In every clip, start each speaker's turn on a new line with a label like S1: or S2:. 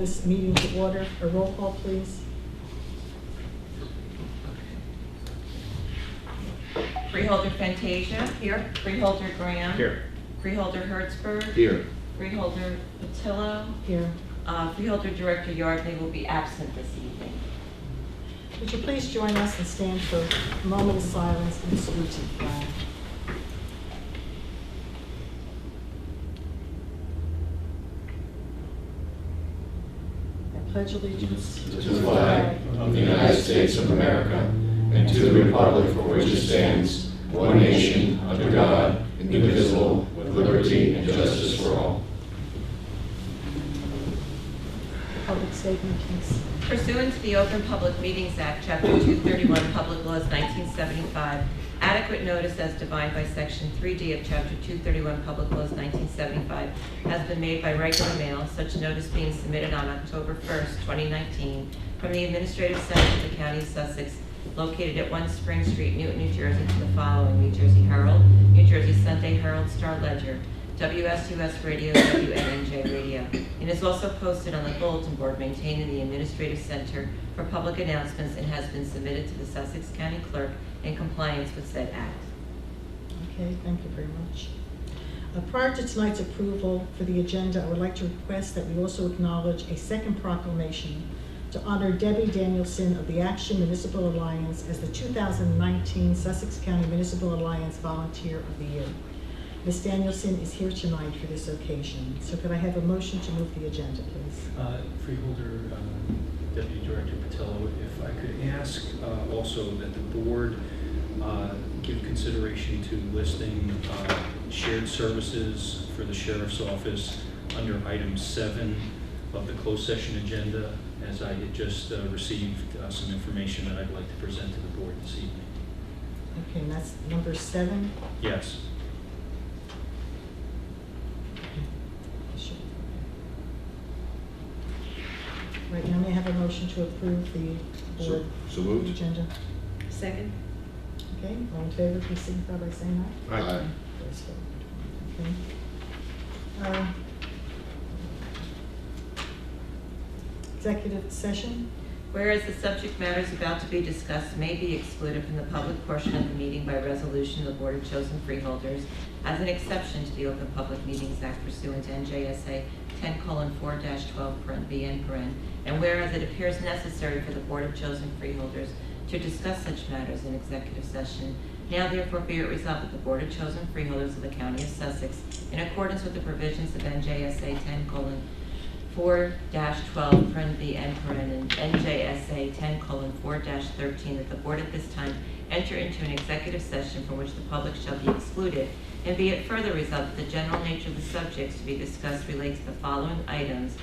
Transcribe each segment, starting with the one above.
S1: this meeting to order. A roll call, please.
S2: Freeholder Fantasia.
S3: Here.
S2: Freeholder Graham.
S4: Here.
S2: Freeholder Hertzberg.
S4: Here.
S2: Freeholder Patillo.
S1: Here.
S2: Freeholder Director Yardley will be absent this evening.
S1: Would you please join us and stand for a moment of silence and salute to the flag. I pledge allegiance
S5: to the flag of the United States of America and to the republic for which it stands, one nation, under God, indivisible, with liberty and justice for all.
S1: Public statement, please.
S2: Pursuant to the Open Public Meetings Act, Chapter 231, Public Laws 1975, adequate notice as defined by Section 3D of Chapter 231, Public Laws 1975, has been made by regular mail, such notice being submitted on October 1st, 2019, from the Administrative Center of the County of Sussex, located at 1 Spring Street, Newton, New Jersey, to the following: New Jersey Herald, New Jersey Sunday Herald Star Ledger, WSUS Radio, WNNJ Radio. It is also posted on the bulletin board maintained in the Administrative Center for Public Announcements and has been submitted to the Sussex County Clerk in compliance with said act.
S1: Okay, thank you very much. Prior to tonight's approval for the agenda, I would like to request that we also acknowledge a second proclamation to honor Debbie Danielson of the Action Municipal Alliance as the 2019 Sussex County Municipal Alliance Volunteer of the Year. Ms. Danielson is here tonight for this occasion. So could I have a motion to move the agenda, please?
S4: Freeholder Deputy Director Patillo, if I could ask also that the board give consideration to listing shared services for the Sheriff's Office under item 7 of the closed session agenda, as I had just received some information that I'd like to present to the board this evening.
S1: Okay, and that's number 7.
S4: Yes.
S1: Sure. Right, now may I have a motion to approve the board
S5: So moved.
S1: agenda?
S3: Second.
S1: Okay, all in favor, please signify by saying aye.
S5: Aye.
S1: Voice vote. Okay. Executive session.
S2: Whereas the subject matters about to be discussed may be excluded from the public portion of the meeting by resolution of the Board of Chosen Freeholders as an exception to the Open Public Meetings Act pursuant to NJSA 10:4-12(b), and whereas it appears necessary for the Board of Chosen Freeholders to discuss such matters in executive session, now therefore be it resolved that the Board of Chosen Freeholders of the County of Sussex, in accordance with the provisions of NJSA 10:4-12(b) and NJSA 10:4-13, that the Board at this time enter into an executive session from which the public shall be excluded, and be it further resolved that the general nature of the subjects to be discussed relates to the following items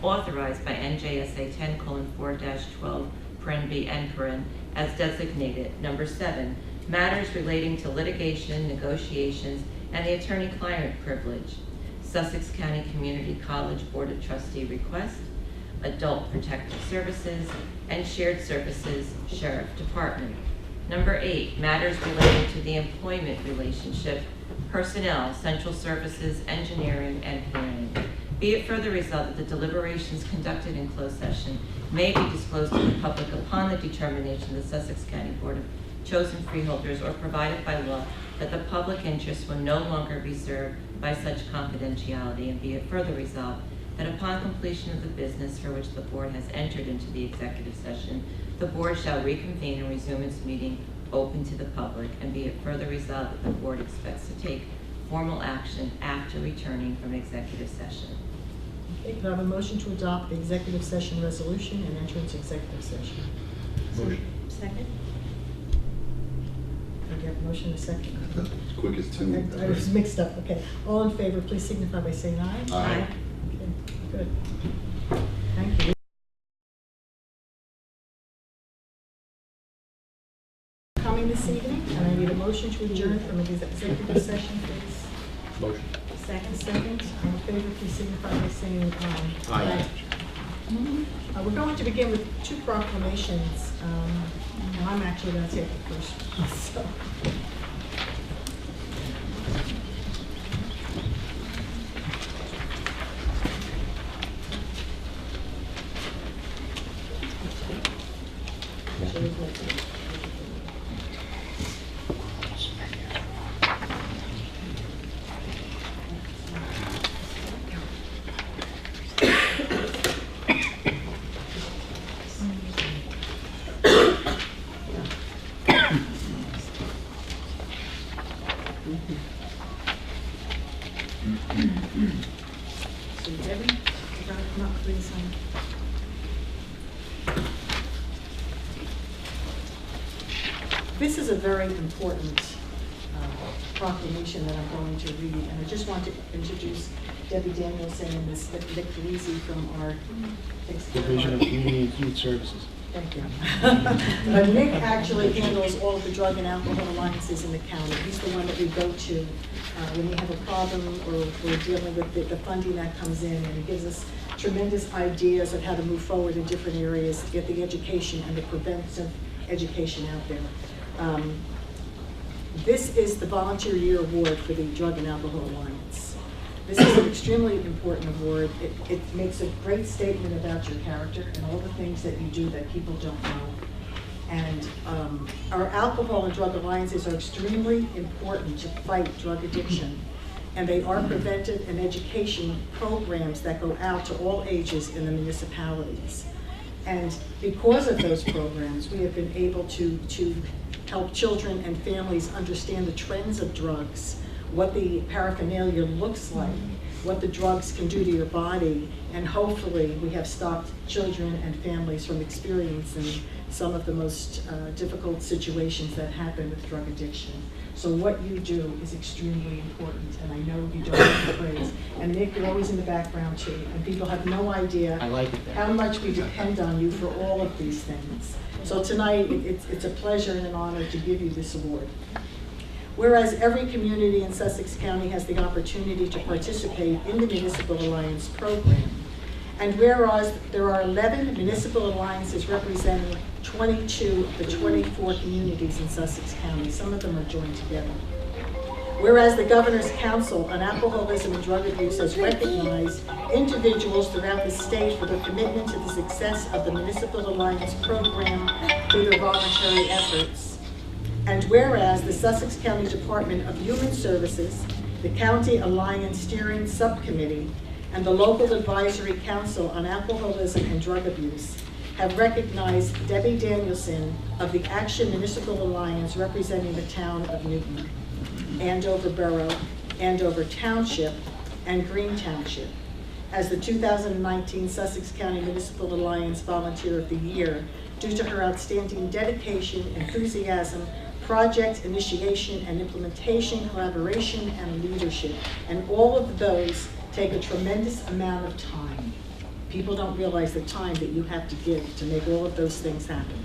S2: authorized by NJSA 10:4-12(b) as designated. Number 7, matters relating to litigation, negotiations, and the attorney-client privilege. Sussex County Community College Board of Trustee request, Adult Protective Services, and Shared Services Sheriff Department. Number 8, matters relating to the employment relationship, personnel, central services, engineering, and planning. Be it further resolved that the deliberations conducted in closed session may be disclosed to the public upon the determination of the Sussex County Board of Chosen Freeholders, or provided by law that the public interest will no longer be served by such confidentiality, and be it further resolved that upon completion of the business for which the board has entered into the executive session, the board shall reconvene and resume its meeting open to the public, and be it further resolved that the board expects to take formal action after returning from executive session.
S1: Okay, could I have a motion to adopt the executive session resolution and enter into executive session?
S5: Motion.
S3: Second.
S1: Can I get a motion in a second?
S5: As quick as two.
S1: Okay, I was mixed up. Okay, all in favor, please signify by saying aye.
S5: Aye.
S1: Okay, good. Thank you. Coming this evening, and I need a motion to adjourn from executive session, please.
S5: Motion.
S1: Second, all in favor, please signify by saying aye.
S5: Aye.
S1: We're going to begin with 2 proclamations, and I'm actually going to take the first one. So. So Debbie, you gotta come up, please. This is a very important proclamation that I'm going to read, and I just want to introduce Debbie Danielson and Ms. Vic Parisi from our
S3: Division of Community and Youth Services.
S1: Thank you. But Nick actually handles all of the drug and alcohol alliances in the county. He's the one that we go to when we have a problem or we're dealing with the funding that comes in, and he gives us tremendous ideas of how to move forward in different areas to get the education and the preventive education out there. This is the Volunteer Year Award for the Drug and Alcohol Alliance. This is an extremely important award. It makes a great statement about your character and all the things that you do that people don't know. And our alcohol and drug alliances are extremely important to fight drug addiction. And they are preventive and education programs that go out to all ages in the municipalities. And because of those programs, we have been able to help children and families understand the trends of drugs, what the paraphernalia looks like, what the drugs can do to your body, and hopefully we have stopped children and families from experiencing some of the most difficult situations that happen with drug addiction. So what you do is extremely important, and I know you don't have the praise. And Nick, you're always in the background too, and people have no idea
S3: I like it
S1: how
S3: there.
S1: much we depend on you for all of these things. So tonight, it's a pleasure and an honor to give you this award. Whereas every community in Sussex County has the opportunity to participate in the Municipal Alliance program, and whereas there are 11 municipal alliances representing 22 of the 24 communities in Sussex County, some of them are joined together. Whereas the Governor's Council on Alcoholism and Drug Abuse has recognized individuals throughout the state for their commitment to the success of the Municipal Alliance program through their voluntary efforts. And whereas the Sussex County Department of Human Services, the County Alliance Steering Subcommittee, and the Local Advisory Council on Alcoholism and Drug Abuse have recognized Debbie Danielson of the Action Municipal Alliance representing the town of Newton, Andover Borough, Andover Township, and Green Township as the 2019 Sussex County Municipal Alliance Volunteer of the Year due to her outstanding dedication, enthusiasm, project initiation and implementation, collaboration, and leadership. And all of those take a tremendous amount of time. People don't realize the time that you have to give to make all of those things happen.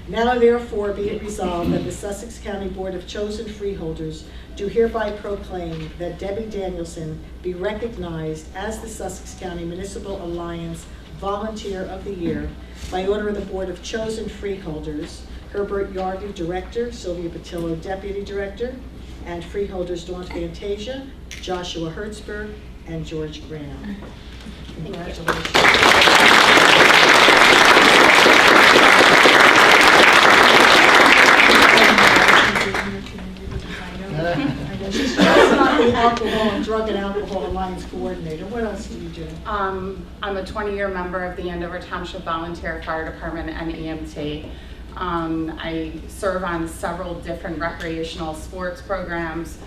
S1: Now therefore be it resolved that the Sussex County Board of Chosen Freeholders do hereby proclaim that Debbie Danielson be recognized as the Sussex County Municipal Alliance Volunteer of the Year by order of the Board of Chosen Freeholders, Herbert Yardy, Director, Sylvia Patillo, Deputy Director, and Freeholders Dawn Fantasia, Joshua Hertzberg, and George Graham. Congratulations. She's not the Alcohol and Drug and Alcohol Alliance Coordinator. What else do you do?
S6: I'm a 20-year member of the Andover Township Volunteer Fire Department and EMT. I serve on several different recreational sports programs,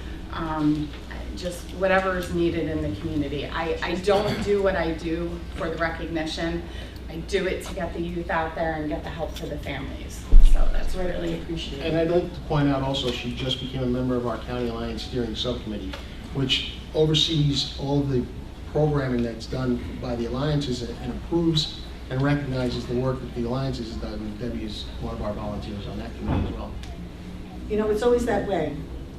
S6: just whatever is needed in the community. I don't do what I do for the recognition. I do it to get the youth out there and get the help for the families. So that's what I really appreciate.
S3: And I'd like to point out also, she just became a member of our County Alliance Steering Subcommittee, which oversees all of the programming that's done by the alliances and approves and recognizes the work that the alliances has done. And Debbie is one of our volunteers on that committee as well.
S1: You know, it's always that way.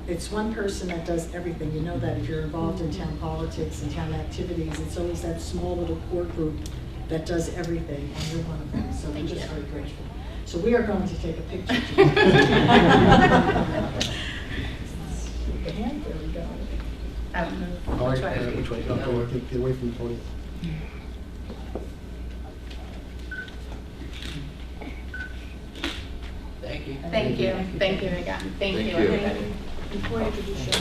S1: It's one person that does everything. You know that if you're involved in town politics and town activities, it's always that small little core group that does everything, and you're one of them. So we're just very grateful. So we are going to take a picture together. There we go.
S3: All right, which way? Okay, get away from the podium.
S5: Thank you.
S6: Thank you. Thank you again. Thank you, everybody.
S1: Before I introduce you,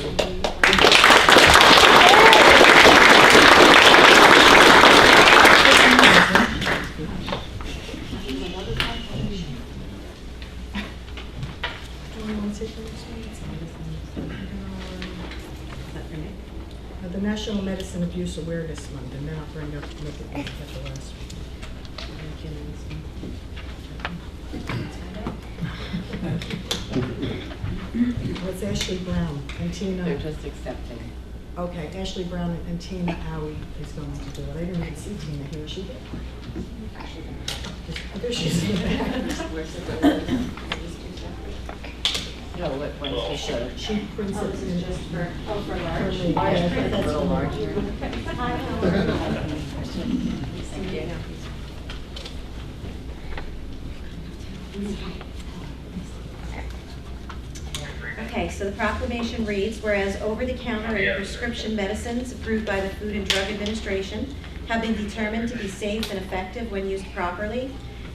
S1: The National Medicine Abuse Awareness Month, and then I'll bring up, make it at the last one. What's Ashley Brown and Tina?
S2: They're just accepting.
S1: Okay, Ashley Brown and Tina Owie is going to do it. I didn't even see Tina here. She did. There she is in the back.
S2: No, what one's the show?
S1: She prints it in just for
S6: large.
S1: me.
S2: Large
S1: Yeah,
S2: print,
S1: that's
S2: a little
S1: fine.
S2: larger. Thank you.
S7: Okay, so the proclamation reads, whereas over-the-counter and prescription medicines approved by the Food and Drug Administration have been determined to be safe and effective when used properly,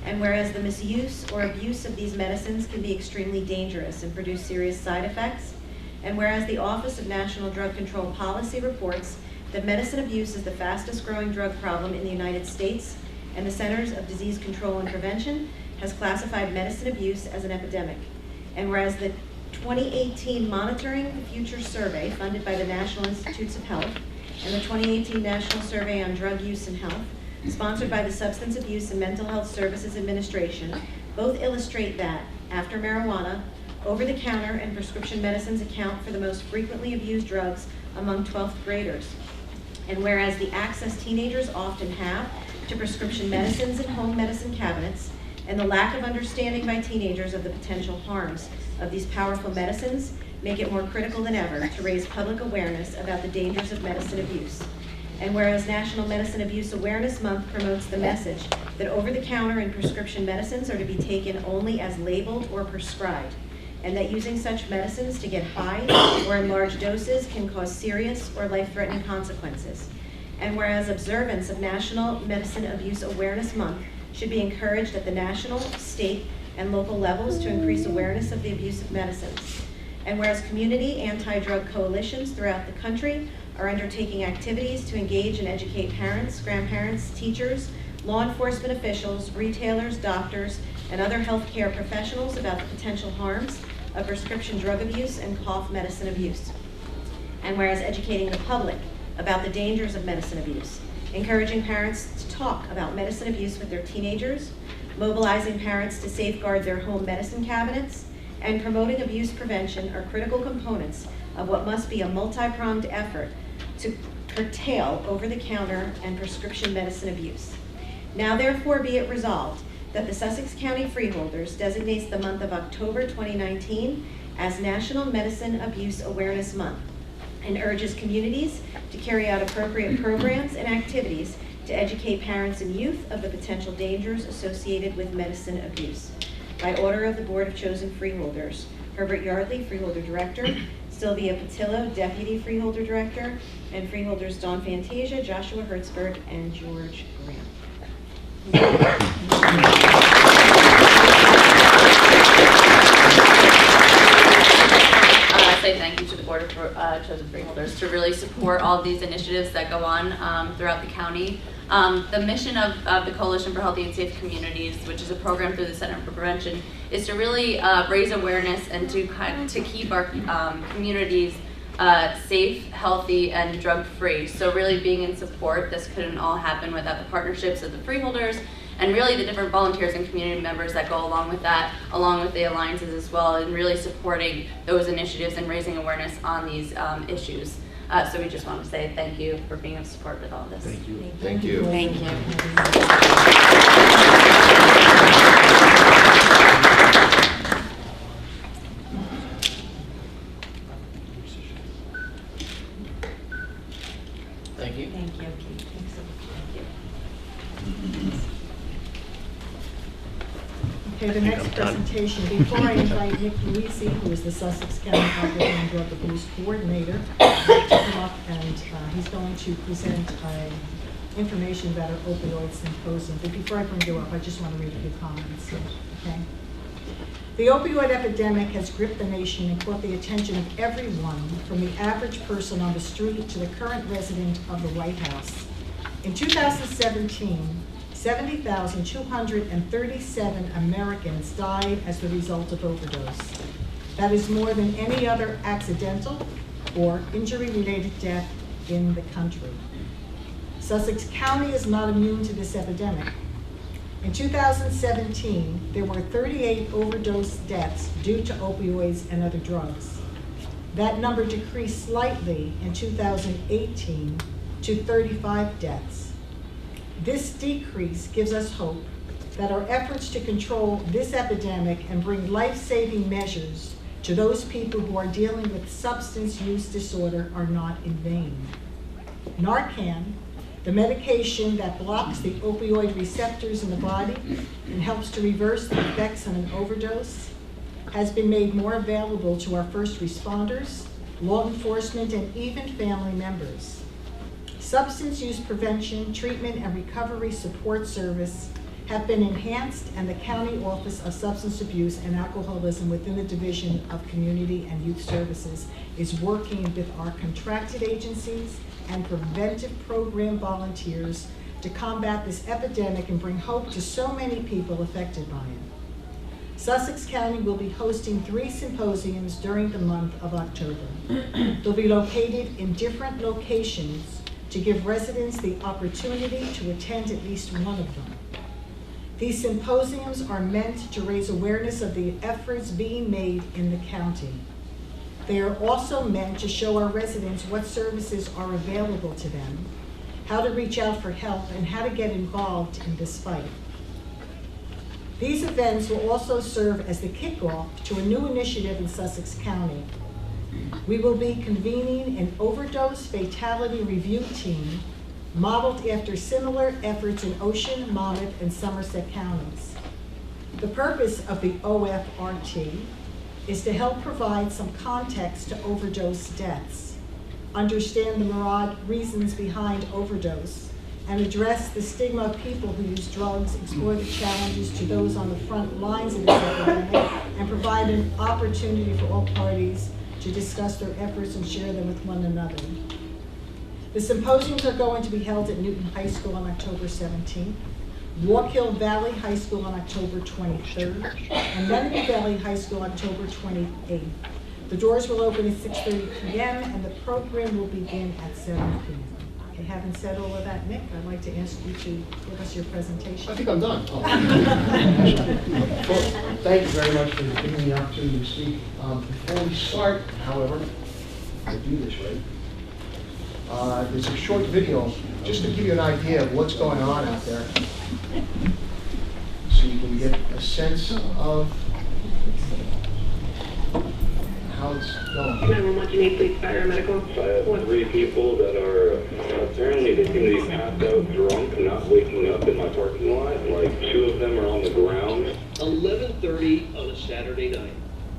S7: and whereas the misuse or abuse of these medicines can be extremely dangerous and produce serious side effects, and whereas the Office of National Drug Control Policy reports that medicine abuse is the fastest growing drug problem in the United States, and the Centers of Disease Control and Prevention has classified medicine abuse as an epidemic, and whereas the 2018 Monitoring the Future Survey funded by the National Institutes of Health and the 2018 National Survey on Drug Use and Health, sponsored by the Substance Abuse and Mental Health Services Administration, both illustrate that, after marijuana, over-the-counter and prescription medicines account for the most frequently abused drugs among 12th graders. And whereas the access teenagers often have to prescription medicines and home medicine cabinets, and the lack of understanding by teenagers of the potential harms of these powerful medicines make it more critical than ever to raise public awareness about the dangers of medicine abuse. And whereas National Medicine Abuse Awareness Month promotes the message that over-the-counter and prescription medicines are to be taken only as labeled or prescribed, and that using such medicines to get high or in large doses can cause serious or life-threatening consequences. And whereas observance of National Medicine Abuse Awareness Month should be encouraged at the national, state, and local levels to increase awareness of the abuse of medicines. And whereas community anti-drug coalitions throughout the country are undertaking activities to engage and educate parents, grandparents, teachers, law enforcement officials, retailers, doctors, and other healthcare professionals about the potential harms of prescription drug abuse and cough medicine abuse. And whereas educating the public about the dangers of medicine abuse, encouraging parents to talk about medicine abuse with their teenagers, mobilizing parents to safeguard their home medicine cabinets, and promoting abuse prevention are critical components of what must be a multi-pronged effort to curtail over-the-counter and prescription medicine abuse. Now therefore be it resolved that the Sussex County Freeholders designates the month of October 2019 as National Medicine Abuse Awareness Month, and urges communities to carry out appropriate programs and activities to educate parents and youth of the potential dangers associated with medicine abuse. By order of the Board of Chosen Freeholders, Herbert Yardley, Freeholder Director, Sylvia Patillo, Deputy Freeholder Director, and Freeholders Dawn Fantasia, Joshua Hertzberg, and George Graham.
S8: Say thank you to the Board of Chosen Freeholders to really support all of these initiatives that go on throughout the county. The mission of the Coalition for Healthy and Safe Communities, which is a program through the Center for Prevention, is to really raise awareness and to keep our communities safe, healthy, and drug-free. So really being in support, this couldn't all happen without the partnerships of the Freeholders and really the different volunteers and community members that go along with that, along with the alliances as well, and really supporting those initiatives and raising awareness on these issues. So we just want to say thank you for being of support with all of this.
S3: Thank you.
S5: Thank you.
S2: Thank you.
S3: Thank you.
S2: Thank you.
S1: Okay, the next presentation, before I invite Nick Luisi, who is the Sussex County Alcohol and Drug Abuse Coordinator, to come up, and he's going to present information about our opioid symposium. But before I bring you up, I just want to read a few comments, okay? The opioid epidemic has gripped the nation and caught the attention of everyone, from the average person on the street to the current resident of the White House. In 2017, 70,237 Americans died as the result of overdose. That is more than any other accidental or injury-related death in the country. Sussex County is not immune to this epidemic. In 2017, there were 38 overdose deaths due to opioids and other drugs. That number decreased slightly in 2018 to 35 deaths. This decrease gives us hope that our efforts to control this epidemic and bring life-saving measures to those people who are dealing with substance use disorder are not in vain. Narcan, the medication that blocks the opioid receptors in the body and helps to reverse the effects of an overdose, has been made more available to our first responders, law enforcement, and even family members. Substance use prevention, treatment, and recovery support service have been enhanced, and the County Office of Substance Abuse and Alcoholism within the Division of Community and Youth Services is working with our contracted agencies and preventive program volunteers to combat this epidemic and bring hope to so many people affected by it. Sussex County will be hosting 3 symposiums during the month of October. They'll be located in different locations to give residents the opportunity to attend at least one of them. These symposiums are meant to raise awareness of the efforts being made in the county. They are also meant to show our residents what services are available to them, how to reach out for help, and how to get involved in this fight. These events will also serve as the kickoff to a new initiative in Sussex County. We will be convening an overdose fatality review team modeled after similar efforts in Ocean, Monmouth, and Somerset counties. The purpose of the OFRT is to help provide some context to overdose deaths, understand the broad reasons behind overdose, and address the stigma of people who use drugs, explore the challenges to those on the front lines of this epidemic, and provide an opportunity for all parties to discuss their efforts and share them with one another. The symposiums are going to be held at Newton High School on October 17th, Walk Hill Valley High School on October 23rd, and Lennox Valley High School October 28th. The doors will open at 6:30 p.m. and the program will begin at 7 p.m. Okay, having said all of that, Nick, I'd like to ask you to give us your presentation.
S3: I think I'm done. Oh. Well, thank you very much for giving me the opportunity to speak. Before we start, however, if I do this right, there's a short video just to give you an idea of what's going on out there, so you can get a sense of how it's going.
S9: 911, you need police, fire, medical.
S10: I have 3 people that are apparently they seem to be passed out drunk, not waking up in my parking lot. Like 2 of them are on the ground.
S11: 11:30 on a Saturday night.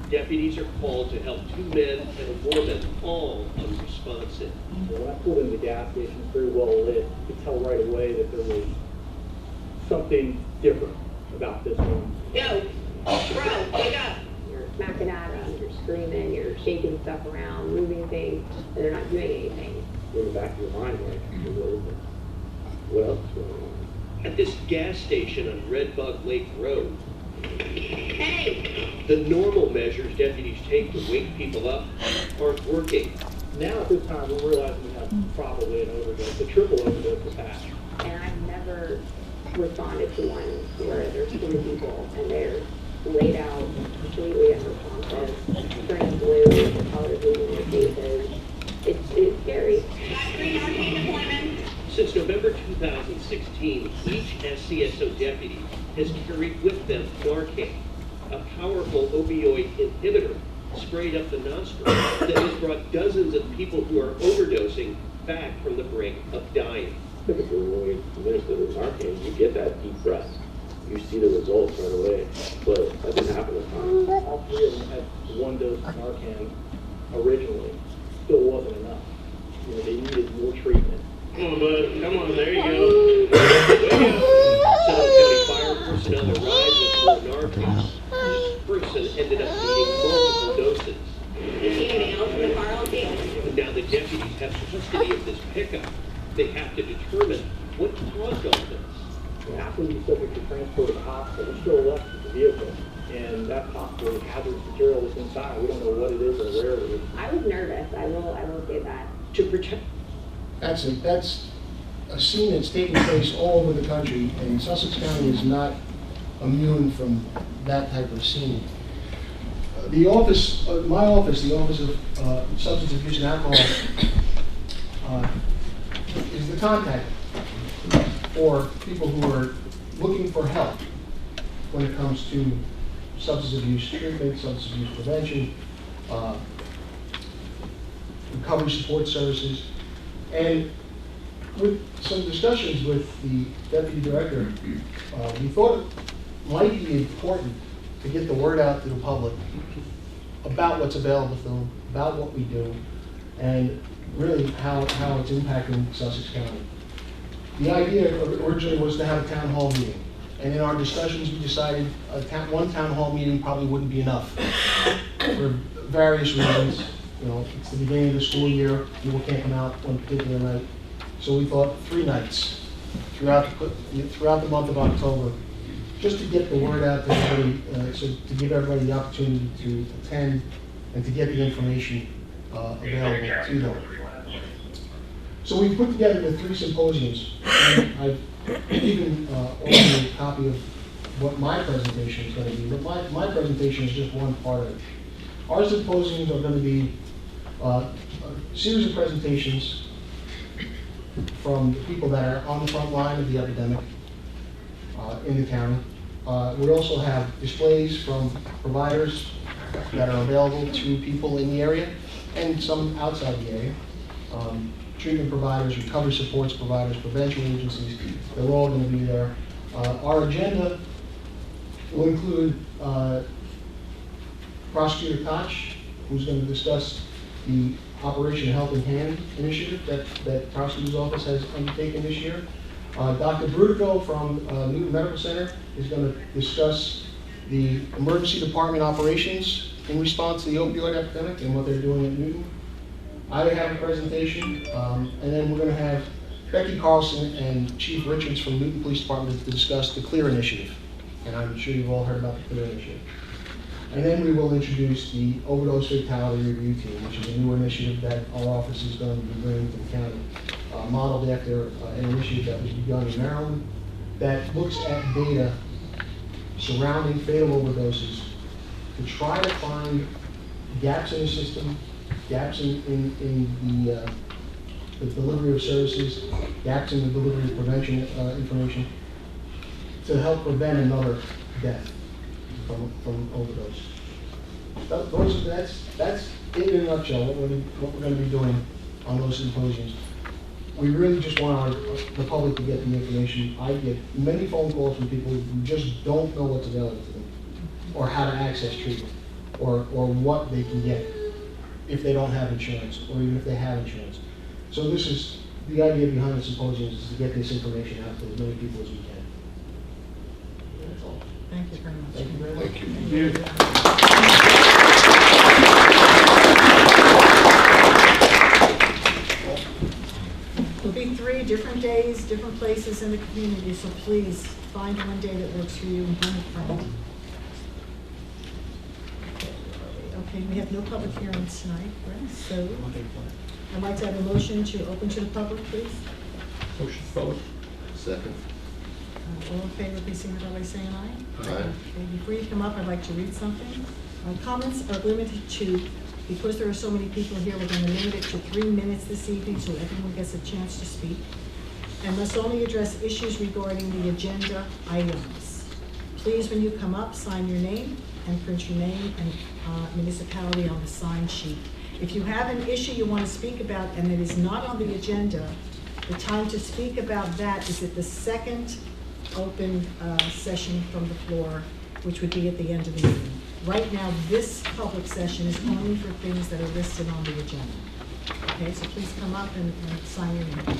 S11: Deputies are called to help 2 men and a woman, all unresponsive.
S12: When I pulled in the gas station, it was very well lit. You could tell right away that there was something different about this one.
S9: Yo, bro, wake up. You're smacking at them, you're screaming, you're shaking stuff around, moving things, and they're not doing anything.
S12: In the back of your mind, like, what else is going on?
S11: At this gas station on Redbug Lake Road,
S9: Hey!
S11: the normal measures deputies take to wake people up aren't working.
S12: Now at this time, we're realizing we have probably an overdose, a triple overdose of hash.
S9: And I've never responded to one where there's 3 people and they're laid out, completely unresponsive, turning blue, the colors leaving their faces. It's scary.
S11: Since November 2016, each SCSO deputy has carried with them Narcan, a powerful opioid inhibitor sprayed up the nostril that has brought dozens of people who are overdosing back from the brink of dying.
S10: Typically, when we administer the Narcan, you get that deep breath. You see the results right away, but that didn't happen this time.
S12: All 3 of them had 1 dose of Narcan originally. Still wasn't enough. You know, they needed more treatment.
S10: Come on, bud. Come on, there you go.
S11: Southern County fire personnel arrived with more Narcan. Each person ended up needing multiple doses.
S9: Is anything else in the car I'll take?
S11: And now the deputies have custody of this pickup. They have to determine what caused all this.
S12: After we subject to transport to the hospital, we're still left with the vehicle. And that possibly hazardous material that's inside. We don't know what it is or where it is.
S9: I was nervous. I will say that.
S11: To protect
S3: That's a scene that's taking place all over the country, and Sussex County is not immune from that type of scene. The office, my office, the Office of Substance Abuse and Alcohol, is the contact for people who are looking for help when it comes to substance abuse treatment, substance abuse prevention, recovery support services. And with some discussions with the Deputy Director, we thought it might be important to get the word out to the public about what's available to them, about what we do, and really how it's impacting Sussex County. The idea originally was to have a town hall meeting, and in our discussions we decided one town hall meeting probably wouldn't be enough for various reasons. You know, it's the beginning of the school year, people can't come out one particular night, so we thought 3 nights throughout the month of October, just to get the word out to everybody, so to give everybody the opportunity to attend and to get the information available to them. So we put together the 3 symposiums, and I've even offered a copy of what my presentation is going to be, but my presentation is just one part of it. Our symposiums are going to be a series of presentations from the people that are on the front line of the epidemic in the county. We also have displays from providers that are available to people in the area and some outside the area. Treatment providers, recovery supports providers, prevention agencies, they're all going to be there. Our agenda will include Prosecutor Koch, who's going to discuss the Operation Helping Hand initiative that Prosecutor's Office has undertaken this year. Dr. Brutico from Newton Medical Center is going to discuss the emergency department operations in response to the opioid epidemic and what they're doing at Newton. I have a presentation, and then we're going to have Becky Carlson and Chief Richards from Newton Police Department to discuss the CLEAR initiative. And I'm sure you've all heard about the CLEAR initiative. And then we will introduce the Overdose Fatality Review Team, which is a new initiative that our office is going to be bringing to the county, modeled after an initiative that was begun in Maryland that looks at data surrounding fatal overdoses to try to find gaps in the system, gaps in the delivery of services, gaps in the delivery of prevention information to help prevent another death from overdose. That's in a nutshell what we're going to be doing on those symposiums. We really just want the public to get the information. I get many phone calls from people who just don't know what's available to them, or how to access treatment, or what they can get if they don't have insurance, or even if they have insurance. So this is the idea behind the symposiums, is to get this information out to as many people as we can. That's all.
S1: Thank you very much.
S3: Thank you very much.
S5: Thank you.
S1: There'll be 3 different days, different places in the community, so please find one day that works for you and bring a friend. Okay, we have no public hearings tonight, right? So I'd like to have a motion to open to the public, please.
S5: Motion forward. Second.
S1: All in favor, please signify by saying aye.
S5: Aye.
S1: Okay, before you come up, I'd like to read something. Comments are limited to, because there are so many people here, we're going to limit it to 3 minutes this evening so everyone gets a chance to speak. And must only address issues regarding the agenda items. Please, when you come up, sign your name and print your name and municipality on the sign sheet. If you have an issue you want to speak about and it is not on the agenda, the time to speak about that is at the second open session from the floor, which would be at the end of the meeting. Right now, this public session is only for things that are listed on the agenda. Okay, so please come up and sign your name.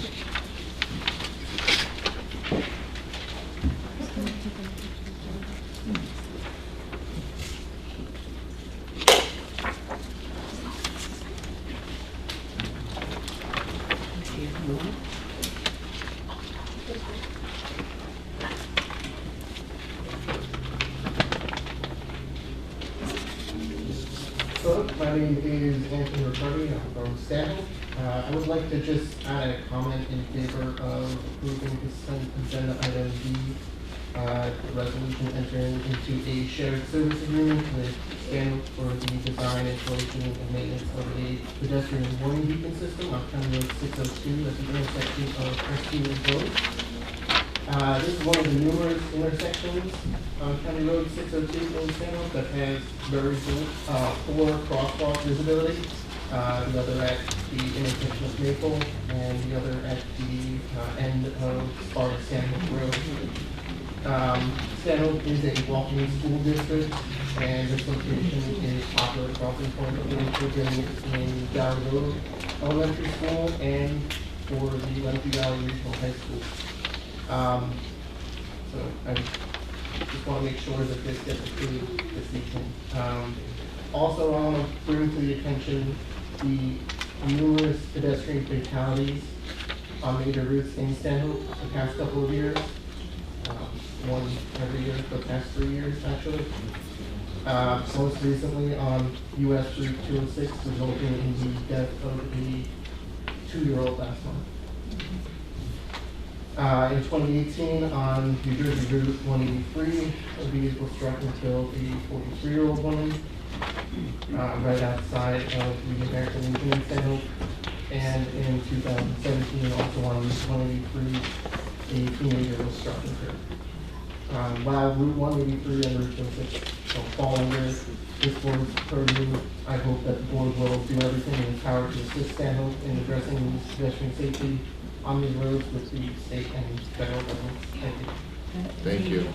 S3: Hello, my name is Anthony Riccardi. I'm from Stanhope.
S13: I would like to just add a comment in favor of approving consent agenda item B, resolution entering into a shared service agreement with Stanhope for the design, installation, and maintenance of a pedestrian warning beacon system on County Road 602 at the intersection of Preston Road. This is one of the numerous intersections on County Road 602 in Stanhope that has very poor crosswalk visibility. The other at the intersection of Maple, and the other at the end of Stanhope Road. Stanhope is a walking school district, and this location is popular crossing point for the children in Valley Road Elementary School and for the Lenape Valley Regional High School. So I just want to make sure that this gets approved this evening. Also, I want to bring to the attention the numerous pedestrian fatalities on major routes in Stanhope the past couple of years. One every year for the past 3 years, actually. Most recently on US Route 206, resulting in the death of a 2-year-old last month. In 2018, on New Jersey Route 183, a vehicle struck and killed a 43-year-old woman right outside of the American Legion in Stanhope. And in 2017, also on Route 183, a teenager was struck and killed. While Route 183 and Route 206 fall under this board's purview, I hope that the board will do everything in its power to assist Stanhope in addressing pedestrian safety on these roads with the state and federal governments. Thank you.
S5: Thank you.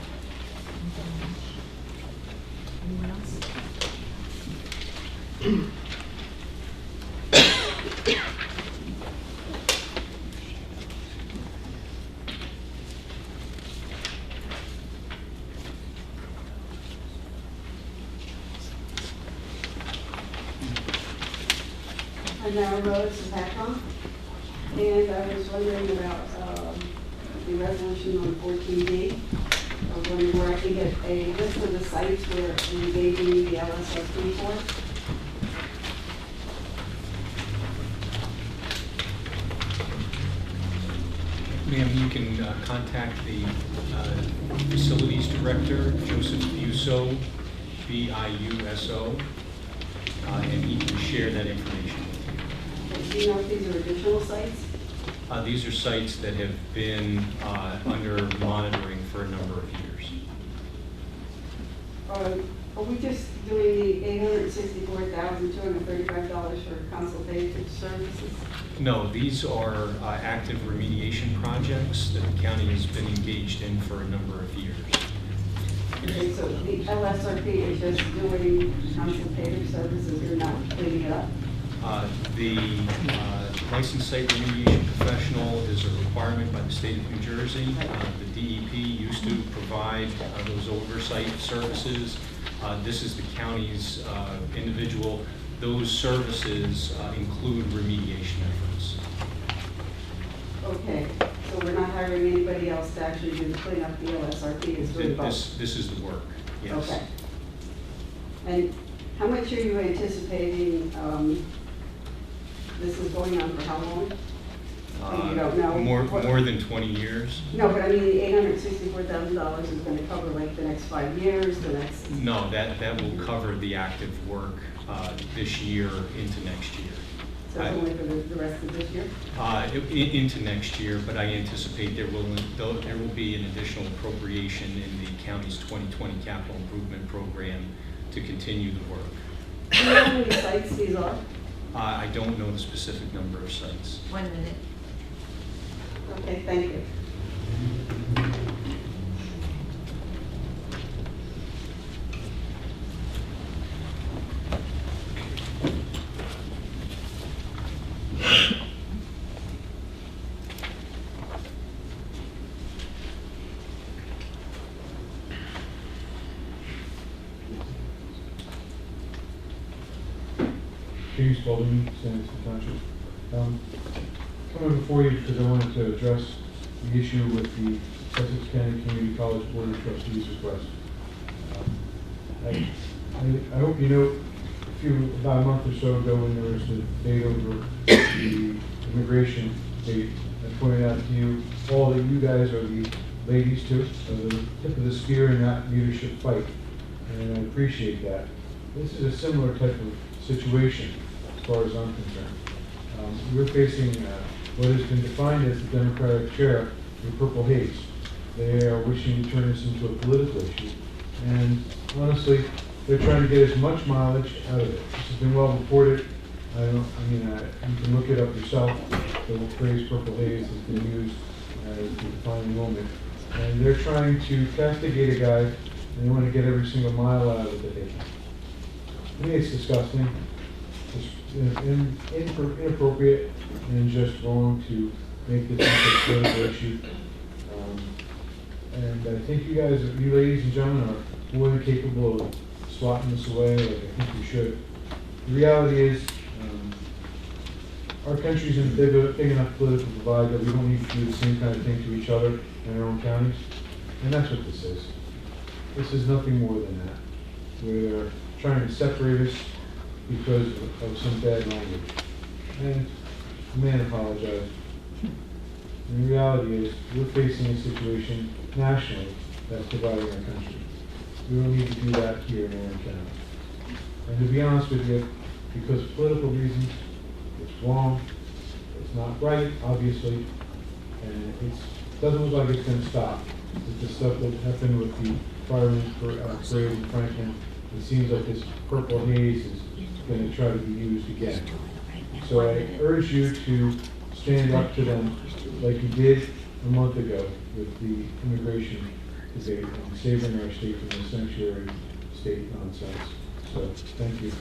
S1: Anyone else?
S14: I'm Mara Rhodes from Patron, and I was wondering about the resolution on 14D. I was wondering where I can get a list of the sites where we gave you the LSRP for.
S4: Ma'am, you can contact the facilities director, Joseph Busso, B-I-U-S-O, and he can share that information with
S14: Do you know if these are additional sites?
S4: you. These are sites that have been under monitoring for a number of years.
S14: Are we just doing the $864,235 for consultative services?
S4: No, these are active remediation projects that the county has been engaged in for a number of years.
S14: Okay, so the LSRP is just doing consultative services, you're not cleaning it up?
S4: The licensed site remediation professional is a requirement by the state of New Jersey. The DEP used to provide those oversight services. This is the county's individual. Those services include remediation efforts.
S14: Okay, so we're not hiring anybody else to actually do the cleanup, the LSRP is doing both?
S4: This is the work, yes.
S14: Okay. And how much are you anticipating, this is going on for how long? You don't know?
S4: More than 20 years.
S14: No, but I mean, the $864,000 is gonna cover like the next 5 years, the next?
S4: No, that will cover the active work this year into next year.
S14: So it's only for the rest of this year?
S4: Into next year, but I anticipate there will be an additional appropriation in the county's 2020 capital improvement program to continue the work.
S14: Do you know how many sites these are?
S4: I don't know the specific number of sites.
S2: 1 minute.
S14: Okay, thank you.
S15: James Spalding, Sanderson Township. Coming before you because I wanted to address the issue with the Sussex County Community College Board of Trustees request. I hope you know, if about a month or so ago, when there was the debate over the immigration date, I pointed out to you all that you guys are the ladies too, are the tip of the spear in that leadership fight, and I appreciate that. This is a similar type of situation, as far as I'm concerned. We're facing what has been defined as the Democratic chair, the purple haze. They are wishing to turn this into a political issue, and honestly, they're trying to get as much mileage out of it. This has been well reported. You can look it up yourself. The phrase purple haze has been used as the defining moment. And they're trying to castigate a guy, and they want to get every single mile out of it that they can. To me, it's disgusting. It's inappropriate and just wrong to make this into a political issue. And I think you guys, you ladies and gentlemen, are more than capable of swatting this away like I think you should. The reality is, our country's in a big enough political divide that we don't need to do the same kind of thing to each other in our own counties. And that's what this is. This is nothing more than that. We're trying to separate us because of some bad language. And the man apologized. And the reality is, we're facing a situation nationally that's dividing our country. We don't need to do that here in Orange County. And to be honest with you, because of political reasons, it's wrong, it's not right, obviously, and it doesn't look like it's going to stop. With the stuff that happened with the fireman's parade in Franklin, it seems like this purple haze is going to try to be used again. So I urge you to stand up to them like you did a month ago with the immigration debate and saving our state from the sanctuary state nonsense. So, thank you.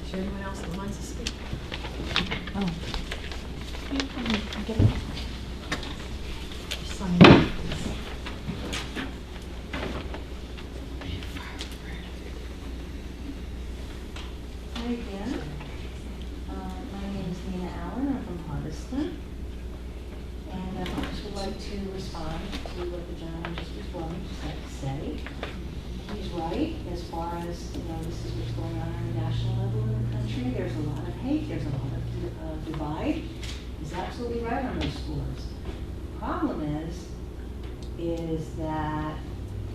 S1: Is there anyone else that wants to speak?
S16: Oh.
S1: Sign it, please.
S16: Hi again. My name is Nina Allen. I'm from Hardiston. And I just would like to respond to what the gentleman just before me just had to say. He's right as far as, this is what's going on a national level in the country. There's a lot of hate. There's a lot of divide. He's absolutely right on those scores. The problem is that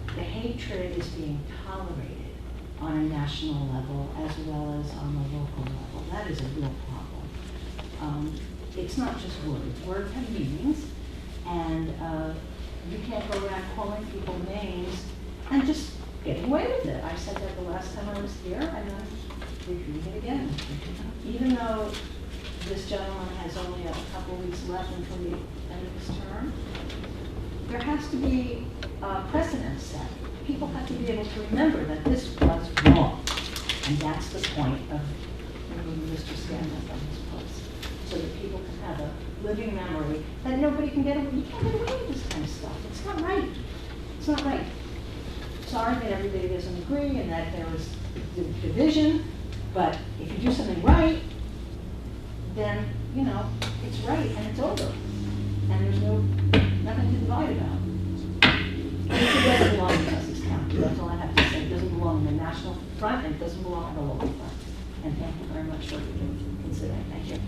S16: the hatred is being tolerated on a national level as well as on the local level. That is a real problem. It's not just words. Words have meanings, and you can't go around calling people names and just getting away with it. I said that the last time I was here, and I'm repeating it again. Even though this gentleman has only a couple weeks left until the end of his term, there has to be precedent set. People have to be able to remember that this was wrong, and that's the point of removing Mr. Scanlon from his post, so that people can have a living memory that nobody can get away. You can't get away with this kind of stuff. It's not right. It's not right. Sorry that everybody doesn't agree and that there was division, but if you do something right, then, it's right and it's over. And there's nothing to divide about. It doesn't belong in Sussex County. That's all I have to say. It doesn't belong in the national front and it doesn't belong on the local front. And thank you very much for considering. Thank you.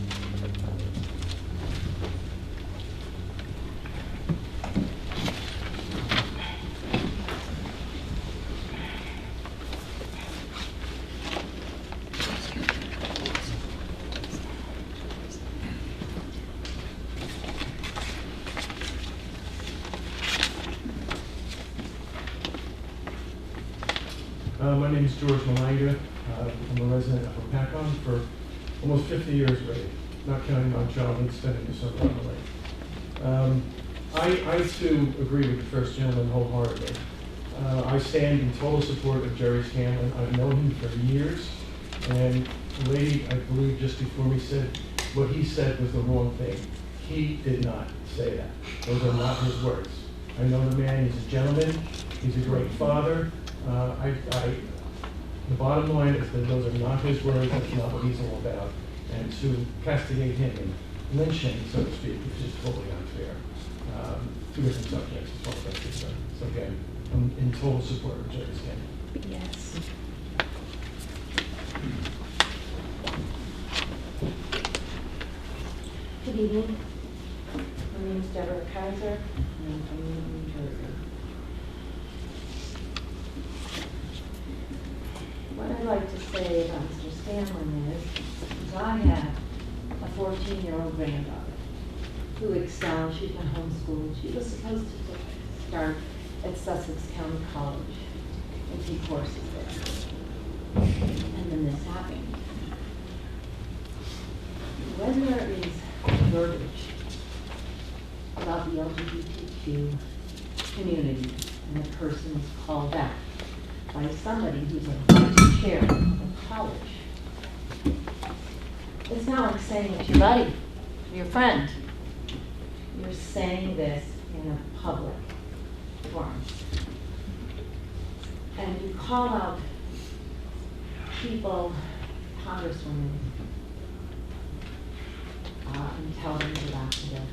S15: My name is George Malanga. I'm a resident of Pacon for almost 50 years already, not counting my childhood spent in December on the lake. I too agree with the first gentleman wholeheartedly. I stand in total support of Jerry Scanlon. I've known him for years, and the lady, I believe, just before me said what he said was the wrong thing. He did not say that. Those are not his words. I know the man, he's a gentleman, he's a great father. The bottom line is that those are not his words, that's not what he's all about. And to castigate him and lynch him, so to speak, is just totally unfair.
S13: two different subjects as far as that's concerned. So again, I'm in total support of Jerry's game.
S16: Yes. Good evening. My name is Deborah Kaiser, and I'm from New Jersey. What I'd like to say about Mr. Scanlon is I have a 14-year-old granddaughter who excels. She's been homeschooled. She was supposed to start at Sussex County College and take courses there. And then this happened. When there is verbiage about the LGBTQ community and a person is called out by somebody who's a vice chair of college, it's not like saying it's your buddy, your friend. You're saying this in a public forum. And you call out people, congresswomen, intelligence ambassadors,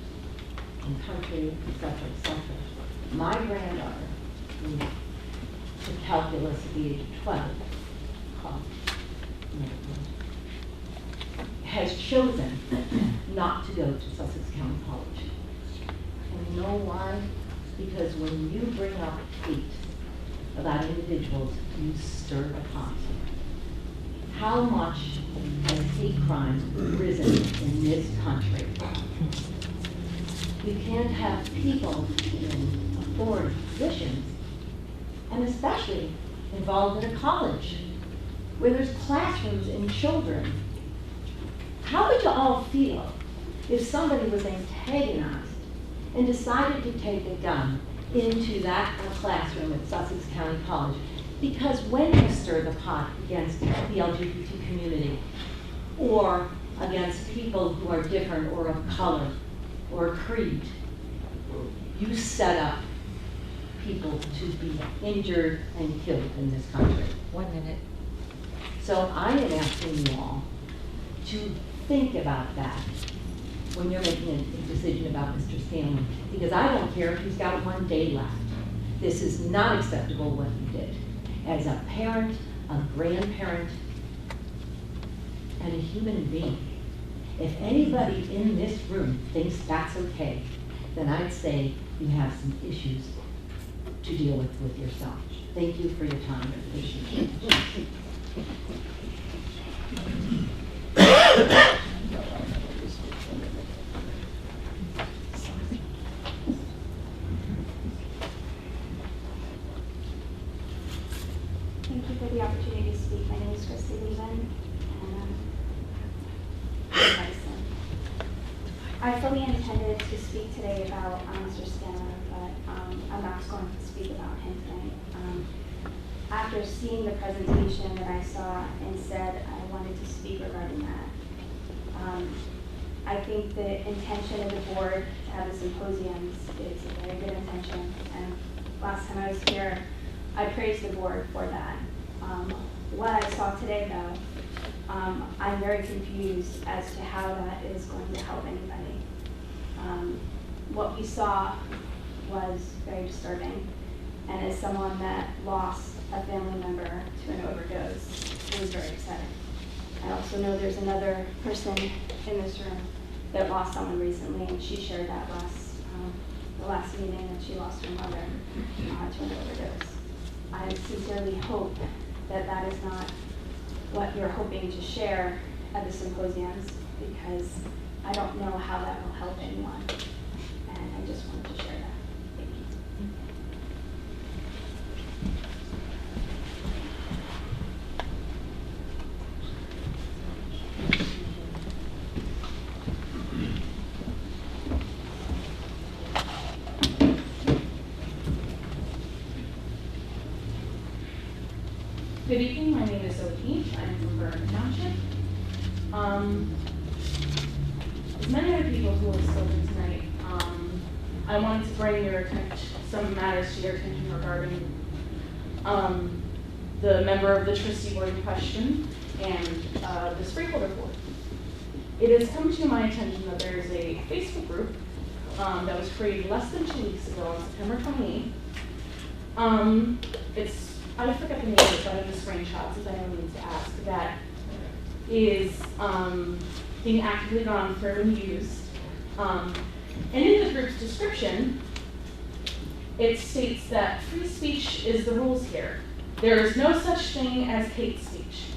S16: and country, etc., etc. My granddaughter, who took calculus at the age of 12, has chosen not to go to Sussex County College. And you know why? Because when you bring up hate about individuals, you stir the pot. How much has hate crimes risen in this country? You can't have people in authority positions, and especially involved in a college, where there's classrooms and children. How would you all feel if somebody was antagonized and decided to take a gun into that classroom at Sussex County College? Because when you stir the pot against the LGBT community or against people who are different or of color or creed, you set up people to be injured and killed in this country.
S2: 1 minute.
S16: So I am asking you all to think about that when you're making a decision about Mr. Stanley, because I don't care if he's got 1 day left. This is not acceptable what he did. As a parent, a grandparent, and a human being, if anybody in this room thinks that's okay, then I'd say you have some issues to deal with yourself. Thank you for your time. I appreciate it.
S17: Thank you for the opportunity to speak. My name is Christy Levin, and I'm medicine. I fully intended to speak today about Mr. Scanlon, but I'm not going to speak about him tonight. After seeing the presentation that I saw and said I wanted to speak regarding that, I think the intention of the board to have the symposiums is a very good intention, and last time I was here, I praised the board for that. What I saw today, though, I'm very confused as to how that is going to help anybody. What we saw was very disturbing, and as someone that lost a family member to an overdose, it was very upsetting. I also know there's another person in this room that lost someone recently, and she shared that the last meeting that she lost her mother to an overdose. I sincerely hope that that is not what you're hoping to share at the symposiums, because I don't know how that will help anyone. And I just wanted to share that. Thank you.
S18: Good evening, my name is Sophie. I'm from Bergen Township. As many other people who have spoken tonight, I wanted to bring some matters to your attention regarding the member of the trustee board in question and this freeholder board. It has come to my attention that there is a Facebook group that was created less than 2 weeks ago on September 28th. I forget the name of it, but I have the screenshots if anyone needs to ask. That is being actively gone through and used. And in the group's description, it states that free speech is the rules here. There is no such thing as hate speech.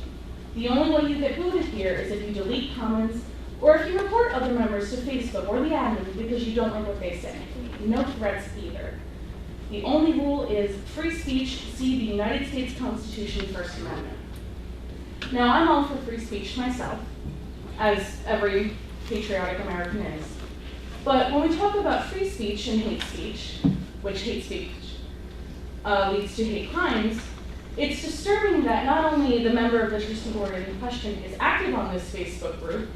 S18: The only way you get booted here is if you delete comments or if you report other members to Facebook or the admin because you don't like what they say. No threats either. The only rule is free speech, see the United States Constitution, First Amendment. Now, I'm all for free speech myself, as every patriotic American is. But when we talk about free speech and hate speech, which hate speech leads to hate crimes, it's disturbing that not only the member of the interested order in question is active on this Facebook group,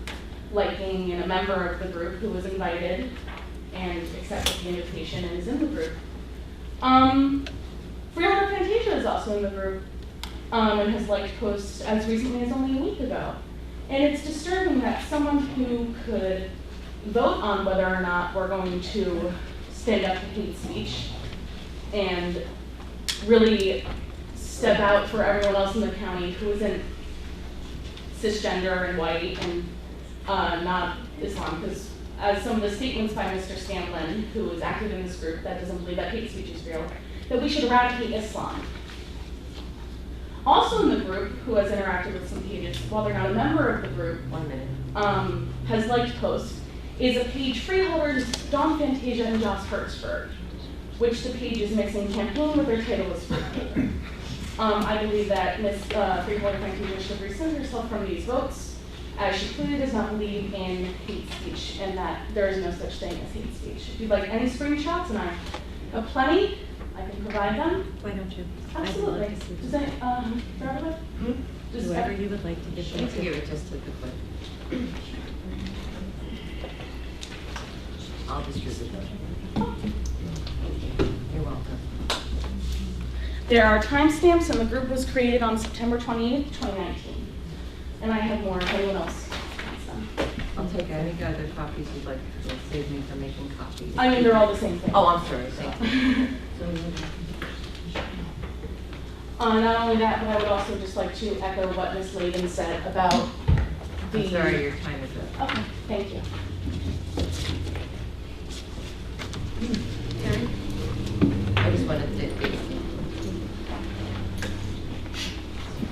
S18: like being a member of the group who was invited and accepted the invitation and is in the group. Freeholder Fantasia is also in the group and has liked posts as recently as only a week ago. And it's disturbing that someone who could vote on whether or not we're going to stand up to hate speech and really step out for everyone else in the county who isn't cisgender and white and not Islam, because as some of the statements by Mr. Scanlon, who is active in this group that doesn't believe that hate speech is real, that we should eradicate Islam. Also in the group, who has interacted with some pages, while they're not a member of the group, has liked posts, is a page Freeholders, Dawn Fantasia, and Joss Hertzberg, which the page is mixing campaign with their title as Freeholder. I believe that Ms. Freeholder Fantasia should rescind herself from these votes, as she clearly does not believe in hate speech and that there is no such thing as hate speech. If you'd like any screenshots, and I have plenty, I can provide them.
S7: Why don't you?
S18: Absolutely.
S7: I'd love to see
S18: Does
S7: them.
S18: any, Robert? Does
S7: Whoever you would like to give them
S2: You can give it just to the clerk. I'll distribute them. You're welcome.
S18: There are timestamps, and the group was created on September 28th, 2019. And I have more if anyone else wants them.
S2: I'll take any other copies you'd like to save me from making copies.
S18: I mean, they're all the same thing.
S2: Oh, I'm sorry, thank you.
S18: Not only that, but I would also just like to echo what Ms. Lavin said about the...
S2: I'm sorry, your time is up.
S18: Okay, thank you.
S7: Karen?
S2: I just wanted to...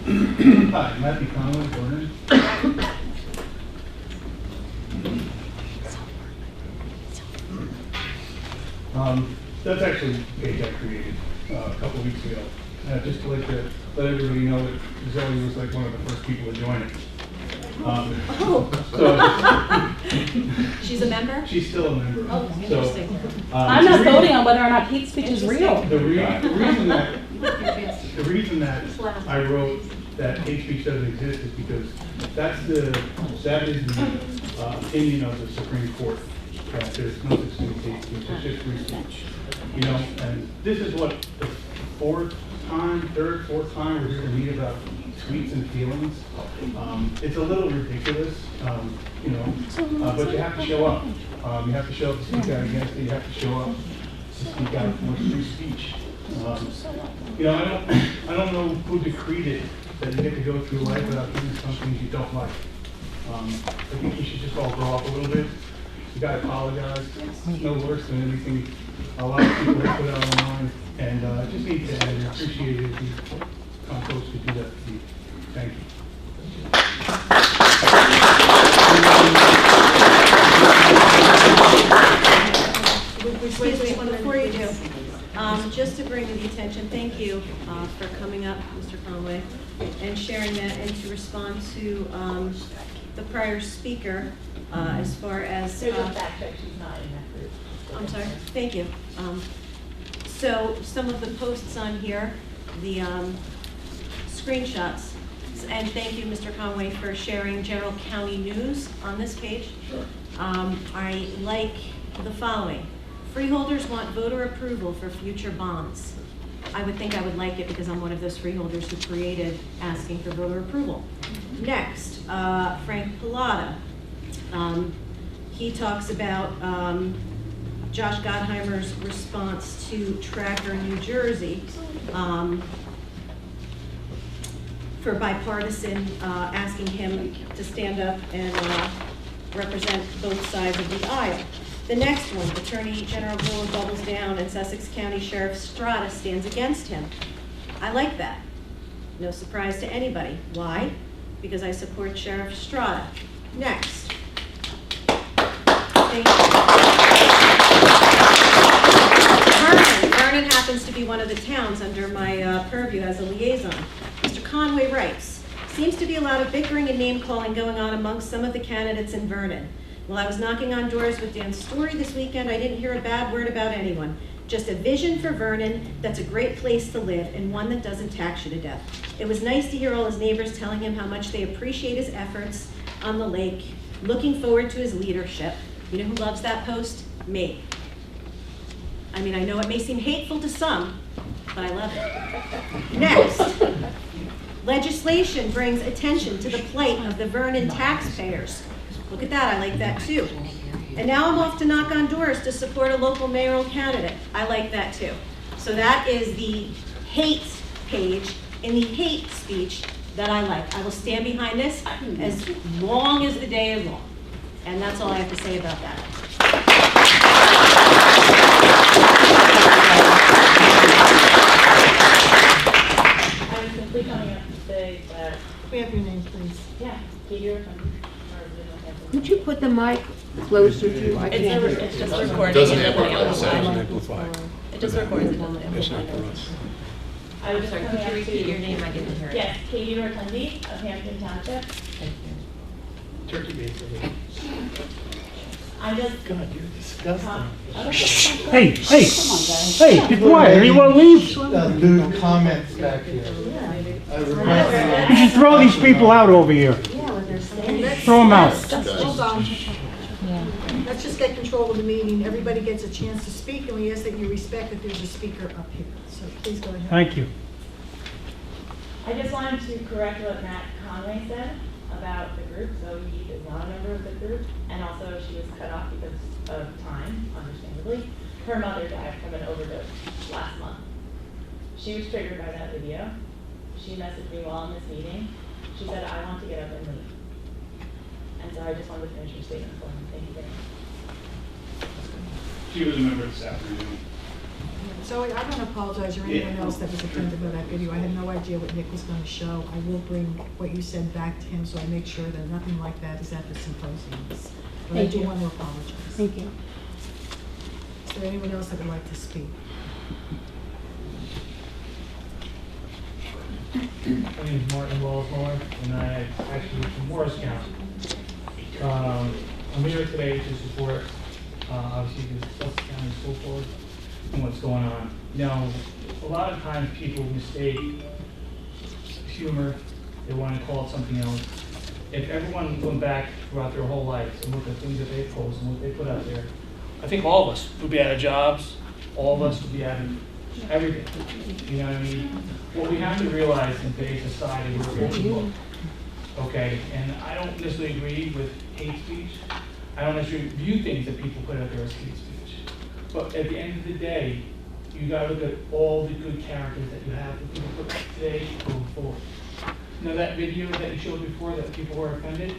S19: Hi, Matthew Conway, Vernon. That's actually a page I created a couple weeks ago. Just to let everybody know that Zoe was like one of the first people to join it.
S7: She's a member?
S19: She's still a member.
S7: Oh, interesting.
S18: I'm not voting on whether or not hate speech is real.
S19: The reason that I wrote that hate speech doesn't exist is because that is the opinion of the Supreme Court, that there's no such thing as hate speech, it's just free speech. You know, and this is what the fourth time we're here to read about tweets and feelings. It's a little ridiculous, you know, but you have to show up. You have to show up to speak out against it. You have to show up to speak out for free speech. You know, I don't know who decreed it that you get to go through life without doing some things you don't like. I think you should just all grow up a little bit. You gotta apologize. It's no worse than anything a lot of people have put out online. And I just need to add, I appreciate it if you come close to do that for me. Thank you.
S7: Excuse me, before you do, just to bring to the attention, thank you for coming up, Mr. Conway, and sharing that, and to respond to the prior speaker as far as...
S18: There's a fact that she's not in that group.
S7: I'm sorry? Thank you. So some of the posts on here, the screenshots, and thank you, Mr. Conway, for sharing general county news on this page. I like the following. Freeholders want voter approval for future bonds. I would think I would like it because I'm one of those freeholders who created asking for voter approval. Next, Frank Pilata. He talks about Josh Gottheimer's response to Tracker New Jersey for bipartisan, asking him to stand up and represent both sides of the aisle. The next one, Attorney General Brewer doubles down and Sussex County Sheriff Strada stands against him. I like that. No surprise to anybody. Why? Because I support Sheriff Strada. Next. Thank you. Vernon happens to be one of the towns under my purview as a liaison. Mr. Conway writes, seems to be a lot of bickering and name-calling going on amongst some of the candidates in Vernon. While I was knocking on doors with Dan Story this weekend, I didn't hear a bad word about anyone. Just a vision for Vernon that's a great place to live and one that doesn't tax you to death. It was nice to hear all his neighbors telling him how much they appreciate his efforts on the lake, looking forward to his leadership. You know who loves that post? Me. I mean, I know it may seem hateful to some, but I love it. Next, legislation brings attention to the plight of the Vernon taxpayers. Look at that, I like that too. And now I'm off to knock on doors to support a local mayoral candidate. I like that too. So that is the hate page in the hate speech that I like. I will stand behind this as long as the day is long. And that's all I have to say about that.
S18: I was simply coming up to say that.
S1: We have your name, please.
S18: Yeah, Katie.
S20: Could you put the mic closer to you? I can't hear.
S18: It's just recording.
S5: It doesn't amplify.
S18: It just records, it doesn't amplify. I was
S2: Sorry, could you repeat your name? I didn't hear it.
S18: Yes, Katie Rotundi of Hampton Township.
S2: Thank you.
S12: Turkey bacon.
S18: I just.
S12: God, you're disgusting.
S19: Hey, be quiet, or you want to leave?
S12: Lewd comments back here. I request
S19: You should throw these people out over here. Throw them out.
S1: Hold on. Let's just get control of the meeting. Everybody gets a chance to speak, and we ask that you respect that there's a speaker up here. So please go ahead.
S19: Thank you.
S18: I just wanted to correct what Matt Conway said about the group. So he is not a member of the group, and also she was cut off because of time, understandably. Her mother died from an overdose last month. She was triggered by that video. She messaged me while in this meeting. She said, I want to get up and leave. And so I just wanted to finish your statement for him. Thank you very much.
S19: She was a member this afternoon.
S1: So I want to apologize or anyone else that was offended by that video. I had no idea what Nick was going to show. I will bring what you said back to him so I make sure that nothing like that is at the symposiums. But I do want to apologize.
S20: Thank you.
S1: Is there anyone else that would like to speak?
S21: My name is Martin Wellsmore, and I actually from Morris County. I'm here today to support, obviously, the Sussex County School Board and what's going on. Now, a lot of times people mistake humor, they want to call it something else. If everyone went back throughout their whole lives and looked at things that they post and what they put out there, I think all of us would be out of jobs, all of us would be out of everything. You know what I mean? What we have to realize in today's society, we're overlooked. Okay, and I don't necessarily agree with hate speech. I don't necessarily view things that people put out there as hate speech. But at the end of the day, you gotta look at all the good characters that you have that people put today going forward. Now that video that you showed before that people were offended,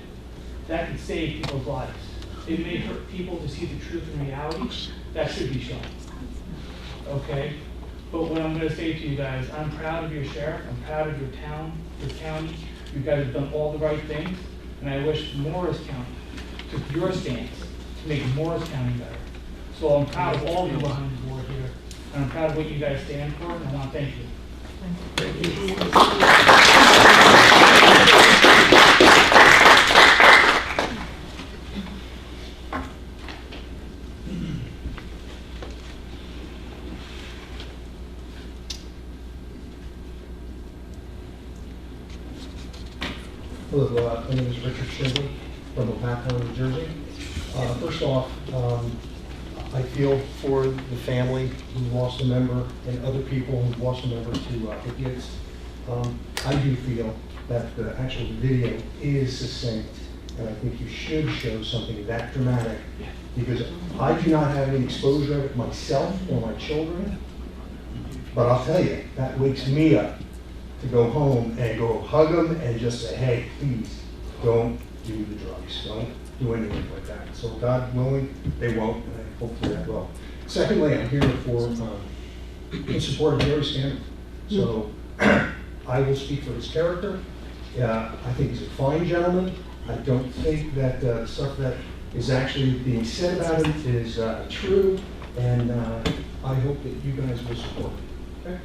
S21: that could save people's lives. It may hurt people to see the truth and reality. That should be shown. Okay? But what I'm gonna say to you guys, I'm proud of your sheriff, I'm proud of your town, your county. You guys have done all the right things, and I wish Morris County took your stance to make Morris County better. So I'm proud of all of you behind the board here, and I'm proud of what you guys stand for, and I want to thank you.
S1: Thank you.
S22: Hello, my name is Richard Schindler from Ohio, New Jersey. First off, I feel for the family who lost a member and other people who lost a member to idiots. I do feel that the actual video is succinct and I think you should show something that dramatic, because I do not have any exposure of it myself or my children, but I'll tell you, that wakes me up to go home and go hug them and just say, hey, please, don't do the drugs, don't do anything like that. So God willing, they won't, and I hopefully that will. Secondly, I'm here in support of Jerry Scanlon. So I will speak for his character. I think he's a fine gentleman. I don't think that stuff that is actually being said about him is true, and I hope that you guys will support him. Okay?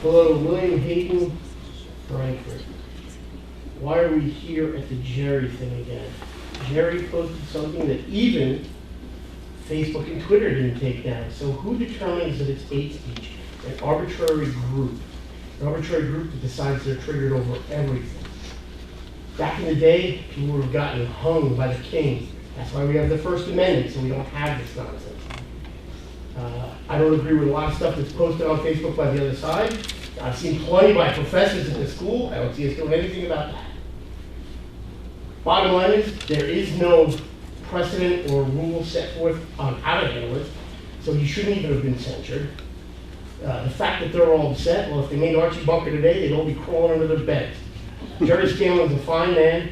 S6: Hello, William Hayden, Frankfurt. Why are we here at the Jerry thing again? Jerry posted something that even Facebook and Twitter didn't take down. So who determines that it's hate speech? An arbitrary group. An arbitrary group that decides they're triggered over everything. Back in the day, people would have gotten hung by the king. That's why we have the First Amendment, so we don't have this nonsense. I don't agree with a lot of stuff that's posted on Facebook by the other side. I've seen plenty by professors at the school. I don't see us doing anything about that. Bottom line is, there is no precedent or rule set forth on how to handle it, so you shouldn't even have been censured. The fact that they're all upset, well, if they made Archie Bunker today, they'd all be crawling under their beds. Jerry Scanlon's a fine man,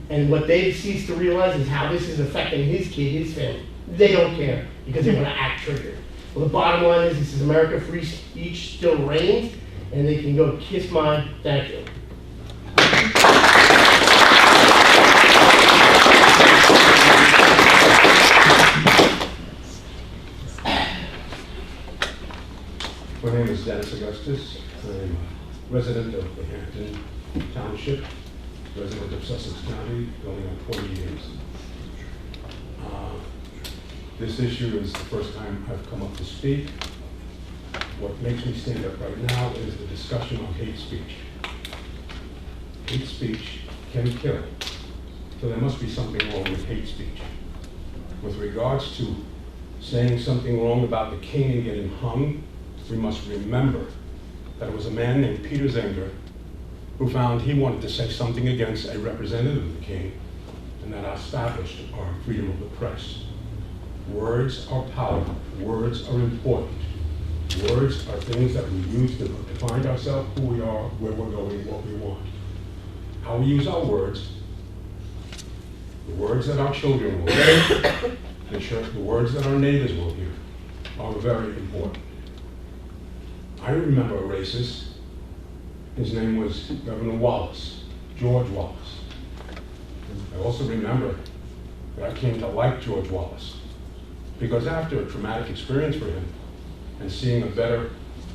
S6: and what they've ceased to realize is how this is affecting his kid, his family. They don't care, because they want to act triggered. Well, the bottom line is, this is America, free speech still reigns, and they can go kiss my thank you.
S8: My name is Dennis Augustus. I'm a resident of the Hampton Township, resident of Sussex County, going on 20 years. This issue is the first time I've come up to speak. What makes me stand up right now is the discussion of hate speech. Hate speech can kill, so there must be something wrong with hate speech. With regards to saying something wrong about the king and getting hung, we must remember that it was a man named Peter Zenger who found he wanted to say something against a representative of the king, and that established our freedom of the press. Words are powerful. Words are important. Words are things that we use to define ourselves, who we are, where we're going, what we want. How we use our words, the words that our children will hear, the words that our neighbors will hear, are very important. I remember a racist. His name was Governor Wallace, George Wallace. I also remember that I came to like George Wallace because after a traumatic experience for him and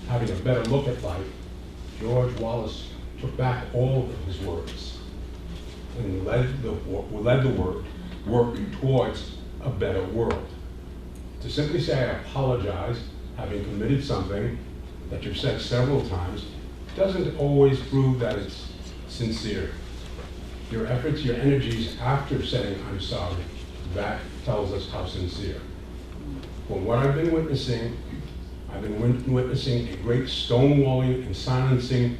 S8: having a better look at life, George Wallace took back all of his words and led the work towards a better world. To simply say I apologize, having committed something that you've said several times, doesn't always prove that it's sincere. Your efforts, your energies after saying I'm sorry, that tells us how sincere. From what I've been witnessing a great stonewalling and silencing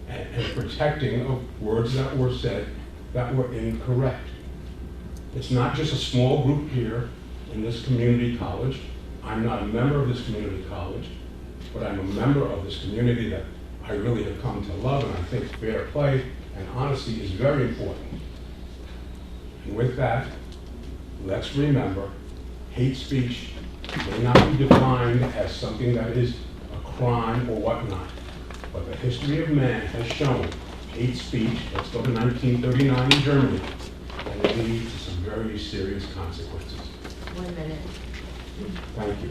S8: and protecting of words that were said that were incorrect. It's not just a small group here in this community college. I'm not a member of this community college, but I'm a member of this community that I really have come to love, and I think fair play and honesty is very important. And with that, let's remember, hate speech may not be defined as something that is a crime or whatnot, but the history of man has shown hate speech, let's go to 1939 in Germany, and it leads to some very serious consequences.
S2: 1 minute.
S8: Thank you.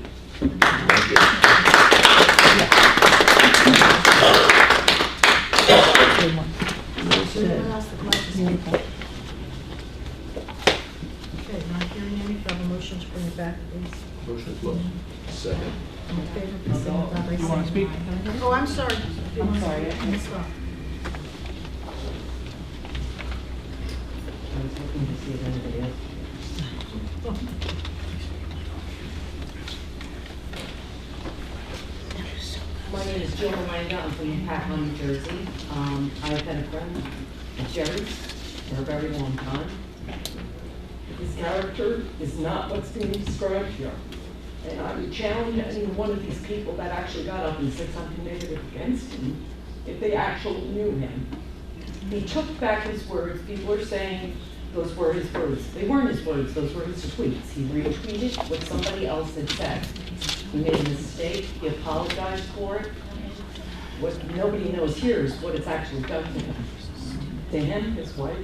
S1: Okay, not hearing any, do I have a motion to bring it back, please?
S5: Motion to close. Second.
S1: All in favor, please signify by
S21: You want to
S1: saying
S21: speak?
S1: aye. Oh, I'm sorry.
S16: I'm sorry.
S1: Stop.
S16: I was looking to see if anybody else.
S9: name is Jill Miranda. I'm from Packard, New Jersey. I've been a friend of Jerry's for a very long time. His character is not what's being described here. And I would challenge any one of these people that actually got up and said something negative against him if they actually knew him. He took back his words. People are saying those were his words. They weren't his words, those were his tweets. He retweeted what somebody else had said. He made a mistake, he apologized for it. What nobody knows here is what it's actually done to him. To him, his wife,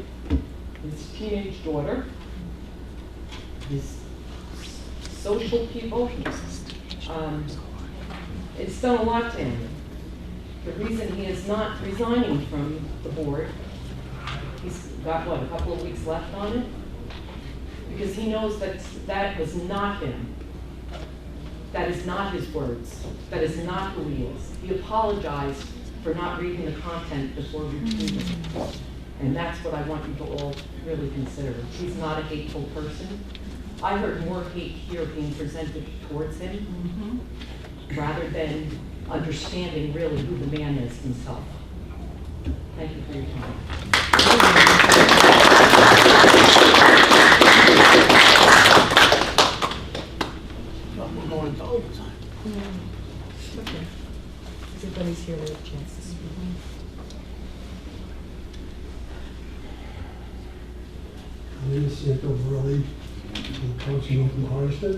S9: his teenage daughter, his social people. It's done a lot to him. The reason he is not resigning from the board, he's got, what, a couple of weeks left on it? Because he knows that that was not him. That is not his words. That is not who he is. He apologized for not reading the content before retweeting. And that's what I want you to all really consider. He's not a hateful person. I heard more hate here being presented towards him rather than understanding really who the man is himself. Thank you for your time.
S6: We're going to overtime.
S1: Okay. Everybody's here with a chance to speak.
S10: My name is Santo Borelli. I'm a councilman from Hardiston,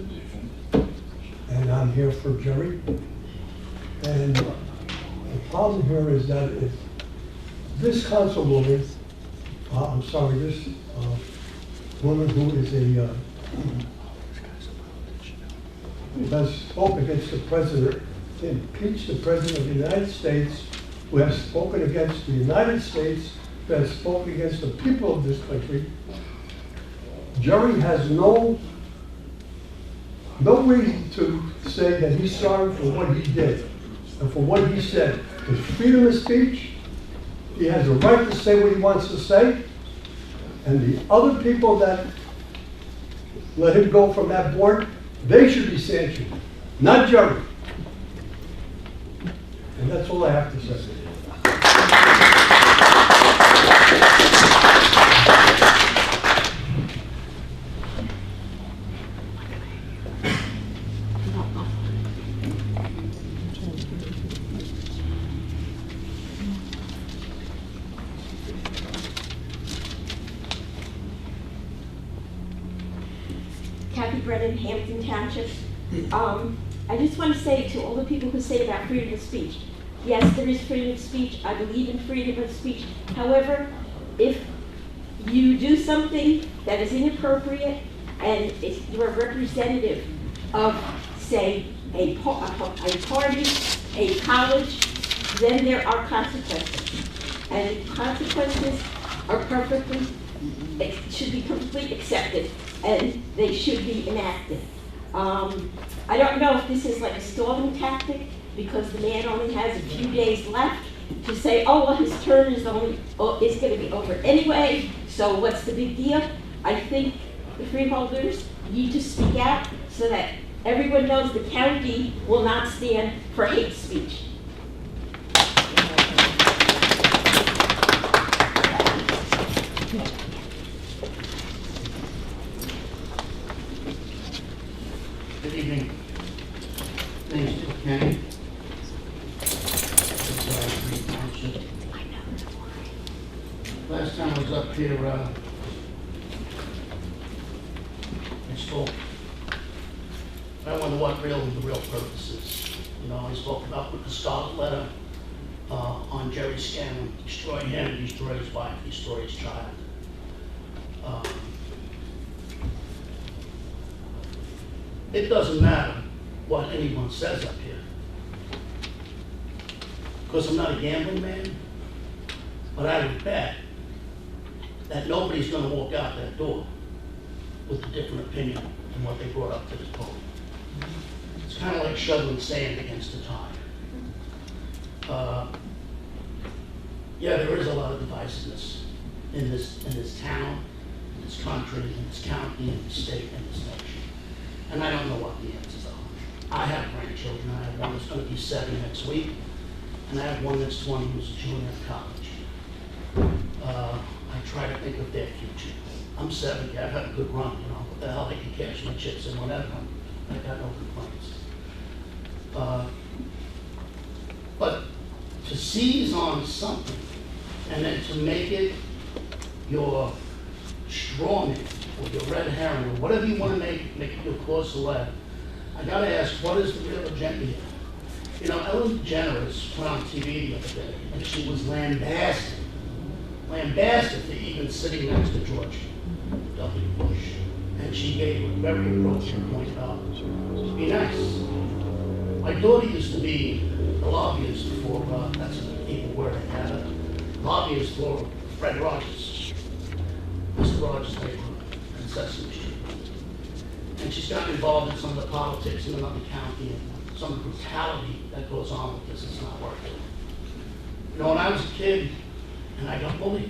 S10: and I'm here for Jerry. And the problem here is that if this councilwoman, this woman who is who has spoken against the president, impeached the president of the United States, who has spoken against the United States, who has spoken against the people of this country. Jerry has no reason to say that he's sorry for what he did and for what he said. His freedom of speech, he has a right to say what he wants to say, and the other people that let him go from that board, they should be sanctioned, not Jerry. And that's all I have to say.
S23: Kathy Brennan, Hampton Township. I just want to say to all the people who say about freedom of speech, yes, there is freedom of speech. I believe in freedom of speech. However, if you do something that is inappropriate and if you're a representative of, say, a party, a college, then there are consequences. And the consequences are should be completely accepted, and they should be enacted. I don't know if this is like a stalling tactic, because the man only has a few days left to say, oh, well, his term is going to be over anyway, so what's the big deal? I think the freeholders need to speak out so that everyone knows the county will not stand for hate speech.
S6: Good evening. My name is Dick Kenny. Last time I was up here, I spoke. I wonder what the real purpose is. You know, I spoke about with the Scarlet letter on Jerry Scanlon, destroy him, destroy his wife, destroy his child. It doesn't matter what anyone says up here, because I'm not a gambling man, but I would bet that nobody's going to walk out that door with a different opinion than what they brought up to this podium. It's kind of like shoveling sand against the tide. Yeah, there is a lot of divisiveness in this town, in this country, in this county, in this state, in this nation. And I don't know what the answers are. I have grandchildren. I have one that's going to be 7 next week. and I have one that's 20 who's a junior in college. I try to think of their future. I'm 70, I've had a good run, you know, what the hell, I can cash my chips in whatever. I got no complaints. But to seize on something and then to make it your straw man or your red herring or whatever you want to make it your course of lead, I gotta ask, what is the real agenda here? You know, Ellen DeGeneres went on TV the other day and she was lambasted for even sitting next to George W. Bush. And she gave a very approaching point about, be nice. My daughter used to be a lobbyist for, that's an evil word I had, a lobbyist for Fred Rogers, Mr. Rogers' neighborhood in Sesame Street. And she's gotten involved in some of the politics in another county and some of the brutality that goes on with this. It's not working. You know, when I was a kid and I got bullied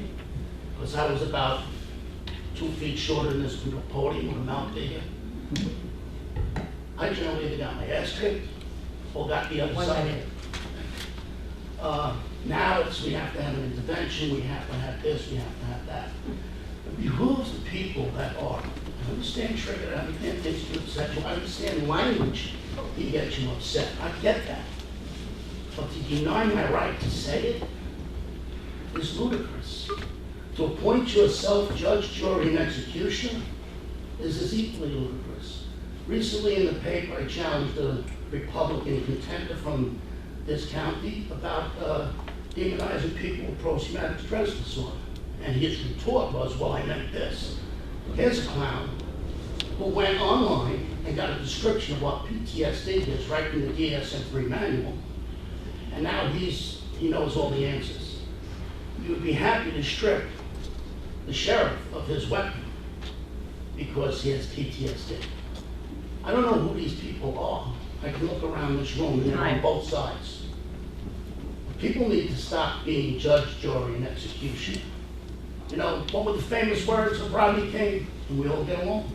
S6: because I was about 2 feet shorter than this little podium with a mouth bigger, I generally either got my ass kicked or got the other side of it. Now it's we have to have an intervention, we have to have this, we have to have that. It behooves the people that are, I understand triggered, I understand things you upset you, I understand language that gets you upset, I get that. But to deny my right to say it is ludicrous. To appoint yourself judge, jury, and executioner is as equally ludicrous. Recently in the paper, I challenged a Republican contender from this county about demonizing people with post-traumatic stress disorder. And his retort was, well, I meant this. Here's a clown who went online and got a description of what PTSD is right from the DSM-3 manual. And now he knows all the answers. You would be happy to strip the sheriff of his weapon because he has PTSD. I don't know who these people are. I can look around this room and they're on both sides. People need to stop being judge, jury, and execution. You know, what were the famous words of Rodney King? Do we all get along?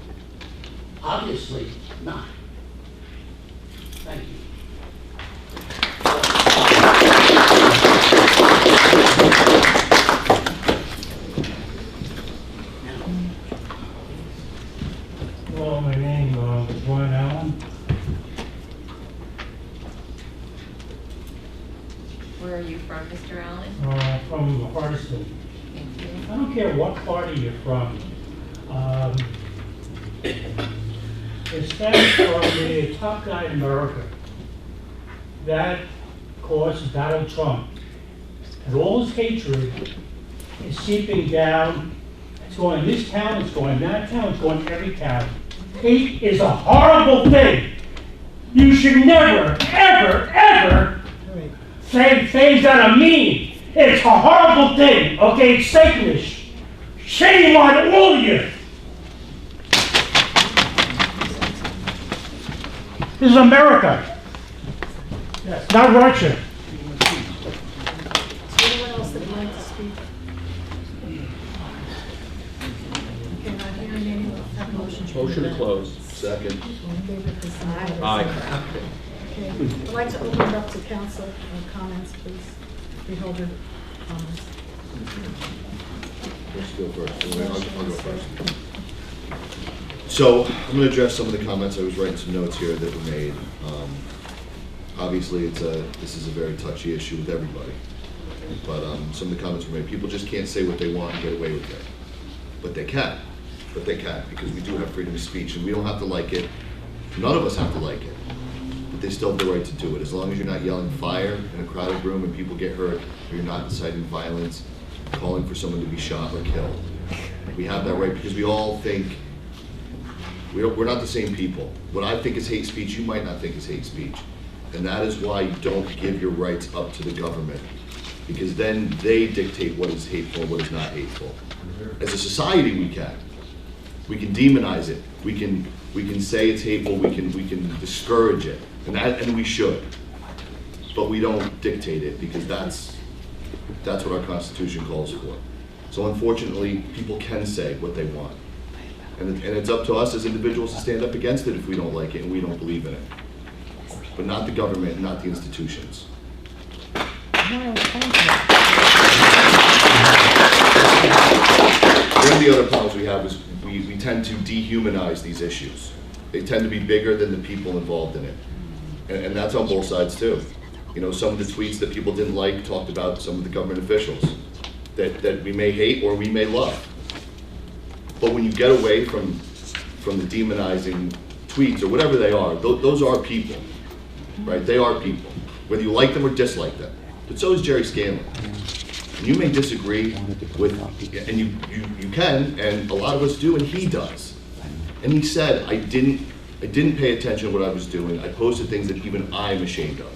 S6: Obviously not. Thank you.
S3: Hello, my name is Brian Allen.
S2: Where are you from, Mr. Allen?
S3: From Hardiston.
S2: Thank you.
S3: I don't care what party you're from. It stems from the top guy in America. That, of course, is Donald Trump. And all his hatred is seeping down. It's going in this town, it's going in that town, it's going in every town. Hate is a horrible thing. You should never, ever, ever say things that are mean. It's a horrible thing, okay? It's Satanish. Shame on all of you. This is America. Yes, not Russia.
S1: Is there anyone else that would like to speak? Okay, not hearing any, have a motion to
S5: Motion to
S1: adjourn.
S5: close. Second.
S1: All in favor, please say aye.
S5: Aye.
S1: Okay, I'd like to open it up to council comments, please. Freeholder comments.
S5: Let's go first. I'll go first. So I'm going to address some of the comments. I was writing some notes here that were made. Obviously, this is a very touchy issue with everybody. But some of the comments were made. People just can't say what they want and get away with it. But they can. But they can, because we do have freedom of speech, and we don't have to like it. None of us have to like it. But they still have the right to do it. As long as you're not yelling fire in a crowded room and people get hurt, or you're not inciting violence, calling for someone to be shot or killed. We have that right because we all think, we're not the same people. What I think is hate speech, you might not think is hate speech. And that is why you don't give your rights up to the government. Because then they dictate what is hateful and what is not hateful. As a society, we can. We can demonize it. We can say it's hateful. We can discourage it, and we should. But we don't dictate it because that's what our Constitution calls for. So unfortunately, people can say what they want, and it's up to us as individuals to stand up against it if we don't like it and we don't believe in it. But not the government, not the institutions. One of the other problems we have is we tend to dehumanize these issues. They tend to be bigger than the people involved in it. And that's on both sides too. You know, some of the tweets that people didn't like talked about some of the government officials that we may hate or we may love. But when you get away from the demonizing tweets or whatever they are, those are people, right? They are people, whether you like them or dislike them. But so is Jerry Scanlon. And you may disagree with, and you can, and a lot of us do, and he does. And he said, I didn't pay attention to what I was doing. I posted things that even I'm ashamed of.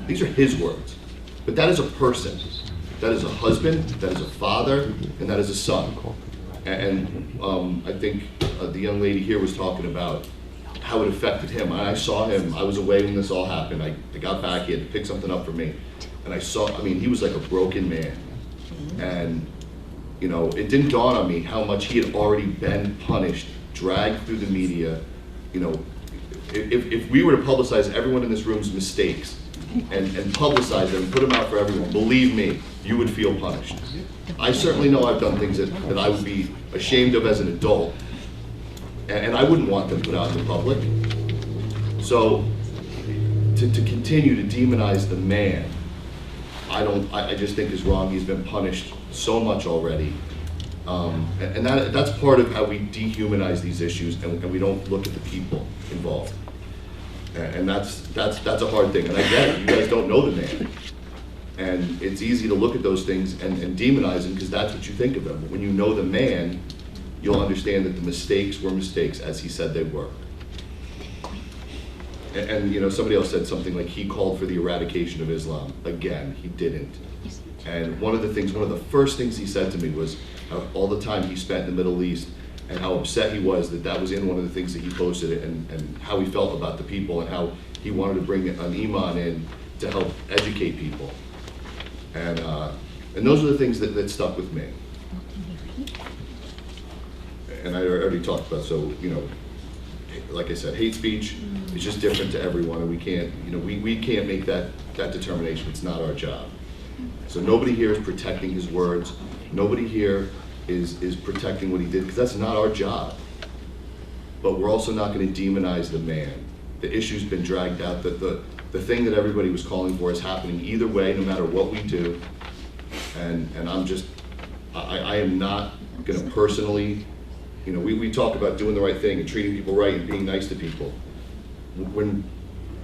S5: These are his words. But that is a person. That is a husband, that is a father, and that is a son. And I think the young lady here was talking about how it affected him. I saw him, I was away when this all happened. I got back, he had to pick something up for me. And he was like a broken man. And, you know, it didn't dawn on me how much he had already been punished, dragged through the media. You know, if we were to publicize everyone in this room's mistakes and publicize them and put them out for everyone, believe me, you would feel punished. I certainly know I've done things that I would be ashamed of as an adult, and I wouldn't want them put out in the public. So, to continue to demonize the man, I just think is wrong. He's been punished so much already. And that's part of how we dehumanize these issues, and we don't look at the people involved. And that's a hard thing. And I get it, you guys don't know the man. And it's easy to look at those things and demonize him because that's what you think of him. But when you know the man, you'll understand that the mistakes were mistakes as he said they were. And you know, somebody else said something like he called for the eradication of Islam. Again, he didn't. And one of the first things he said to me was how all the time he spent in the Middle East and how upset he was that was in one of the things that he posted and how he felt about the people and how he wanted to bring an iman in to help educate people. And those are the things that stuck with me. And I already talked about, so, you know, like I said, hate speech is just different to everyone, and we can't, you know, we can't make that determination. It's not our job. So nobody here is protecting his words. Nobody here is protecting what he did, because that's not our job. But we're also not going to demonize the man. The issue's been dragged out. The thing that everybody was calling for is happening either way, no matter what we do. And I am not going to personally, you know, we talk about doing the right thing and treating people right and being nice to people. When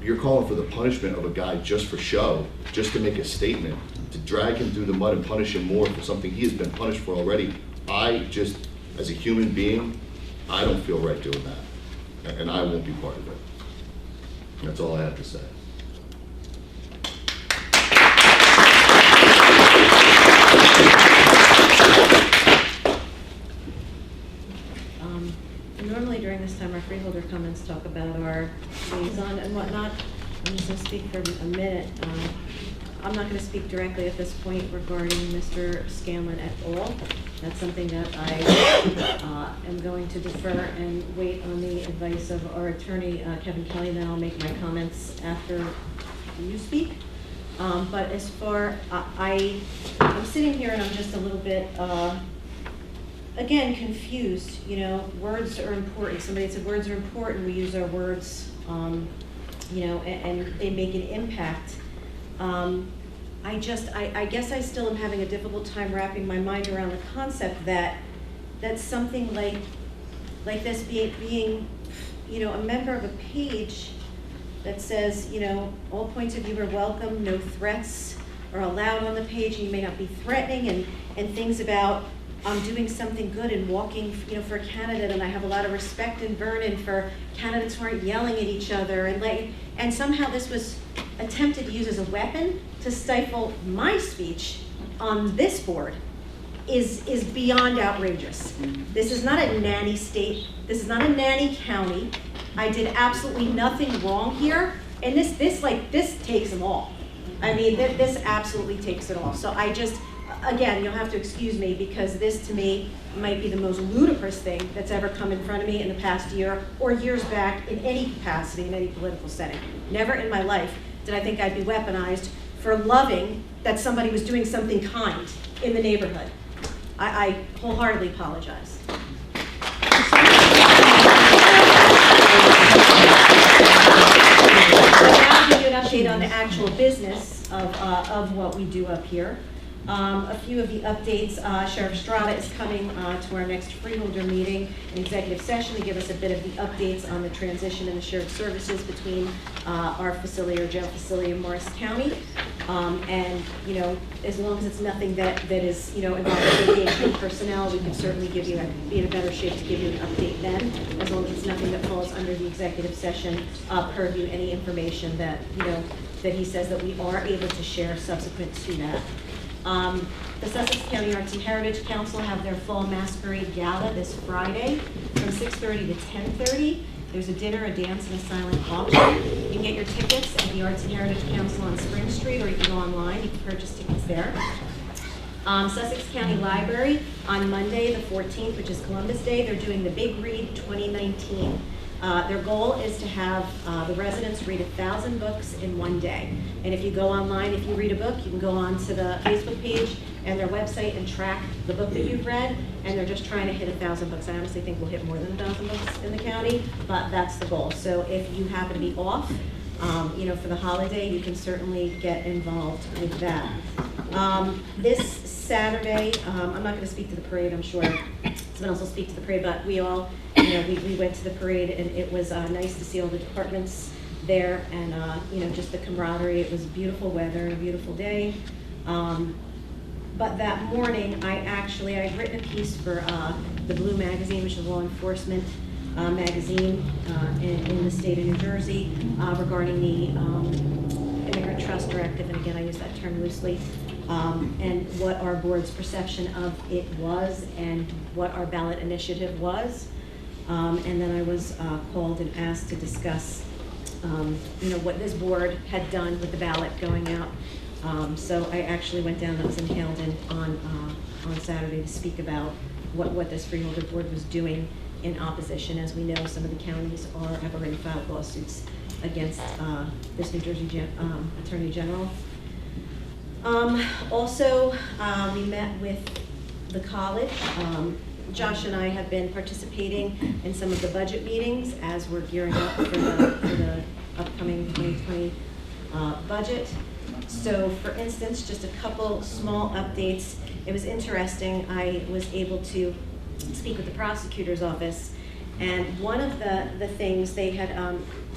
S5: you're calling for the punishment of a guy just for show, just to make a statement, to drag him through the mud and punish him more for something he has been punished for already, I just, as a human being, I don't feel right doing that. And I won't be part of it. That's all I have to say.
S7: Normally during this time, our freeholder comments talk about our liaison and whatnot. I'm just going to speak for a minute. I'm not going to speak directly at this point regarding Mr. Scanlon at all. That's something that I am going to defer and wait on the advice of our attorney, Kevin Kelly, and then I'll make my comments after you speak. But as far, I'm sitting here and I'm just a little bit, again, confused. You know, words are important. Somebody said words are important. We use our words, you know, and they make an impact. I guess I still am having a difficult time wrapping my mind around the concept that something like this being, you know, a member of a page that says, you know, all points of view are welcome, no threats are allowed on the page, and you may not be threatening, and things about I'm doing something good and walking, you know, for a candidate, and I have a lot of respect in Vernon for candidates who aren't yelling at each other, and somehow this was attempted to use as a weapon to stifle my speech on this board is beyond outrageous. This is not a nanny state. This is not a nanny county. I did absolutely nothing wrong here, and this takes them all. I mean, this absolutely takes it all. So I just, again, you'll have to excuse me because this to me might be the most ludicrous thing that's ever come in front of me in the past year or years back in any capacity, in any political setting. Never in my life did I think I'd be weaponized for loving that somebody was doing something kind in the neighborhood. I wholeheartedly apologize. I'll give you an update on the actual business of what we do up here. A few of the updates, Sheriff Estrada is coming to our next freeholder meeting, an executive session, to give us a bit of the updates on the transition and the shared services between our facility, or jail facility in Morris County. And, you know, as long as it's nothing that is, you know, involving litigation personnel, we can certainly give you, be in a better shape to give you an update then, as long as it's nothing that falls under the executive session purview, any information that, you know, that he says that we are able to share subsequent to that. The Sussex County Arts and Heritage Council have their fall masquerade gala this Friday from 6:30 to 10:30. There's a dinner, a dance, and a silent auction. You can get your tickets at the Arts and Heritage Council on Spring Street, or you can go online. You can purchase tickets there. Sussex County Library on Monday the 14th, which is Columbus Day, they're doing the Big Read 2019. Their goal is to have the residents read 1,000 books in one day. And if you go online, if you read a book, you can go on to the Facebook page and their website and track the book that you've read, and they're just trying to hit 1,000 books. I honestly think we'll hit more than 1,000 books in the county, but that's the goal. So if you happen to be off, you know, for the holiday, you can certainly get involved with that. This Saturday, I'm not going to speak to the parade, I'm sure someone else will speak to the parade, but we all, you know, we went to the parade, and it was nice to see all the departments there, and you know, just the camaraderie. It was beautiful weather and a beautiful day. But that morning, I'd written a piece for the Blue Magazine, which is a law enforcement magazine in the state of New Jersey, regarding the Immigrant Trust Directive, and again, I use that term loosely, and what our board's perception of it was, and what our ballot initiative was. And then I was called and asked to discuss, you know, what this board had done with the ballot going out. So I actually went down, I was in Haledon on Saturday to speak about what this freeholder board was doing in opposition. As we know, some of the counties have already filed lawsuits against this New Jersey Attorney General. Also, we met with the college. Josh and I have been participating in some of the budget meetings as we're gearing up for the upcoming 2020 budget. So, for instance, just a couple small updates. It was interesting. I was able to speak with the prosecutor's office, and one of the things they had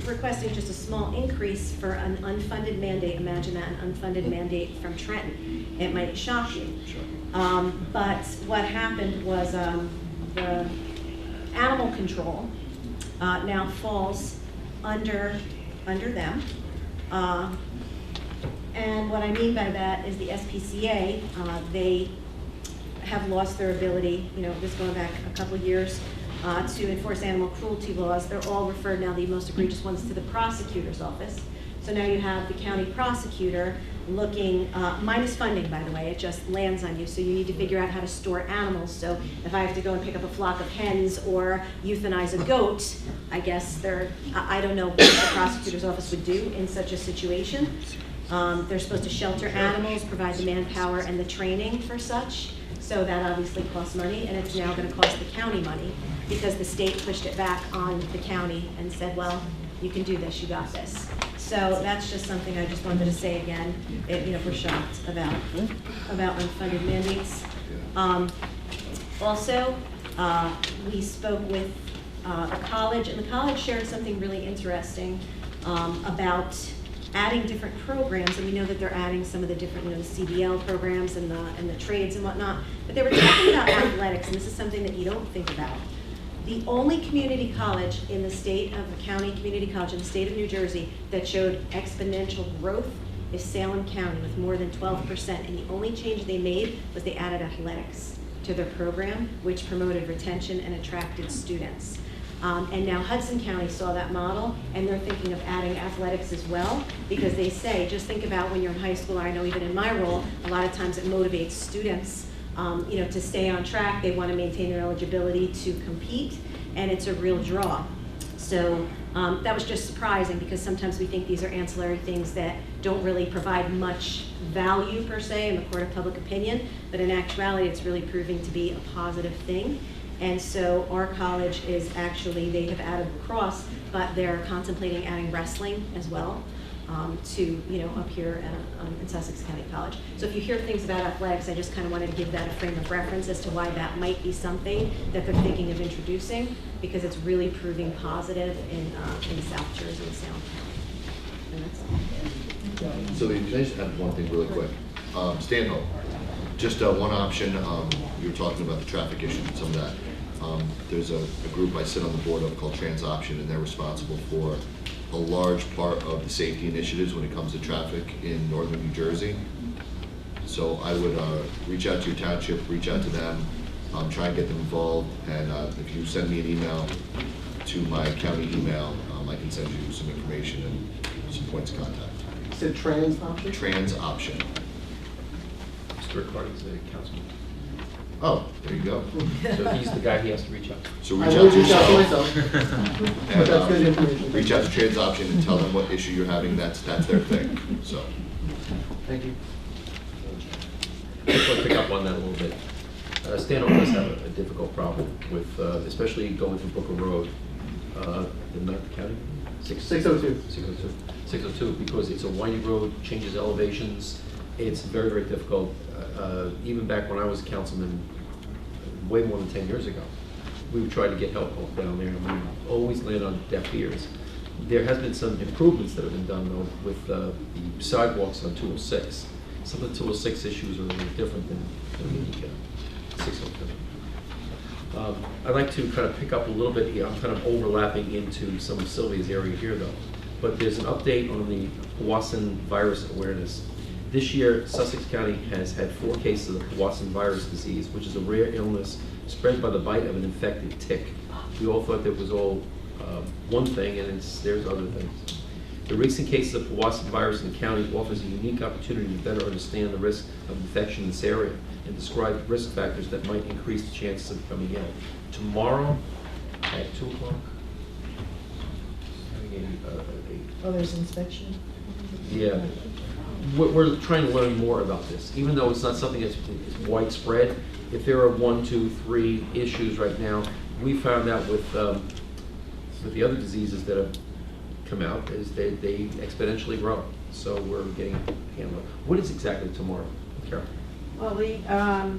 S7: requested just a small increase for an unfunded mandate. Imagine that, an unfunded mandate from Trenton. It might shock you. But what happened was the animal control now falls under them. And what I mean by that is the SPCA, they have lost their ability, you know, this going back a couple of years, to enforce animal cruelty laws. They're all referred now, the most egregious ones, to the prosecutor's office. So now you have the county prosecutor looking, minus funding, by the way, it just lands on you. So you need to figure out how to store animals. So if I have to go and pick up a flock of hens or euthanize a goat, I guess I don't know what the prosecutor's office would do in such a situation. They're supposed to shelter animals, provide the manpower and the training for such. So that obviously costs money, and it's now going to cost the county money because the state pushed it back on the county and said, well, you can do this, you got this. So that's just something I just wanted to say again. You know, we're shocked about unfunded mandates. Also, we spoke with the college, and the college shared something really interesting about adding different programs, and we know that they're adding some of the different, you know, the CDL programs and the trades and whatnot, but they were talking about athletics, and this is something that you don't think about. The only community college in the state of the county, community college in the state of New Jersey that showed exponential growth is Salem County with more than 12%, and the only change they made was they added athletics to their program, which promoted retention and attracted students. And now Hudson County saw that model, and they're thinking of adding athletics as well, because they say, just think about when you're in high school, I know even in my role, a lot of times it motivates students you know, to stay on track. They want to maintain their eligibility to compete, and it's a real draw. So that was just surprising because sometimes we think these are ancillary things that don't really provide much value per se in the court of public opinion, but in actuality it's really proving to be a positive thing. And so our college is actually, they have added lacrosse, but they're contemplating adding wrestling as well to, up here in Sussex County College. So if you hear things about athletics, I just kind of wanted to give that a frame of reference as to why that might be something that they're thinking of introducing, because it's really proving positive in South Jersey and Sound County. And that's all.
S5: So can I just add one thing really quick? Stanhope, just one option. You were talking about the traffic issue and some of that. There's a group I sit on the board of called Trans Option, and they're responsible for a large part of the safety initiatives when it comes to traffic in northern New Jersey. So I would reach out to your township, reach out to them, try and get them involved, and if you send me an email to my county email, I can send you some information and some points of contact.
S13: You said Trans Option?
S5: Trans Option.
S4: Mr. Riccardi's the councilman.
S5: Oh, there you go.
S4: So he's the guy he has to reach out to.
S5: So reach out to yourself.
S13: But that's good information.
S5: Reach out to Trans Option and tell them what issue you're having. That's their thing. So.
S4: Thank you. I just want to pick up on that a little bit. Stanhope does have a difficult problem with, especially going from Brooklyn Road, not the county?
S13: 602.
S4: 602, because it's a windy road, changes elevations. It's very, very difficult. Even back when I was a councilman, way more than 10 years ago, we would try to get help down there, and we always land on deaf ears. There has been some improvements that have been done, though, with the sidewalks on 206. Some of the 206 issues are a little different than the 602. I'd like to kind of pick up a little bit here. I'm kind of overlapping into some of Sylvia's area here, though. But there's an update on the Powassan virus awareness. This year, Sussex County has had 4 cases of Powassan virus disease, which is a rare illness spread by the bite of an infected tick. We all thought that was all one thing, and there's other things. The recent cases of Powassan virus in the county offers a unique opportunity to better understand the risk of infection in this area and describe risk factors that might increase the chances of becoming ill. Tomorrow at 2 o'clock.
S1: Oh, there's inspection?
S4: Yeah. We're trying to learn more about this. Even though it's not something that's widespread, if there are 1, 2, 3 issues right now, we found out with the other diseases that have come out is they exponentially grow. So we're getting a handle. What is exactly tomorrow, Carol?
S11: Well, the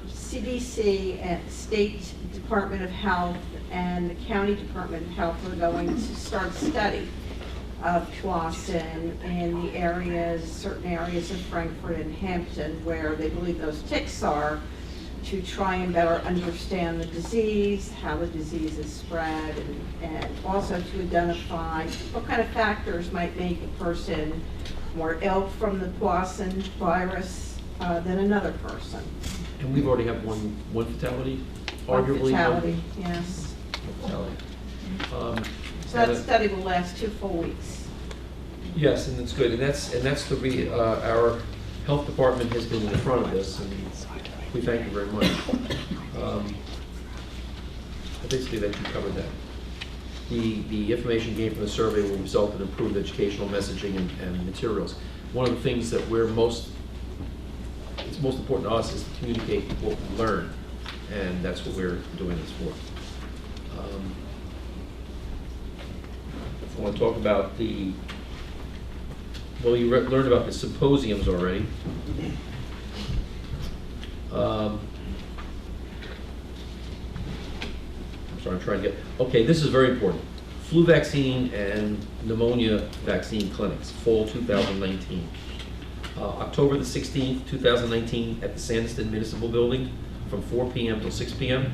S11: CDC and State Department of Health and the County Department of Health are going to start a study of Powassan in the areas, certain areas of Frankfurt and Hampton where they believe those ticks are, to try and better understand the disease, how the disease is spread, and also to identify what kind of factors might make a person more ill from the Powassan virus than another person.
S4: And we've already had one fatality,
S11: One
S4: arguably.
S11: fatality, yes.
S4: Fatality.
S11: So that study will last 2 full weeks.
S4: Yes, and that's good, and that's our health department has been in front of this, and we thank you very much. Basically, that you covered that. The information gained from the survey will result in improved educational messaging and materials. One of the things that it's most important to us is to communicate what we learn, and that's what we're doing this for. I want to talk about you learned about the symposiums already. I'm sorry, I'm trying to okay, this is very important. Flu vaccine and pneumonia vaccine clinics, fall 2019. October the 16th, 2019 at the Sandiston Municipal Building from 4 p.m. till 6 p.m.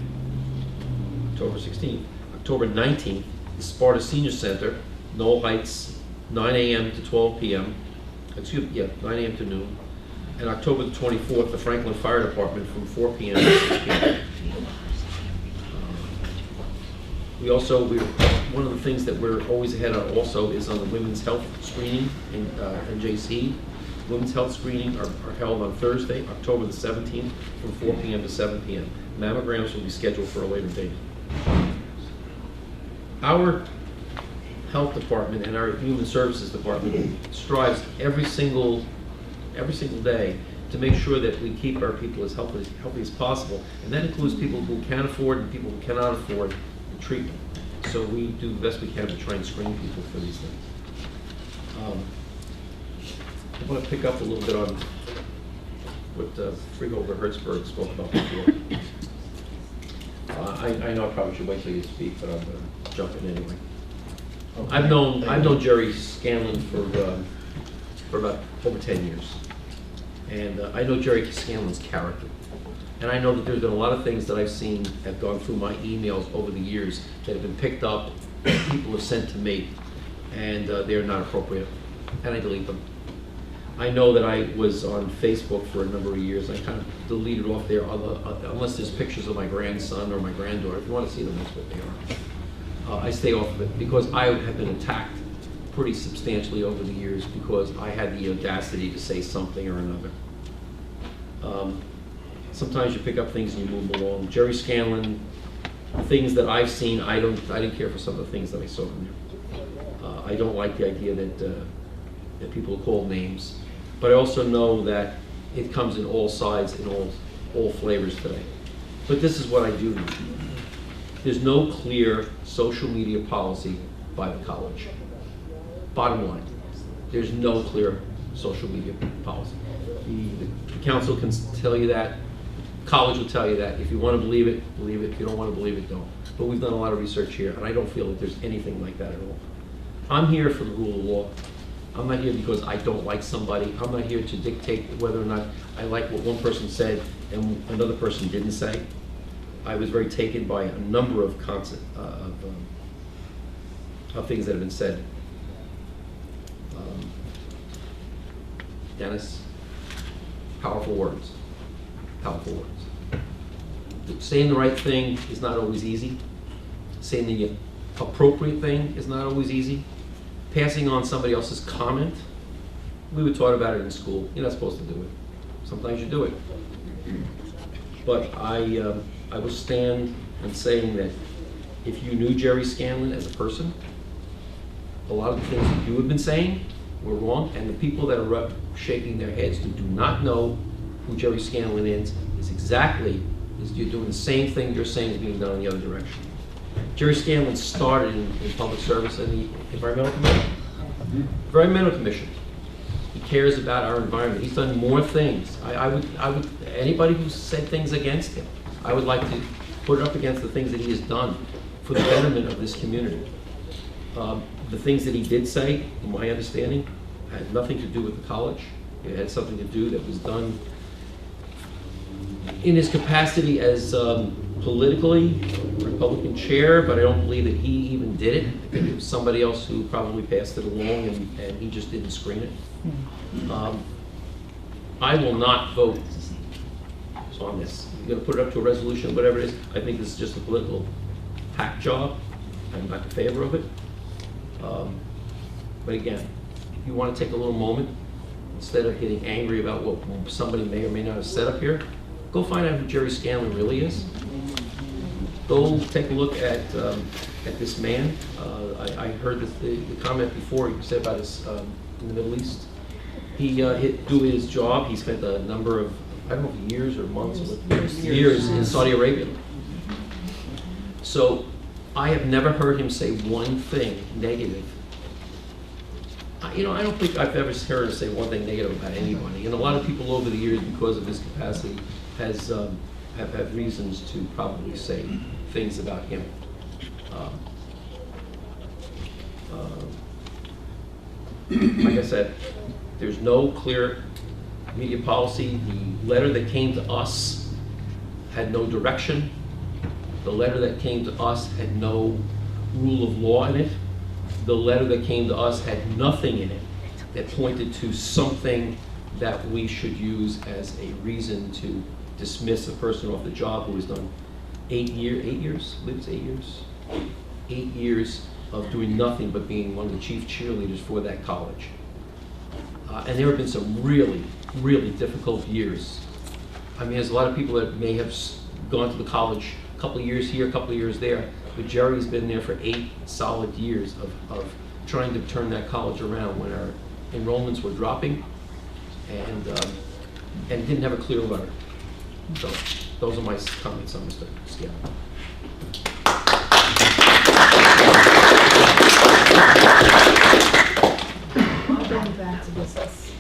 S4: October 16th. October 19th, the Sparta Senior Center, Knoll Heights, 9 a.m. to 12 p.m. 9 a.m. to noon. And October the 24th, the Franklin Fire Department from 4 p.m. to 6 p.m. One of the things that we're always ahead on also is on the women's health screening in JC. Women's health screening are held on Thursday, October the 17th from 4 p.m. to 7 p.m. Mammograms will be scheduled for a later date. Our health department and our human services department strives every single day to make sure that we keep our people as healthy as possible. And that includes people who can afford and people who cannot afford the treatment. So we do the best we can to try and screen people for these things. I want to pick up a little bit on what Freeholder Hertzberg spoke about before. I know I probably should wait till you speak, but I'm going to jump in anyway.
S19: Okay.
S4: I've known Jerry Scanlon for about over 10 years. And I know Jerry Scanlon's character. And I know that there's been a lot of things that I've seen have gone through my emails over the years that have been picked up, that people have sent to me, and they're not appropriate, and I delete them. I know that I was on Facebook for a number of years. I kind of deleted off there, unless there's pictures of my grandson or my granddaughter. If you want to see them, that's what they are. I stay off of it because I have been attacked pretty substantially over the years because I had the audacity to say something or another. Sometimes you pick up things and you move along. Jerry Scanlon, things that I've seen, I didn't care for some of the things that I saw in there. I don't like the idea that people are called names, but I also know that it comes in all sides and all flavors today. But this is what I do. There's no clear social media policy by the college. Bottom line, there's no clear social media policy. The council can tell you that. College will tell you that. If you want to believe it, believe it. If you don't want to believe it, don't. But we've done a lot of research here, and I don't feel that there's anything like that at all. I'm here for the rule of law. I'm not here because I don't like somebody. I'm not here to dictate whether or not I like what one person said and another person didn't say. I was very taken by a number of things that have been said. Dennis, powerful words. Powerful words. Saying the right thing is not always easy. Saying the appropriate thing is not always easy. Passing on somebody else's comment, we were taught about it in school. You're not supposed to do it. Sometimes you do it. But I will stand on saying that if you knew Jerry Scanlon as a person, a lot of the things that you have been saying were wrong, and the people that are shaking their heads who do not know who Jerry Scanlon is exactly is you're doing the same thing you're saying is being done in the other direction. Jerry Scanlon started in public service in the Environmental Commission. Environmental Commission. He cares about our environment. He's done more things. I would anybody who said things against him, I would like to put it up against the things that he has done for the betterment of this community. The things that he did say, in my understanding, had nothing to do with the college. It had something to do that was done in his capacity as politically Republican chair, but I don't believe that he even did it. I think it was somebody else who probably passed it along and he just didn't screen it. I will not vote on this. You're going to put it up to a resolution, whatever it is. I think this is just a political hack job. I'm not in favor of it. But again, if you want to take a little moment, instead of getting angry about what somebody may or may not have said up here, go find out who Jerry Scanlon really is. Go take a look at this man. I heard the comment before he said about his in the Middle East. He do his job. He spent a number of, I don't know if years or months, years in Saudi Arabia. So I have never heard him say one thing negative. I don't think I've ever heard him say one thing negative about anybody. And a lot of people over the years, because of his capacity, have had reasons to probably say things about him. Like I said, there's no clear media policy. The letter that came to us had no direction. The letter that came to us had no rule of law in it. The letter that came to us had nothing in it that pointed to something that we should use as a reason to dismiss a person off the job who has done 8 years, I believe it's 8 years? 8 years of doing nothing but being one of the chief cheerleaders for that college. And there have been some really, really difficult years. I mean, there's a lot of people that may have gone to the college a couple of years here, a couple of years there. But Jerry's been there for 8 solid years of trying to turn that college around when our enrollments were dropping and didn't have a clear letter. So those are my comments on Mr. Skip.
S1: I'll go back to business.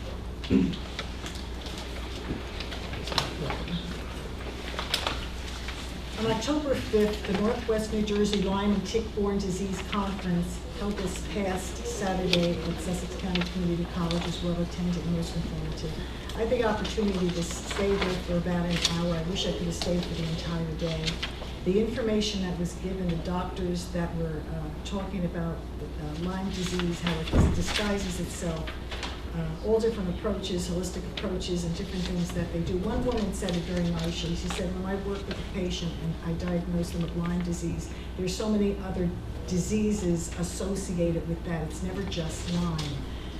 S1: On October 5th, the Northwest New Jersey Lyme and Tick-Borne Disease Conference held this past Saturday at Sussex County Community College was well attended and most informative. I had the opportunity to stay there for about an hour. I wish I could have stayed for the entire day. The information that was given, the doctors that were talking about Lyme disease, how it disguises itself, all different approaches, holistic approaches, and different things that they do. One woman said it very nicely. She said, when I work with a patient and I diagnose them with Lyme disease, there's so many other diseases associated with that. It's never just Lyme.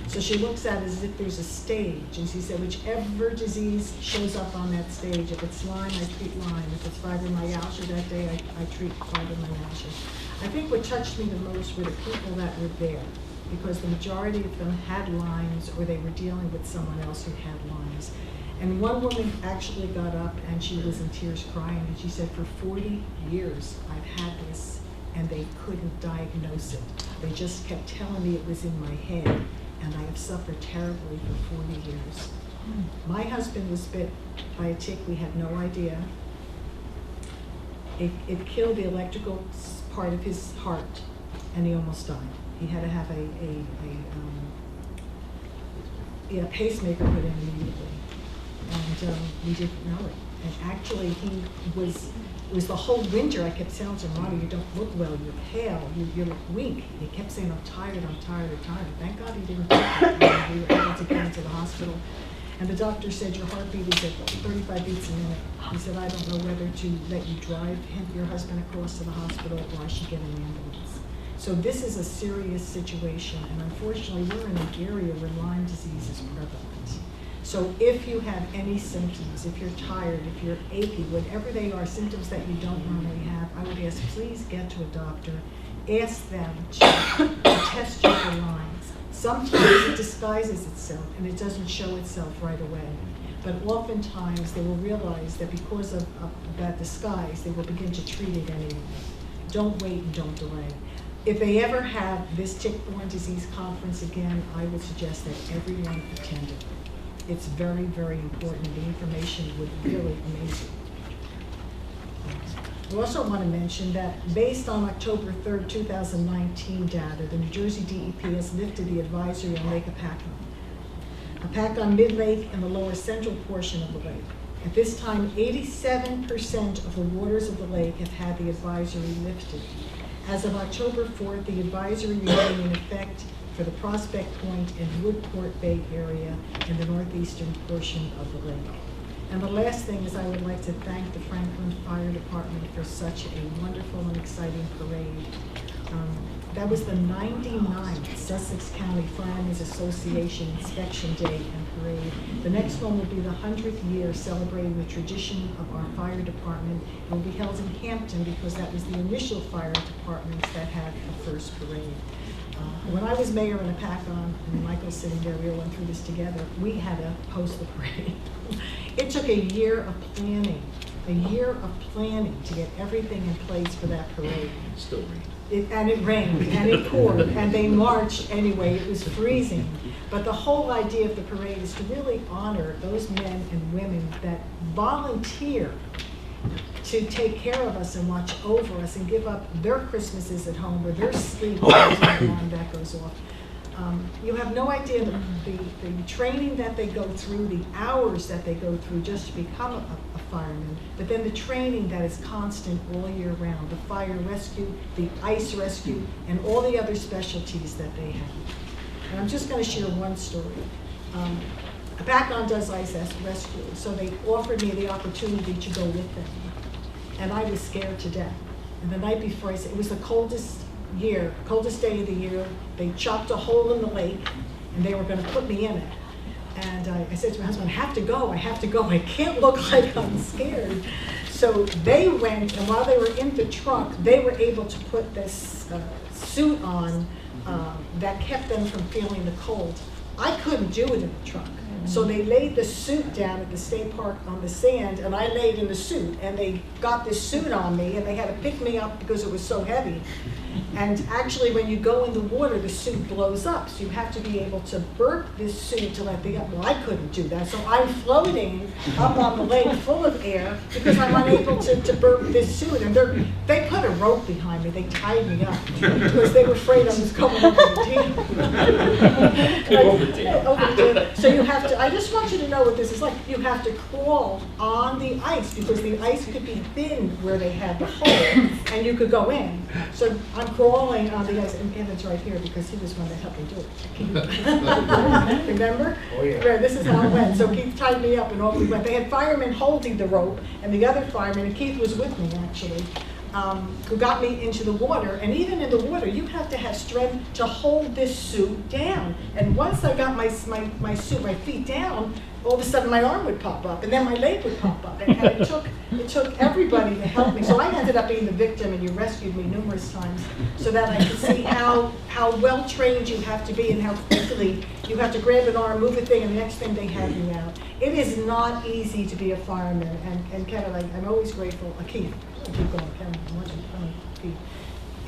S1: So she looks at it as if there's a stage, and she said, whichever disease shows up on that stage, if it's Lyme, I treat Lyme. If it's fibromyalgia that day, I treat fibromyalgia. I think what touched me the most were the people that were there, because the majority of them had Lyme's or they were dealing with someone else who had Lyme's. And one woman actually got up and she was in tears crying, and she said, for 40 years I've had this and they couldn't diagnose it. They just kept telling me it was in my head, and I have suffered terribly for 40 years. My husband was bit by a tick. We had no idea. It killed the electrical part of his heart, and he almost died. He had to have a pacemaker put in immediately, and we didn't know it. And actually, it was the whole winter I kept saying to him, Ronnie, you don't look well, you're pale, you look weak. And he kept saying, I'm tired, I'm tired, I'm tired. Thank God he didn't do that. We were able to get into the hospital. And the doctor said, your heartbeat is at 35 beats a minute. He said, I don't know whether to let you drive your husband across to the hospital or I should get an ambulance. So this is a serious situation, and unfortunately, we're in an area where Lyme disease is prevalent. So if you have any symptoms, if you're tired, if you're achy, whatever they are, symptoms that you don't normally have, I would ask, please get to a doctor. Ask them to test you for Lyme's. Sometimes it disguises itself and it doesn't show itself right away. But oftentimes they will realize that because of that disguise, they will begin to treat it anyway. Don't wait and don't delay. If they ever have this tick-borne disease conference again, I would suggest that everyone attend it. It's very, very important. The information would really amaze you. We also want to mention that based on October 3rd, 2019 data, the New Jersey DEP has lifted the advisory on Lake Apacon mid-lake and the lower central portion of the lake. At this time, 87% of the waters of the lake have had the advisory lifted. As of October 4th, the advisory remained in effect for the Prospect Point and Woodport Bay area in the northeastern portion of the lake. And the last thing is I would like to thank the Franklin Fire Department for such a wonderful and exciting parade. That was the 99th Sussex County Firemen's Association Inspection Day and Parade. The next one will be the 100th year celebrating the tradition of our fire department. It will be held in Hampton because that was the initial fire department that had the first parade. When I was mayor in Apacon, and Michael's sitting there, we all went through this together, we had to host the parade. It took a year of planning to get everything in place for that parade.
S4: Still rain.
S1: It rained, and it poured, and they marched anyway. It was freezing. But the whole idea of the parade is to really honor those men and women that volunteer to take care of us and watch over us and give up their Christmases at home or their sleep when the alarm that goes off. You have no idea the training that they go through, the hours that they go through just to become a fireman, but then the training that is constant all year round, the fire rescue, the ice rescue, and all the other specialties that they have. And I'm just going to share one story. Apacon does ice rescue, so they offered me the opportunity to go with them. And I was scared to death. And the night before, it was the coldest day of the year. They chopped a hole in the lake, and they were going to put me in it. And I said to my husband, I have to go, I can't look like I'm scared. So they went, and while they were in the truck, they were able to put this suit on that kept them from feeling the cold. I couldn't do it in the truck. So they laid the suit down at the state park on the sand, and I laid in the suit, and they got this suit on me, and they had to pick me up because it was so heavy. And actually, when you go in the water, the suit blows up, so you have to be able to burp this suit to let the air. Well, I couldn't do that, so I'm floating up on the lake full of air because I'm unable to burp this suit. And they put a rope behind me, they tied me up because they were afraid I was going over the dam. So you have to, I just want you to know what this is like. You have to crawl on the ice because the ice could be thin where they had the hole, and you could go in. So I'm crawling on the ice, and Evan's right here because he was one that helped me do it. Remember? Oh, yeah. Right, this is how it went. So Keith tied me up and off we went. They had firemen holding the rope, and the other fireman, and Keith was with me actually, who got me into the water. And even in the water, you have to have strength to hold this suit down. And once I got my suit, my feet down, all of a sudden my arm would pop up, and then my leg would pop up. And it took everybody to help me. So I ended up being the victim, and you rescued me numerous times so that I could see how well trained you have to be and how quickly you have to grab an arm, move a thing, and the next thing they have you out. It is not easy to be a fireman. And Kevin, I'm always grateful. Keith, keep going, Kevin. I want you to come, Keith.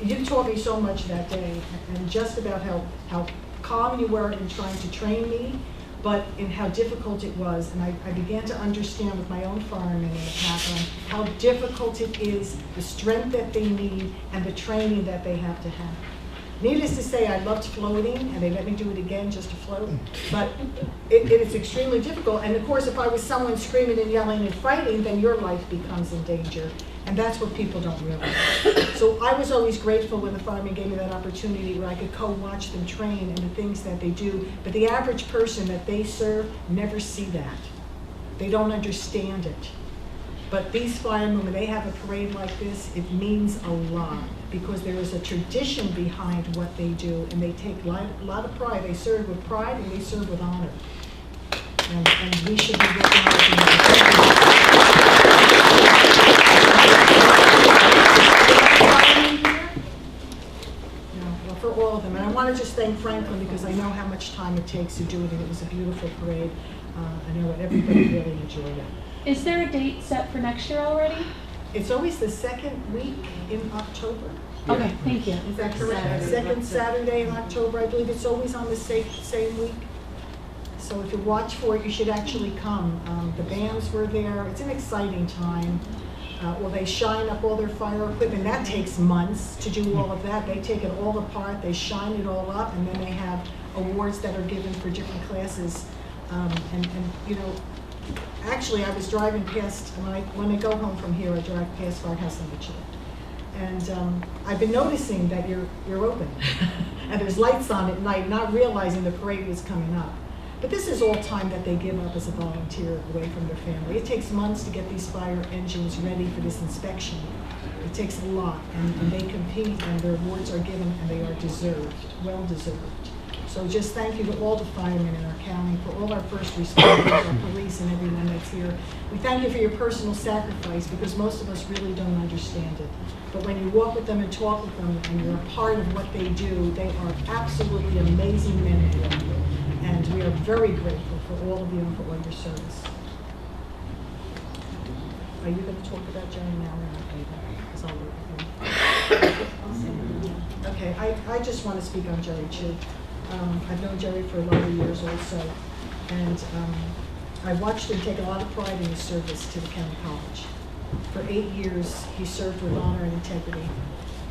S1: You taught me so much that day, and just about how calm you were in trying to train me, but in how difficult it was. And I began to understand with my own firemen in the background how difficult it is, the strength that they need, and the training that they have to have. Needless to say, I loved floating, and they let me do it again just to float. But it is extremely difficult. And of course, if I was someone screaming and yelling and fighting, then your life becomes in danger. And that's what people don't realize. So I was always grateful when the firemen gave me that opportunity where I could co-watch them train and the things that they do. But the average person that they serve never see that. They don't understand it. But these firemen, when they have a parade like this, it means a lot because there is a tradition behind what they do, and they take a lot of pride. They serve with pride and they serve with honor. And we should be recognizing that. For all of them. And I want to just thank Franklin because I know how much time it takes to do it, and it was a beautiful parade. I know everybody really enjoyed it.
S18: Is there a date set for next year already?
S1: It's always the second week in October.
S18: Okay, thank you.
S1: Is that correct? Second Saturday in October, I believe. It's always on the same week. So if you watch for it, you should actually come. The bands were there. It's an exciting time. Well, they shine up all their fire equipment. That takes months to do all of that. They take it all apart, they shine it all up, and then they have awards that are given for different classes. And you know, actually, I was driving past, when I go home from here, I drive past Firehouse Number 2. And I've been noticing that you're open. And there's lights on at night, not realizing the parade was coming up. But this is all time that they give up as a volunteer away from their family. It takes months to get these fire engines ready for this inspection. It takes a lot, and they compete, and their awards are given, and they are deserved, well deserved. So just thank you to all the firemen in our county, for all our first responders, our police, and everyone that's here. We thank you for your personal sacrifice, because most of us really don't understand it. But when you walk with them and talk with them, and you're a part of what they do, they are absolutely amazing men and women. And we are very grateful for all of you and for all your service. Are you going to talk about Jerry now or not? Because I'll work with you. Okay, I just want to speak on Jerry too. I've known Jerry for a lot of years also, and I watched him take a lot of pride in his service to the county college. For 8 years, he served with honor and integrity,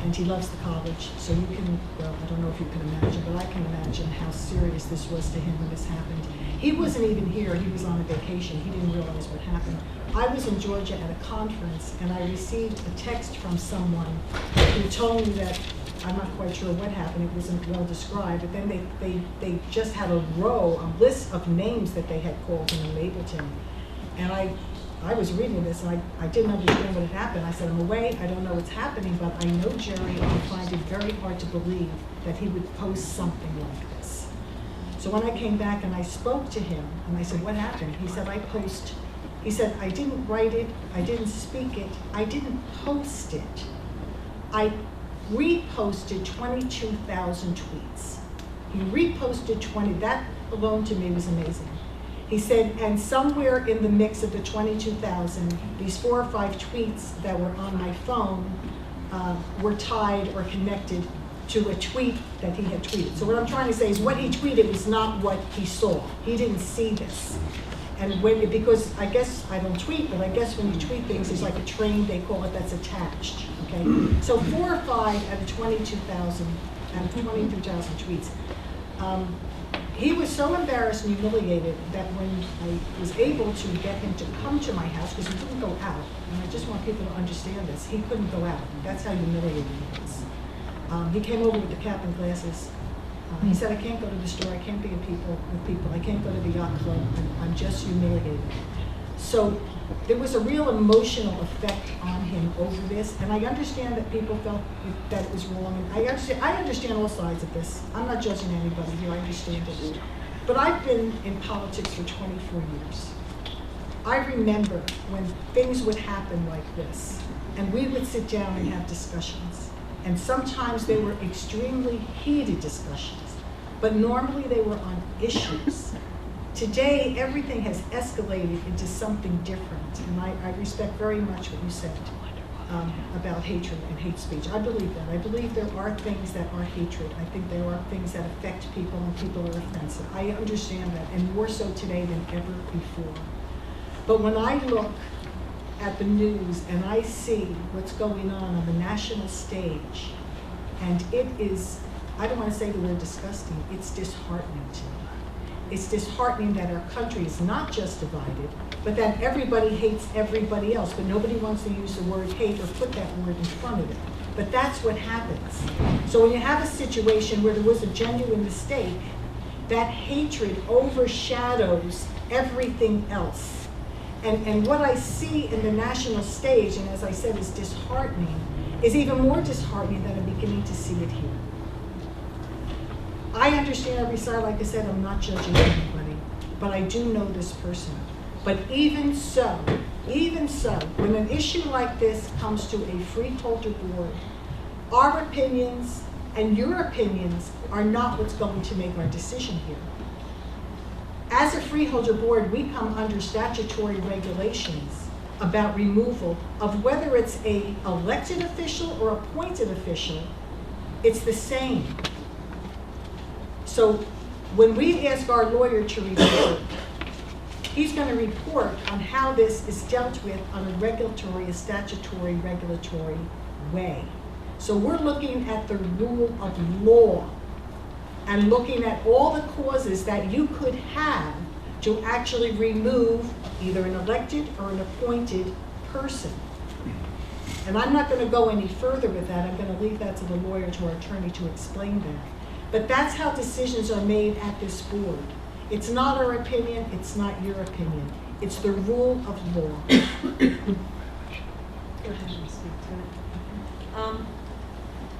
S1: and he loves the college. So you can, well, I don't know if you can imagine, but I can imagine how serious this was to him when this happened. He wasn't even here, he was on a vacation, he didn't realize what happened. I was in Georgia at a conference, and I received a text from someone who told me that, I'm not quite sure what happened, it wasn't well described, but then they just had a list of names that they had called him and labeled him. And I was reading this, and I didn't understand what had happened. I said, I'm away, I don't know what's happening, but I know Jerry, and I find it very hard to believe that he would post something like this. So when I came back and I spoke to him, and I said, what happened? He said, he said, I didn't write it, I didn't speak it, I didn't post it. I reposted 22,000 tweets. He reposted 20, that alone to me was amazing. He said, and somewhere in the mix of the 22,000, these 4 or 5 tweets that were on my phone were tied or connected to a tweet that he had tweeted. So what I'm trying to say is what he tweeted was not what he saw. He didn't see this. And because I guess I don't tweet, but I guess when you tweet things, there's like a train, they call it, that's attached, okay? So 4 or 5 out of 22,000, out of 23,000 tweets. He was so embarrassed and humiliated that when I was able to get him to come to my house, because he couldn't go out, and I just want people to understand this, he couldn't go out. That's how humiliated he was. He came over with the cap and glasses. He said, I can't go to the store, I can't be with people, I can't go to the yacht club, I'm just humiliated. So there was a real emotional effect on him over this, and I understand that people felt that it was wrong, and I understand all sides of this. I'm not judging anybody here, I understand it. But I've been in politics for 24 years. I remember when things would happen like this, and we would sit down and have discussions. And sometimes they were extremely heated discussions, but normally they were on issues. Today, everything has escalated into something different, and I respect very much what you said about hatred and hate speech. I believe that. I believe there are things that are hatred. I think there are things that affect people and people are offensive. I understand that, and more so today than ever before. But when I look at the news and I see what's going on the national stage, and it is, I don't want to say the word disgusting, it's disheartening to me. It's disheartening that our country is not just divided, but that everybody hates everybody else, but nobody wants to use the word hate or put that word in front of it. But that's what happens. So when you have a situation where there was a genuine mistake, that hatred overshadows everything else. And what I see in the national stage, and as I said, is disheartening, is even more disheartening that I'm beginning to see it here. I understand every side, like I said, I'm not judging anybody, but I do know this person. But even so, when an issue like this comes to a freeholder board, our opinions and your opinions are not what's going to make our decision here. As a freeholder board, we come under statutory regulations about removal of whether it's an elected official or appointed official, it's the same. So when we ask our lawyer to report, he's going to report on how this is dealt with on a statutory regulatory way. So we're looking at the rule of law and looking at all the causes that you could have to actually remove either an elected or an appointed person. And I'm not going to go any further with that. I'm going to leave that to the lawyer, to our attorney, to explain that. But that's how decisions are made at this board. It's not our opinion, it's not your opinion. It's the rule of law.
S7: Go ahead and speak to it.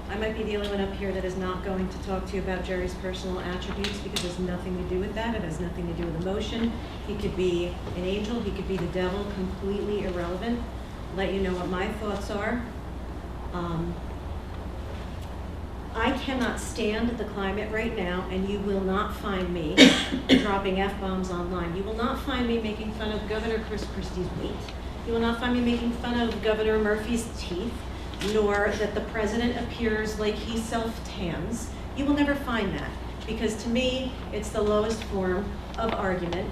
S7: I might be the only one up here that is not going to talk to you about Jerry's personal attributes, because it has nothing to do with that. It has nothing to do with emotion. He could be an angel, he could be the devil, completely irrelevant. Let you know what my thoughts are. I cannot stand the climate right now, and you will not find me dropping F-bombs online. You will not find me making fun of Governor Chris Christie's weight. You will not find me making fun of Governor Murphy's teeth, nor that the president appears like he self-tans. You will never find that, because to me, it's the lowest form of argument.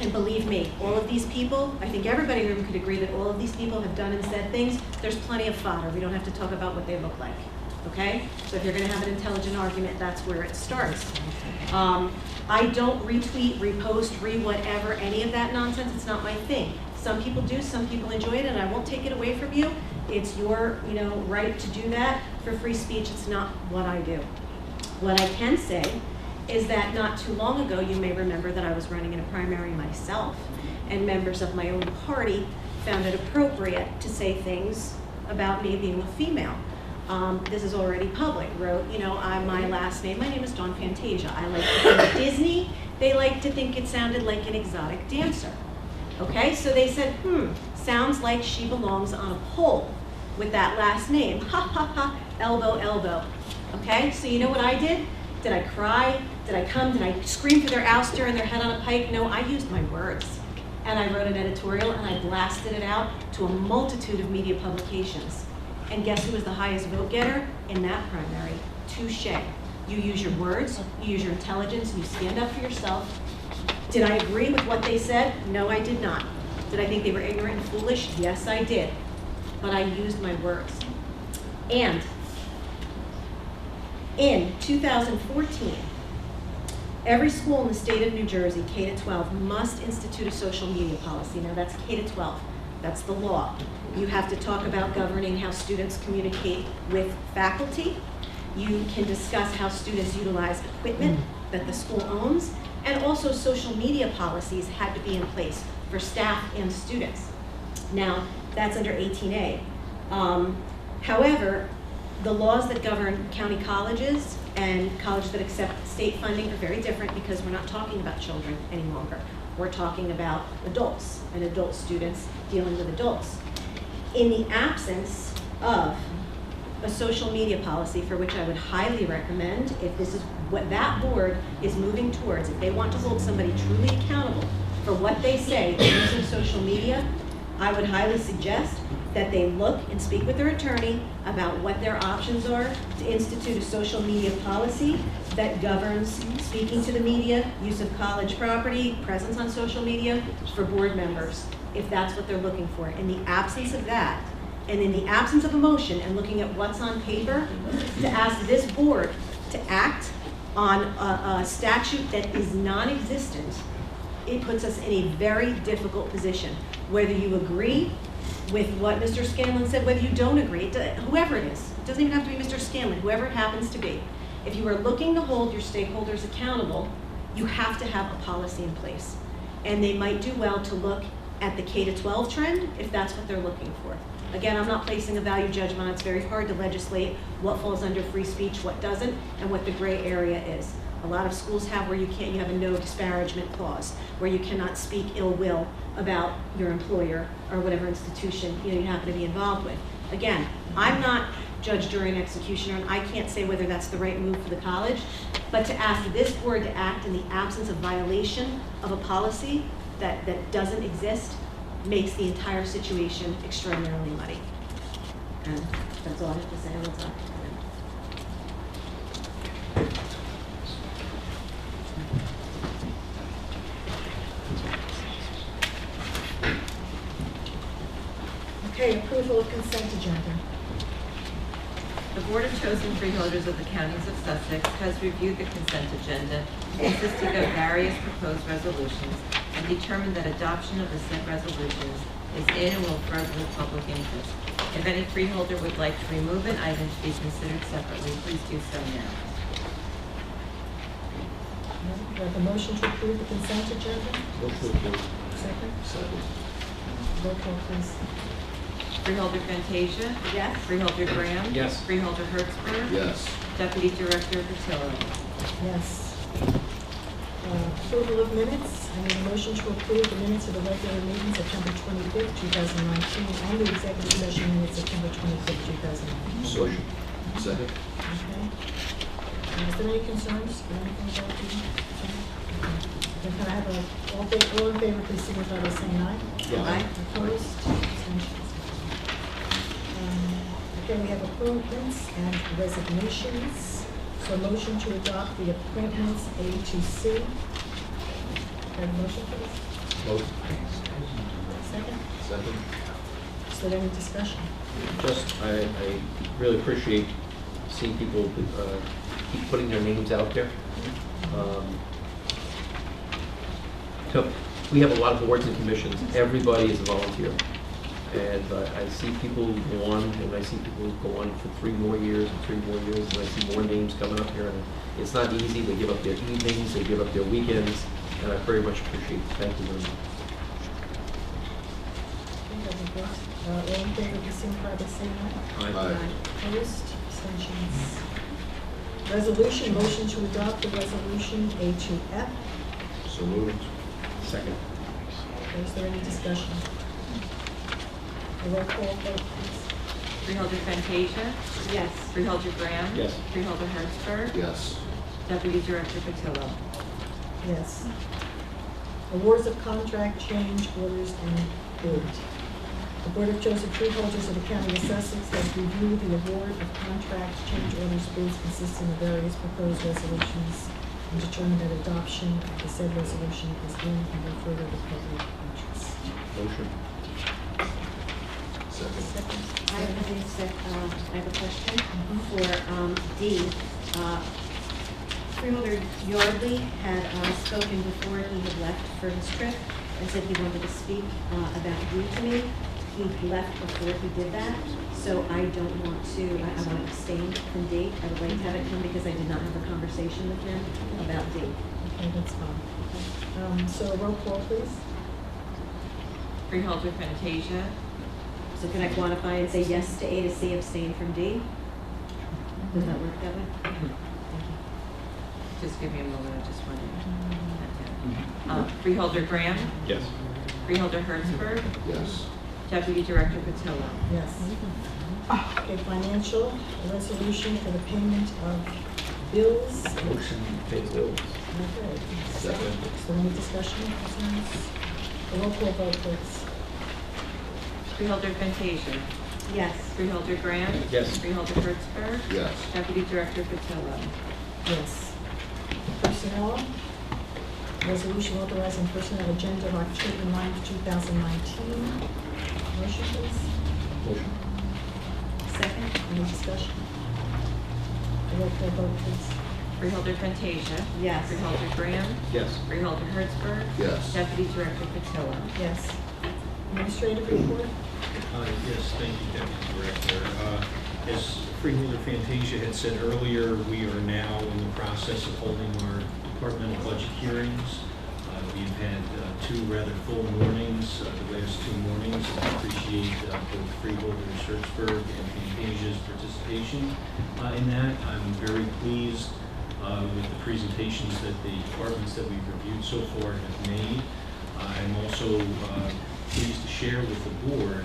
S7: And believe me, all of these people, I think everybody in the room could agree that all of these people have done and said things. There's plenty of fodder. We don't have to talk about what they look like, okay? So if you're gonna have an intelligent argument, that's where it starts. I don't retweet, repost, whatever, any of that nonsense. It's not my thing. Some people do, some people enjoy it, and I won't take it away from you. It's your, right to do that for free speech. It's not what I do. What I can say is that not too long ago, you may remember that I was running in a primary myself, and members of my own party found it appropriate to say things about me being a female. this is already public, wrote, my last name, my name is Dawn Fantasia. I like to think Disney. They like to think it sounded like an exotic dancer. Okay, so they said, sounds like she belongs on a pole with that last name. Ha ha ha, elbow, elbow. Okay, so you know what I did? Did I cry? Did I come? Did I scream for their ouster and their head on a pike? No, I used my words. And I wrote an editorial and I blasted it out to a multitude of media publications. And guess who was the highest vote getter in that primary? Touche. You use your words, you use your intelligence, you stand up for yourself. Did I agree with what they said? No, I did not. Did I think they were ignorant and foolish? Yes, I did. But I used my words. And in 2014, every school in the state of New Jersey, K-12, must institute a social media policy. Now that's K-12, that's the law. You have to talk about governing how students communicate with faculty. You can discuss how students utilize equipment that the school owns, and also social media policies had to be in place for staff and students. Now, that's under 18A. However, the laws that govern county colleges and colleges that accept state funding are very different because we're not talking about children any longer. We're talking about adults and adult students dealing with adults. In the absence of a social media policy, for which I would highly recommend, if this is what that board is moving towards, if they want to hold somebody truly accountable for what they say using social media, I would highly suggest that they look and speak with their attorney about what their options are to institute a social media policy that governs speaking to the media, use of college property, presence on social media for board members, if that's what they're looking for. In the absence of that, and in the absence of emotion and looking at what's on paper, to ask this board to act on a statute that is non-existent, it puts us in a very difficult position. Whether you agree with what Mr. Scanlon said, whether you don't agree, whoever it is, it doesn't even have to be Mr. Scanlon, whoever it happens to be. If you are looking to hold your stakeholders accountable, you have to have a policy in place. And they might do well to look at the K-12 trend if that's what they're looking for. Again, I'm not placing a value judgment on it. It's very hard to legislate what falls under free speech, what doesn't, and what the gray area is. A lot of schools have where you have a no disparagement clause, where you cannot speak ill will about your employer or whatever institution you happen to be involved with. Again, I'm not judge, jury, and executioner, and I can't say whether that's the right move for the college, but to ask this board to act in the absence of violation of a policy that doesn't exist makes the entire situation extraordinarily muddy. And that's all I have to say. We'll talk.
S1: Okay, approval of consent agenda.
S2: The Board of Chosen Freeholders of the Counties of Sussex has reviewed the consent agenda consisting of various proposed resolutions and determined that adoption of the said resolutions is in and will further the public interest. If any freeholder would like to remove an item to be considered separately, please do so now.
S1: Do I have a motion to approve the consent agenda?
S4: Motion approved.
S1: Second?
S4: Second.
S1: Roll call, please.
S2: Freeholder Fantasia?
S7: Yes.
S2: Freeholder Graham?
S4: Yes.
S2: Freeholder Hertzberg?
S5: Yes.
S2: Deputy Director Patillo?
S1: Yes. Approval of minutes. I need a motion to approve the minutes of the regular meeting September 25th, 2019, and the executive session minutes September 25th, 2019.
S5: Motion. Second.
S1: Okay. Is there any concerns or anything about the? Okay. Can I have all in favor, please signify by saying aye.
S5: Aye.
S1: Opposed? Abstentions? Okay, we have appointments and resignations. So motion to adopt the appointments A to C. Can I have a motion, please?
S4: Motion.
S1: Second?
S5: Second.
S1: Is there any discussion?
S4: Just, I really appreciate seeing people keep putting their names out there. So we have a lot of boards and commissions. Everybody is a volunteer. And I see people go on, and I see people go on for 3 more years and 3 more years, and I see more names coming up here. And it's not easy. They give up their evenings, they give up their weekends, and I very much appreciate it. Thank you very much.
S1: Okay, that'd be good. All in favor, please signify by saying aye.
S5: Aye.
S1: Opposed? Abstentions. Resolution, motion to adopt the resolution A to F.
S5: So moved.
S4: Second.
S1: Is there any discussion? A roll call vote, please.
S2: Freeholder Fantasia?
S7: Yes.
S2: Freeholder Graham?
S4: Yes.
S2: Freeholder Hertzberg?
S5: Yes.
S2: Deputy Director Patillo?
S1: Yes. Awards of contract change orders and bid. The Board of Chosen Freeholders of the County of Sussex has reviewed the award of contract change orders bids consisting of various proposed resolutions and determined that adoption of the said resolution is in and will further the public interest.
S4: Motion.
S5: Second.
S7: I have a question for D. Freeholder Yardley had spoken before he had left for his trip and said he wanted to speak about D to me. He left before he did that, so I don't want to, I want to abstain from D. I would like to have it come because I did not have a conversation with him about D.
S1: Okay, that's fine. So a roll call, please.
S2: Freeholder Fantasia?
S7: So can I quantify and say yes to A to C, abstain from D? Does that work that way? Thank you.
S2: Just give me a moment, I just want to. Freeholder Graham?
S4: Yes.
S2: Freeholder Hertzberg?
S5: Yes.
S2: Deputy Director Patillo?
S1: Yes. Okay, financial, a resolution for the payment of bills.
S4: Motion to pay the bills.
S1: Okay.
S5: Second.
S1: Is there any discussion, concerns? A roll call vote, please.
S2: Freeholder Fantasia?
S7: Yes.
S2: Freeholder Graham?
S4: Yes.
S2: Freeholder Hertzberg?
S5: Yes.
S2: Deputy Director Patillo?
S1: Yes. Personnel, resolution authorizing personnel agenda of October 9th, 2019. Motion, please.
S4: Motion.
S7: Second?
S1: Any discussion? A roll call vote, please.
S2: Freeholder Fantasia?
S7: Yes.
S2: Freeholder Graham?
S4: Yes.
S2: Freeholder Hertzberg?
S5: Yes.
S2: Deputy Director Patillo?
S1: Yes. Administrative report?
S14: Yes, thank you, Deputy Director. As Freeholder Fantasia had said earlier, we are now in the process of holding our departmental budget hearings. We've had two rather full mornings, the last 2 mornings. I appreciate both Freeholders Hertzberg and Fantasia's participation in that. I'm very pleased with the presentations that the departments that we've reviewed so far have made. I'm also pleased to share with the board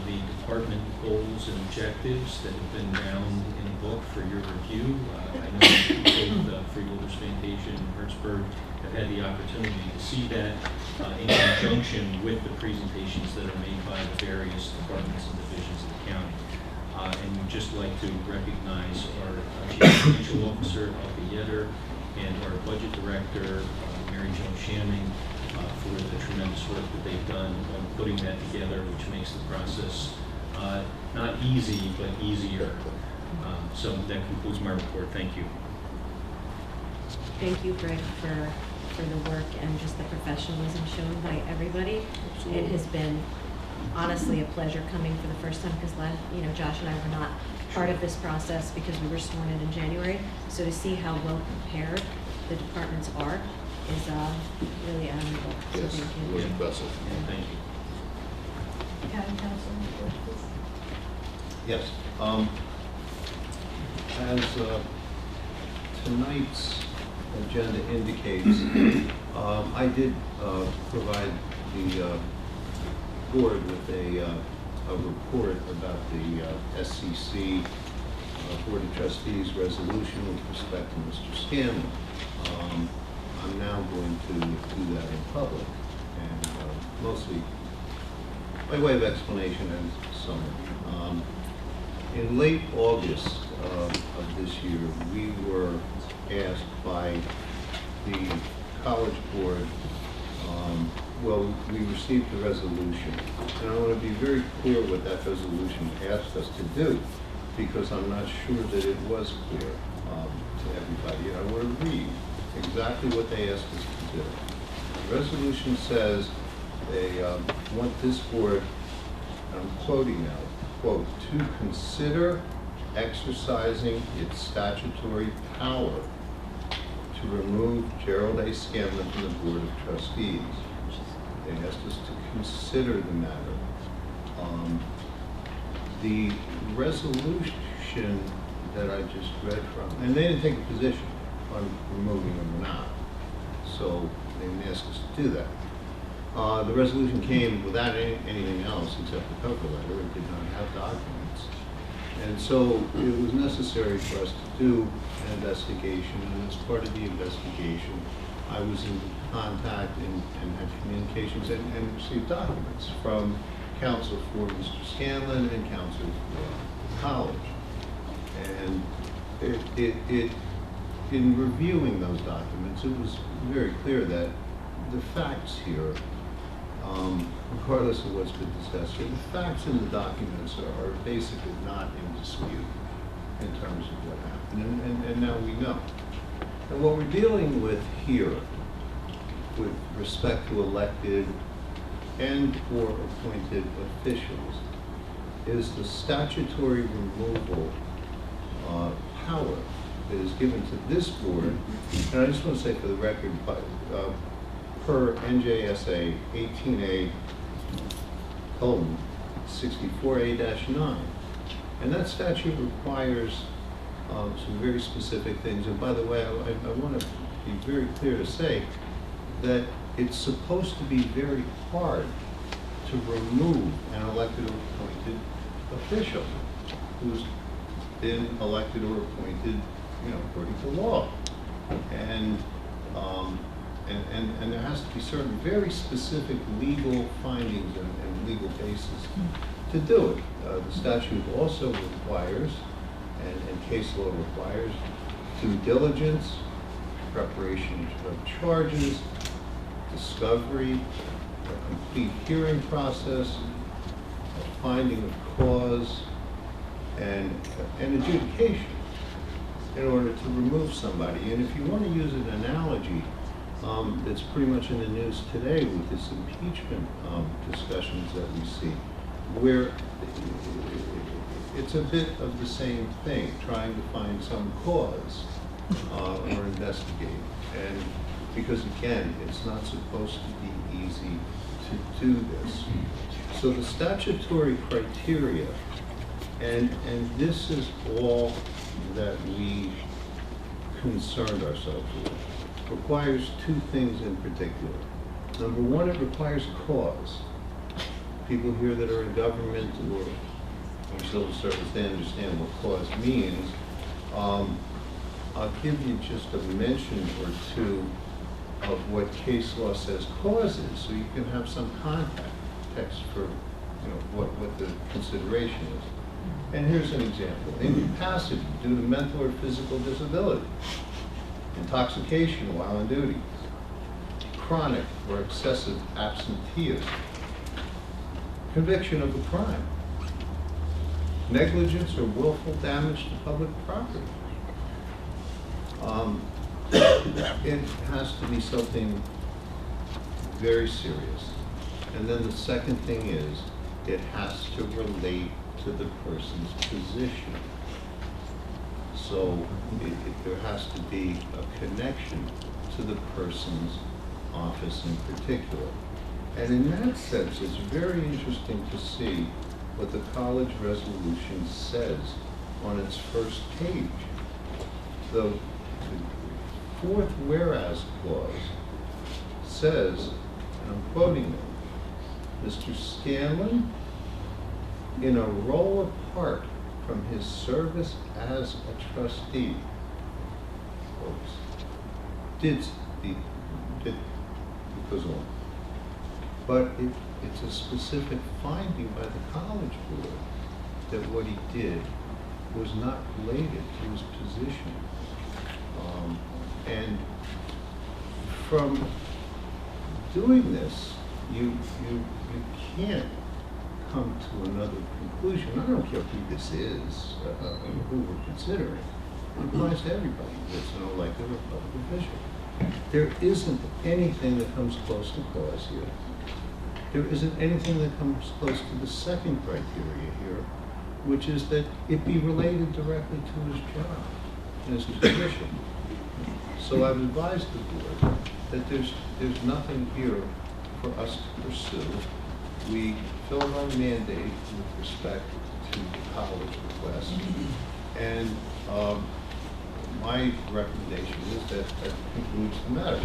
S14: the department goals and objectives that have been bound in a book for your review. I know both Freeholders Fantasia and Hertzberg have had the opportunity to see that in conjunction with the presentations that are made by the various departments and divisions of the county. And we'd just like to recognize our Chief Financial Officer, Alka Yetter, and our Budget Director, Mary Jo Shamming, for the tremendous work that they've done on putting that together, which makes the process not easy, but easier. So that concludes my report. Thank you.
S7: Thank you, Greg, for the work and just the professionalism shown by everybody.
S5: Absolutely.
S7: It has been honestly a pleasure coming for the first time because Josh and I were not part of this process because we were sworn in January. So to see how well prepared the departments are is really admirable. So
S5: Yes,
S7: thank
S5: it
S7: you.
S5: was impressive.
S14: Thank you.
S1: County Council report, please.
S15: Yes. As tonight's agenda indicates, I did provide the board with a report about the SCC Board of Trustees resolution with respect to Mr. Scanlon. I'm now going to do that in public, and mostly by way of explanation and summary. In late August of this year, we were asked by the College Board, we received a resolution, and I want to be very clear what that resolution asked us to do, because I'm not sure that it was clear to everybody. I want to read exactly what they asked us to do. The resolution says they want this board, I'm quoting now, quote, to consider exercising its statutory power to remove Gerald A. Scanlon from the Board of Trustees. They asked us to consider the matter. The resolution section that I just read from, and they didn't take a position on removing them or not, so they didn't ask us to do that. The resolution came without anything else except the cover letter. It did not have documents. And so it was necessary for us to do an investigation, and as part of the investigation, I was in contact and had communications and received documents from counsel for Mr. Scanlon and counsel for the college. And in reviewing those documents, it was very clear that the facts here, regardless of what's been discussed here, the facts in the documents are basically not in dispute in terms of what happened, and now we know. And what we're dealing with here, with respect to elected and or appointed officials, is the statutory removal power that is given to this board. And I just want to say for the record, per NJSA 18A:64A-9, and that statute requires some very specific things. And by the way, I want to be very clear to say that it's supposed to be very hard to remove an elected or appointed official who's been elected or appointed, according to law. And there has to be certain very specific legal findings and legal basis to do it. The statute also requires, and case law requires, due diligence, preparation of charges, discovery, a complete hearing process, a finding of cause, and adjudication in order to remove somebody. And if you want to use an analogy that's pretty much in the news today with this impeachment discussions that we see, where it's a bit of the same thing, trying to find some cause or investigate. And because again, it's not supposed to be easy to do this. So the statutory criteria, and this is all that we concerned ourselves with, requires two things in particular. Number one, it requires cause. People here that are in government or in civil service, they understand what cause means. I'll give you just a mention or two of what case law says cause is, so you can have some context for what the consideration is. And here's an example. Incapacity due to mental or physical disability, intoxication while on duty, chronic or excessive absenteeism, conviction of a crime, negligence or willful damage to public property. It has to be something very serious. And then the second thing is, it has to relate to the person's position. So there has to be a connection to the person's office in particular. And in that sense, it's very interesting to see what the college resolution says on its first page. The fourth whereas clause says, and I'm quoting them, Mr. Scanlon, in a role apart from his service as a trustee, it goes on. But it's a specific finding by the college board that what he did was not related to his position. And from doing this, you can't come to another conclusion. I don't care who this is, who we're considering. It applies to everybody that's an elected or public official. There isn't anything that comes close to cause here. There isn't anything that comes close to the second criteria here, which is that it be related directly to his job and his position. So I've advised the board that there's nothing here for us to pursue. We filled our mandate with respect to the college request, And my recommendation is that that concludes the matter.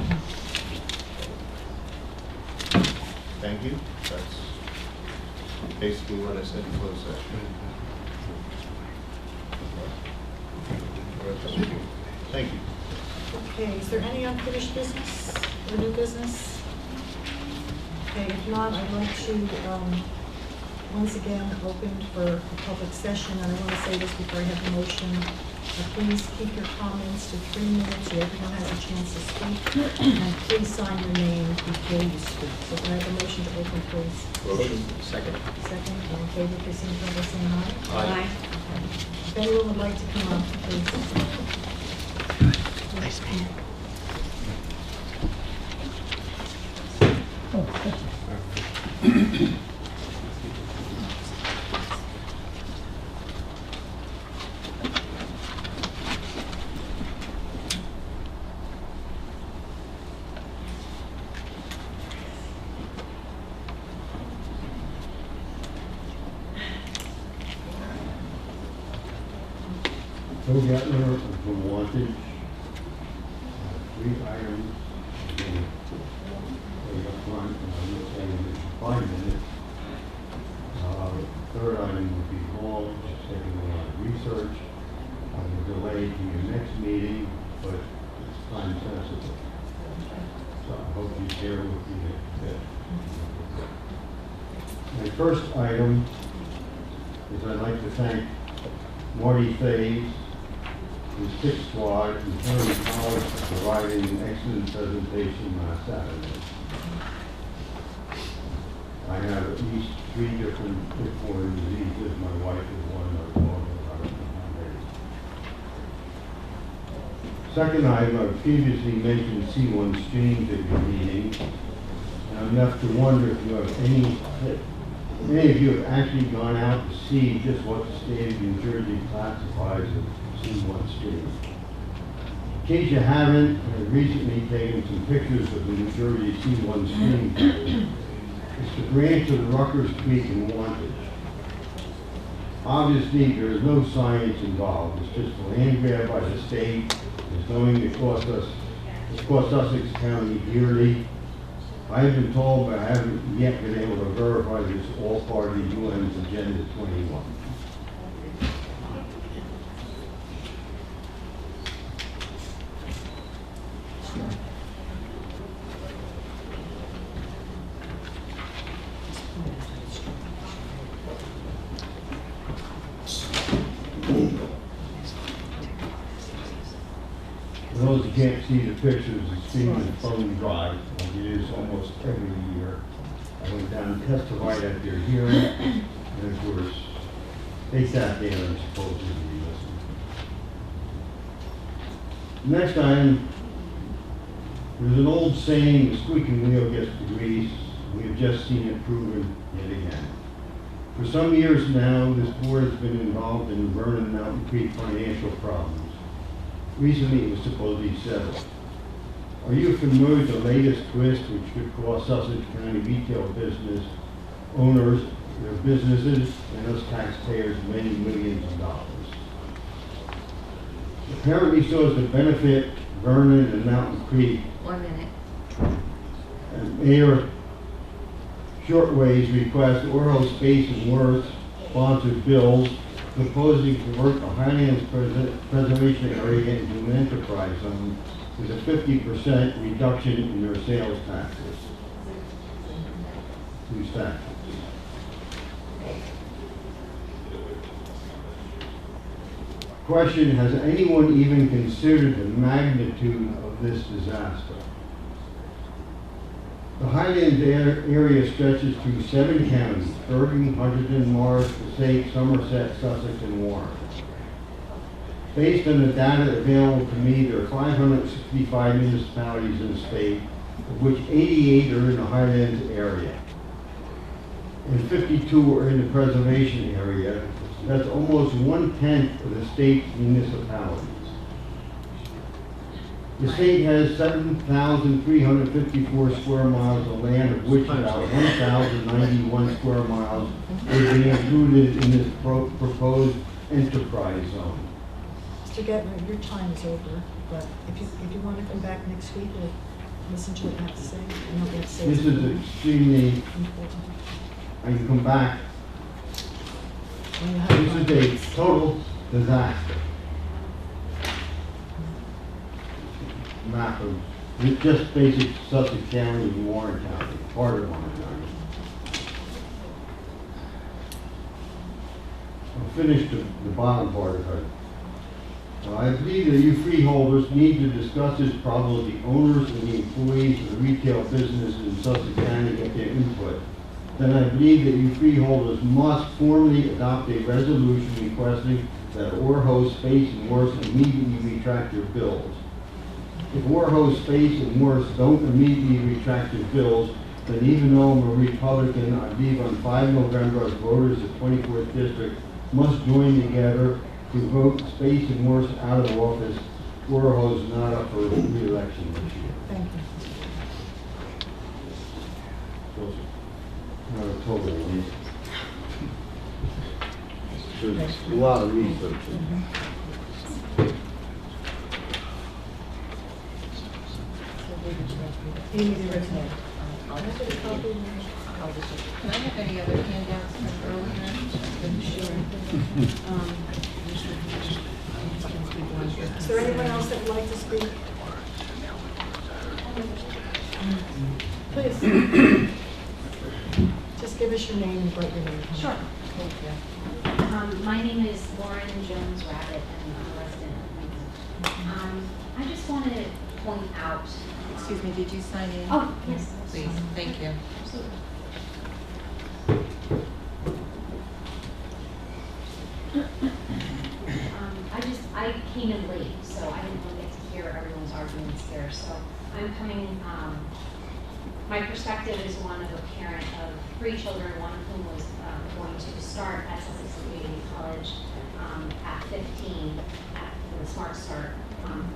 S15: Thank you. That's basically what I said in closed session. Thank you.
S1: Okay, is there any unfinished business or new business? Okay, if not, I'd like to, once again, open for a public session, and I want to say this before I have the motion. Please keep your comments to 3 minutes, so everyone has a chance to speak, and please sign your name before you speak. So can I have a motion to open, please?
S4: Motion. Second.
S1: Second, all in favor, please signify by saying aye.
S4: Aye.
S1: Okay. If anyone would like to come up, please. Nice man.
S12: Joe Gettler from Wantage. 3 items. Way up front, and I would say in 5 minutes. Third item would be long, just taking a lot of research. I will delay to your next meeting, but it's time sensitive. So I hope you share with me that. My first item is I'd like to thank Marty Fays, his 6th squad, and Tony College for providing an excellent presentation last Saturday. I have at least 3 different tick-borne diseases. My wife is one, my daughter is one. Second item, I've previously mentioned C1 streams at your meeting, and I'm left to wonder if you have any of you have actually gone out to see just what the state of New Jersey classifies as C1 stream. In case you haven't, I've recently taken some pictures of the New Jersey C1 stream. It's the branch of the Ruckers Creek in Wantage. Obviously, there is no science involved. It's just a land grab by the state. It's going to cost Sussex County dearly. I have been told, but I haven't yet been able to verify this all part of the UN's Agenda 21. For those who can't see the pictures, it's being in Phone Drive, like it is almost every year. I went down and testified at their hearing, and of course, they sat there and supposedly listened. Next item, there's an old saying, the squeaking wheel gets the grease. We have just seen it proven yet again. For some years now, this board has been involved in Vernon Mountain Creek financial problems. Recently, it was supposedly settled. Are you familiar with the latest twist which could cost Sussex County retail business owners, their businesses, and us taxpayers many millions of dollars? Apparently so as to benefit Vernon and Mountain Creek.
S2: 1 minute.
S12: And Mayor Shortway's request, Orho Space and Worth sponsored bills proposing to convert the Highlands Preservation Area into an enterprise zone with a 50% reduction in their sales taxes. Who's that? Question, has anyone even considered the magnitude of this disaster? The Highlands area stretches through 7 counties: Bergen, Hunterdon, Morris, Passaic, Somerset, Sussex, and Warren. Based on the data available to me, there are 565 municipalities in the state, of which 88 are in the Highlands area, and 52 are in the preservation area. That's almost 1/10 of the state's municipalities. The state has 7,354 square miles of land, of which about 1,091 square miles will be included in this proposed enterprise zone.
S1: Mr. Gettner, your time is over, but if you want to come back next week, we'll listen to what you have to say. I know what you have to say.
S12: This is extremely,
S1: important.
S12: I can come back.
S1: When you have
S12: This is a total disaster. Map of, it's just basic Sussex County and Warren County, part of Warren County. I'll finish the bottom part of it. I believe that you freeholders need to discuss this problem with the owners and the employees of the retail businesses in Sussex County, get their input. Then I believe that you freeholders must formally adopt a resolution requesting that Orho, Space, and Morse immediately retract their bills. If Orho, Space, and Morse don't immediately retract their bills, then even though I'm a Republican, I believe on 5 November, voters of 24th District must join together to vote Space and Morse out of office. Orho is not up for re-election this year.
S1: Thank you.
S12: So, not a total one. There's a lot of research.
S1: Amy, the original.
S2: Can I have any other handouts from earlier?
S1: Is there anyone else that would like to speak? Please. Just give us your name and write your name.
S17: Sure.
S1: Thank you.
S17: My name is Lauren Jones Rabbit, and I'm a resident of Lincoln. I just want to point out.
S2: Excuse me, did you sign in?
S17: Oh, yes.
S2: Please, thank you.
S17: Absolutely. I came in late, so I didn't really get to hear everyone's arguments here. So I'm coming, my perspective is one of a parent of 3 children, one of whom was going to start at Sussex Community College at 15 for the Smart Start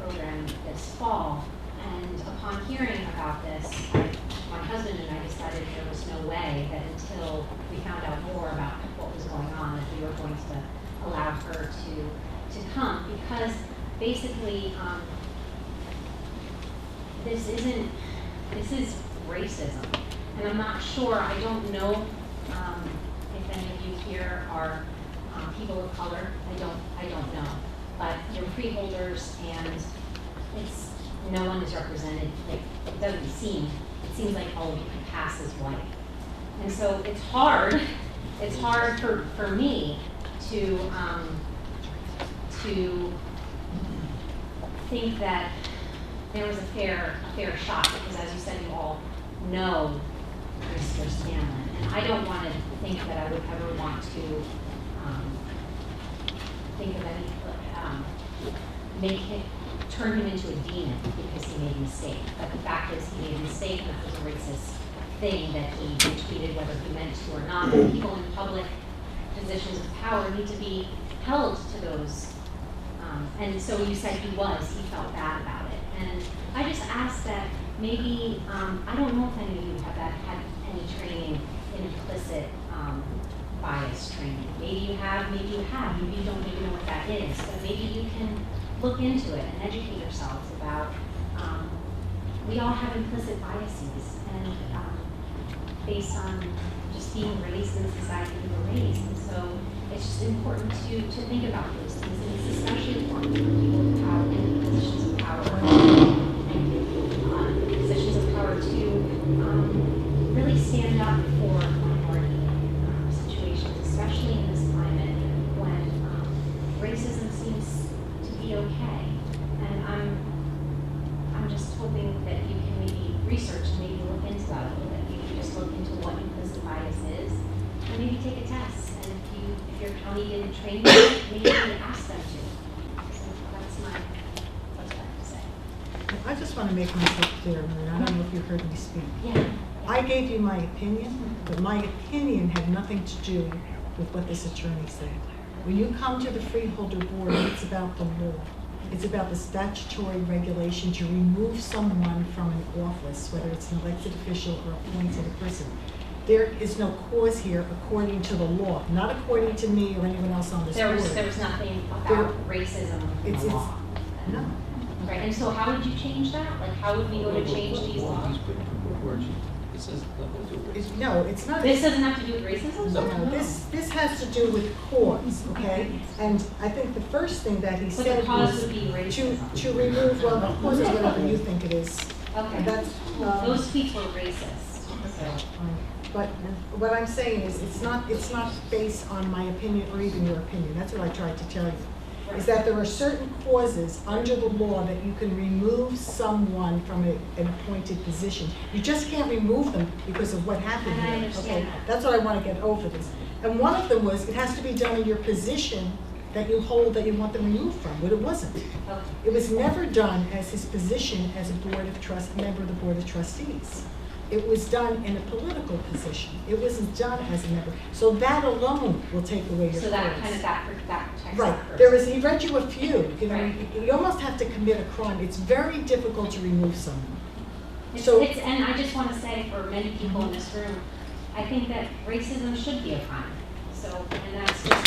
S17: program this fall. And upon hearing about this, my husband and I decided there was no way that until we found out more about what was going on, that we were going to allow her to come, because basically this is racism. And I'm not sure, I don't know if any of you here are people of color. I don't know. But you're freeholders, and it's no one is represented. Like, it seems like all of you can pass as white. And so it's hard for me to think that there was a fair shot, because as you said, you all know Mr. Scanlon, and I don't want to think that I would ever want to think of any turn him into a demon because he made a mistake. But the fact is, he made a mistake, and that was a racist thing that he tweeted, whether he meant to or not. And people in public positions of power need to be held to those. And so you said he felt bad about it. And I just asked that maybe, I don't know if any of you have had any training in implicit bias training. Maybe you have, maybe you don't even know what that is. But maybe you can look into it and educate yourselves about, we all have implicit biases, and based on just being raised in the society we were raised. And so it's just important to think about those things, and it's especially important for people who have in positions of power, positions of power to really stand up for minority situations, especially in this climate when racism seems to be okay. And I'm just hoping that you can maybe research and maybe look into that a little bit. Maybe just look into what implicit bias is, and maybe take a test. And if your county didn't train you, maybe you can ask them to. So that's what I have to say.
S1: I just want to make myself clear, Maria. I don't know if you heard me speak.
S17: Yeah.
S1: I gave you my opinion, but my opinion had nothing to do with what this attorney said. When you come to the Freeholder Board, it's about the law. It's about the statutory regulation to remove someone from an office, whether it's an elected official or appointed person. there is no cause here according to the law, not according to me or anyone else on this
S17: There
S1: board.
S17: was nothing
S1: There-
S17: about racism in
S1: It's,
S17: the law.
S1: no.
S17: Right, and so how would you change that? Like, how would we go to change these laws?
S1: No, it's not.
S17: This doesn't have to do with racism?
S1: No, this has to do with cause, okay? And I think the first thing that he
S17: But
S1: said
S17: the cause
S1: was
S17: would be racism.
S1: to remove, well, the cause is whatever you think it is.
S17: Okay.
S1: And that's,
S17: Those tweets were racist.
S1: But what I'm saying is, it's not based on my opinion or even your opinion. That's what I tried to tell you. Is that there are certain causes under the law that you can remove someone from an appointed position. You just can't remove them because of what happened
S17: And I
S1: here.
S17: understand
S1: Okay,
S17: that.
S1: that's what I want to get over this. And one of them was, it has to be done in your position that you hold, that you want them removed from, but it wasn't.
S17: Okay.
S1: It was never done as his position as a member of the Board of Trustees. It was done in a political position. It wasn't done as a member. So that alone will take away your
S17: So that
S1: cause.
S17: kind of, that protects that
S1: Right,
S17: person.
S1: there is, he read you a few, you know,
S17: Right.
S1: you almost have to commit a crime. It's very difficult to remove someone.
S17: And I just want to say for many people in this room, I think that racism should be a crime. So, and that's just.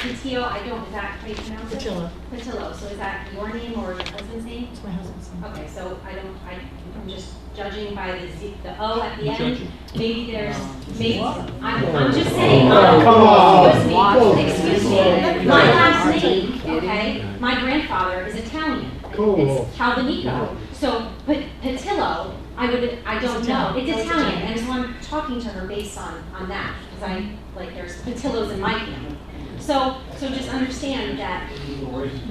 S17: Patillo, I don't, is that how you pronounce it? Patillo, so is that your name or your husband's name?
S1: It's my husband's name.
S17: Okay, so I'm just judging by the O at the
S4: You're
S17: end.
S4: judging.
S17: Maybe I'm just saying, excuse me, my last name, okay, my grandfather is Italian. It's Calvinico. So Patillo, I don't know, it's Italian, and so I'm talking to her based on that, because there's Patillos in my family. So just understand that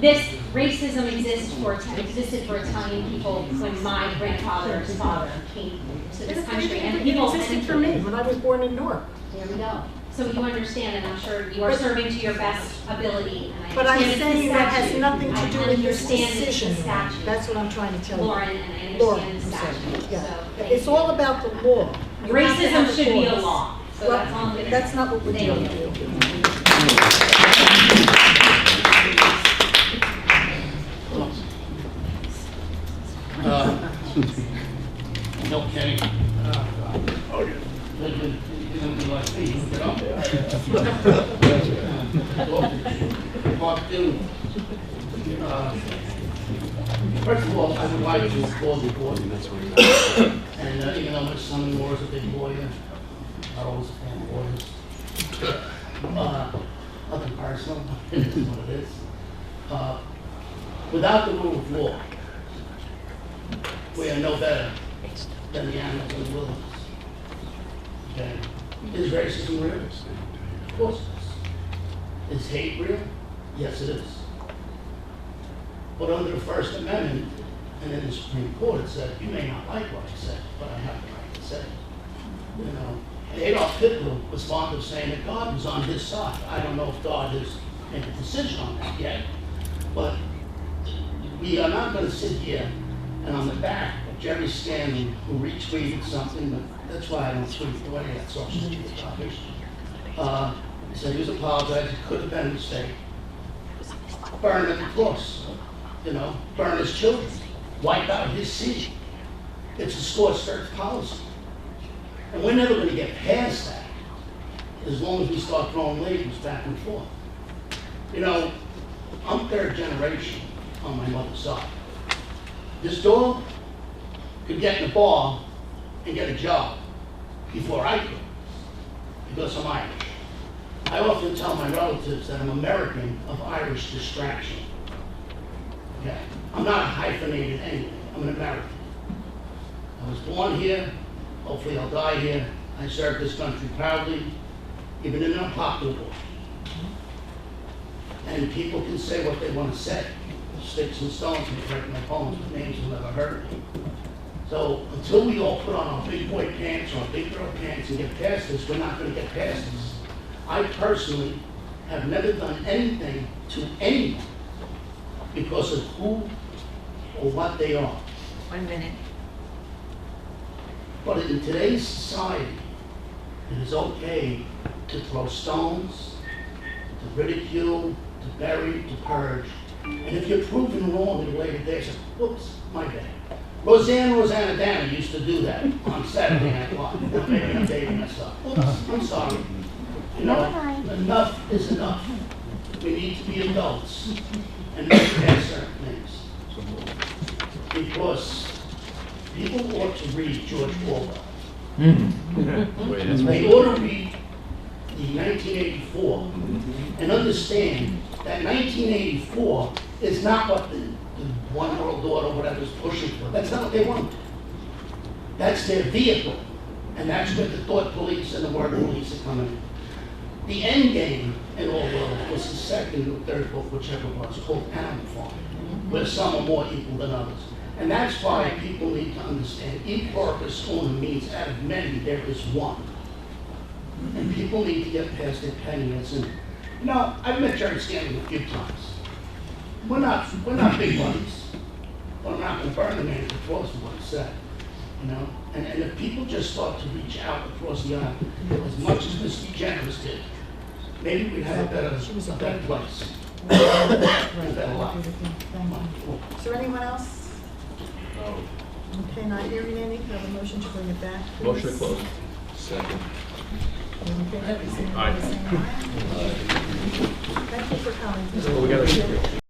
S17: this racism existed for Italian people when my grandfather's father came to this country, and people.
S1: It existed for me when I was born in Newark.
S17: There we go. So you understand, and I'm sure you are serving to your best ability. And
S1: But I'm
S17: understand it's
S1: saying
S17: the
S1: that has
S17: statute.
S1: nothing to do with your
S17: I understand it's the
S1: decision.
S17: statute.
S1: That's what I'm trying to tell you.
S17: Lauren, and I
S1: Lauren,
S17: understand the
S1: I'm sorry.
S17: statute.
S1: Yeah.
S17: So thank
S1: It's all
S17: you.
S1: about the law. You have to have
S17: Racism should be a
S1: cause.
S17: law. So
S1: Well,
S17: that's all I'm gonna
S1: that's
S17: say.
S1: not what we're
S17: Thank
S1: doing.
S17: you.
S6: Okay. You're gonna be like me, you get up there. Part two. First of all, I would like to applaud the board. And even though my son-in-law is a big lawyer, I always a fan of lawyers. Nothing personal, it is what it is. Without the rule of law, we are no better than the animals in the wilderness. Okay? Is racism real? Of course it is. Is hate real? Yes, it is. But under the First Amendment, and in the Supreme Court, it said, you may not like what I said, but I have the right to say it. You know, Adolf Hitler was fond of saying that God was on his side. I don't know if God has made a decision on that yet, but we are not going to sit here and on the back of Jerry Scanlon, who retweeted something, but that's why I don't tweet the way that social media topic. He said he was apologizing, it could have been a mistake. Burn him, of course, you know, burn his children, wipe out his city. It's a scorched earth policy. And we're never going to get past that as long as we start throwing labels back and forth. You know, I'm third generation on my mother's side. This dog could get in the bar and get a job before I could, because I'm Irish. I often tell my relatives that I'm American of Irish distraction. Okay? I'm not a hyphenated anything. I'm an American. I was born here. Hopefully I'll die here. I served this country proudly, even in an unpopular war. And people can say what they want to say. Sticks and stones may break my bones, but names will never hurt me. So until we all put on our big boy pants or our big girl pants and get past this, we're not going to get past this. I personally have never done anything to anyone because of who or what they are.
S2: 1 minute.
S6: But in today's society, it is okay to throw stones, to ridicule, to bury, to purge. And if you're proven wrong at a later date, say, whoops, my bad. Rosanna Dana used to do that on Saturday Night Live. Now, maybe I'm dating myself. Oops, I'm sorry. You know, enough is enough. We need to be adults and look at certain things. Because people ought to read George Orwell. They ought to read the 1984 and understand that 1984 is not what the one-year-old daughter or whatever is pushing for. That's not what they want. That's their vehicle. And that's where the thought police and the word police are coming in. The end game in Orwell was the second or third book, whichever it was, called Animal Farm, where some are more equal than others. And that's why people need to understand each corpus only means out of many there is one. And people need to get past their pettiness. And you know, I've met Jerry Scanlon a few times. We're not big buddies, but I'm not going to burn the man across what he said. You know, and if people just start to reach out across the aisle, as much as Mr. Generous did, maybe we'd have a better place. A better life.
S1: Is there anyone else? Okay, not hearing any, do I have a motion to bring it back, please?
S4: Motion to close. Second.
S1: All in favor, say
S4: Aye.
S1: aye. Thank you for coming.
S4: We got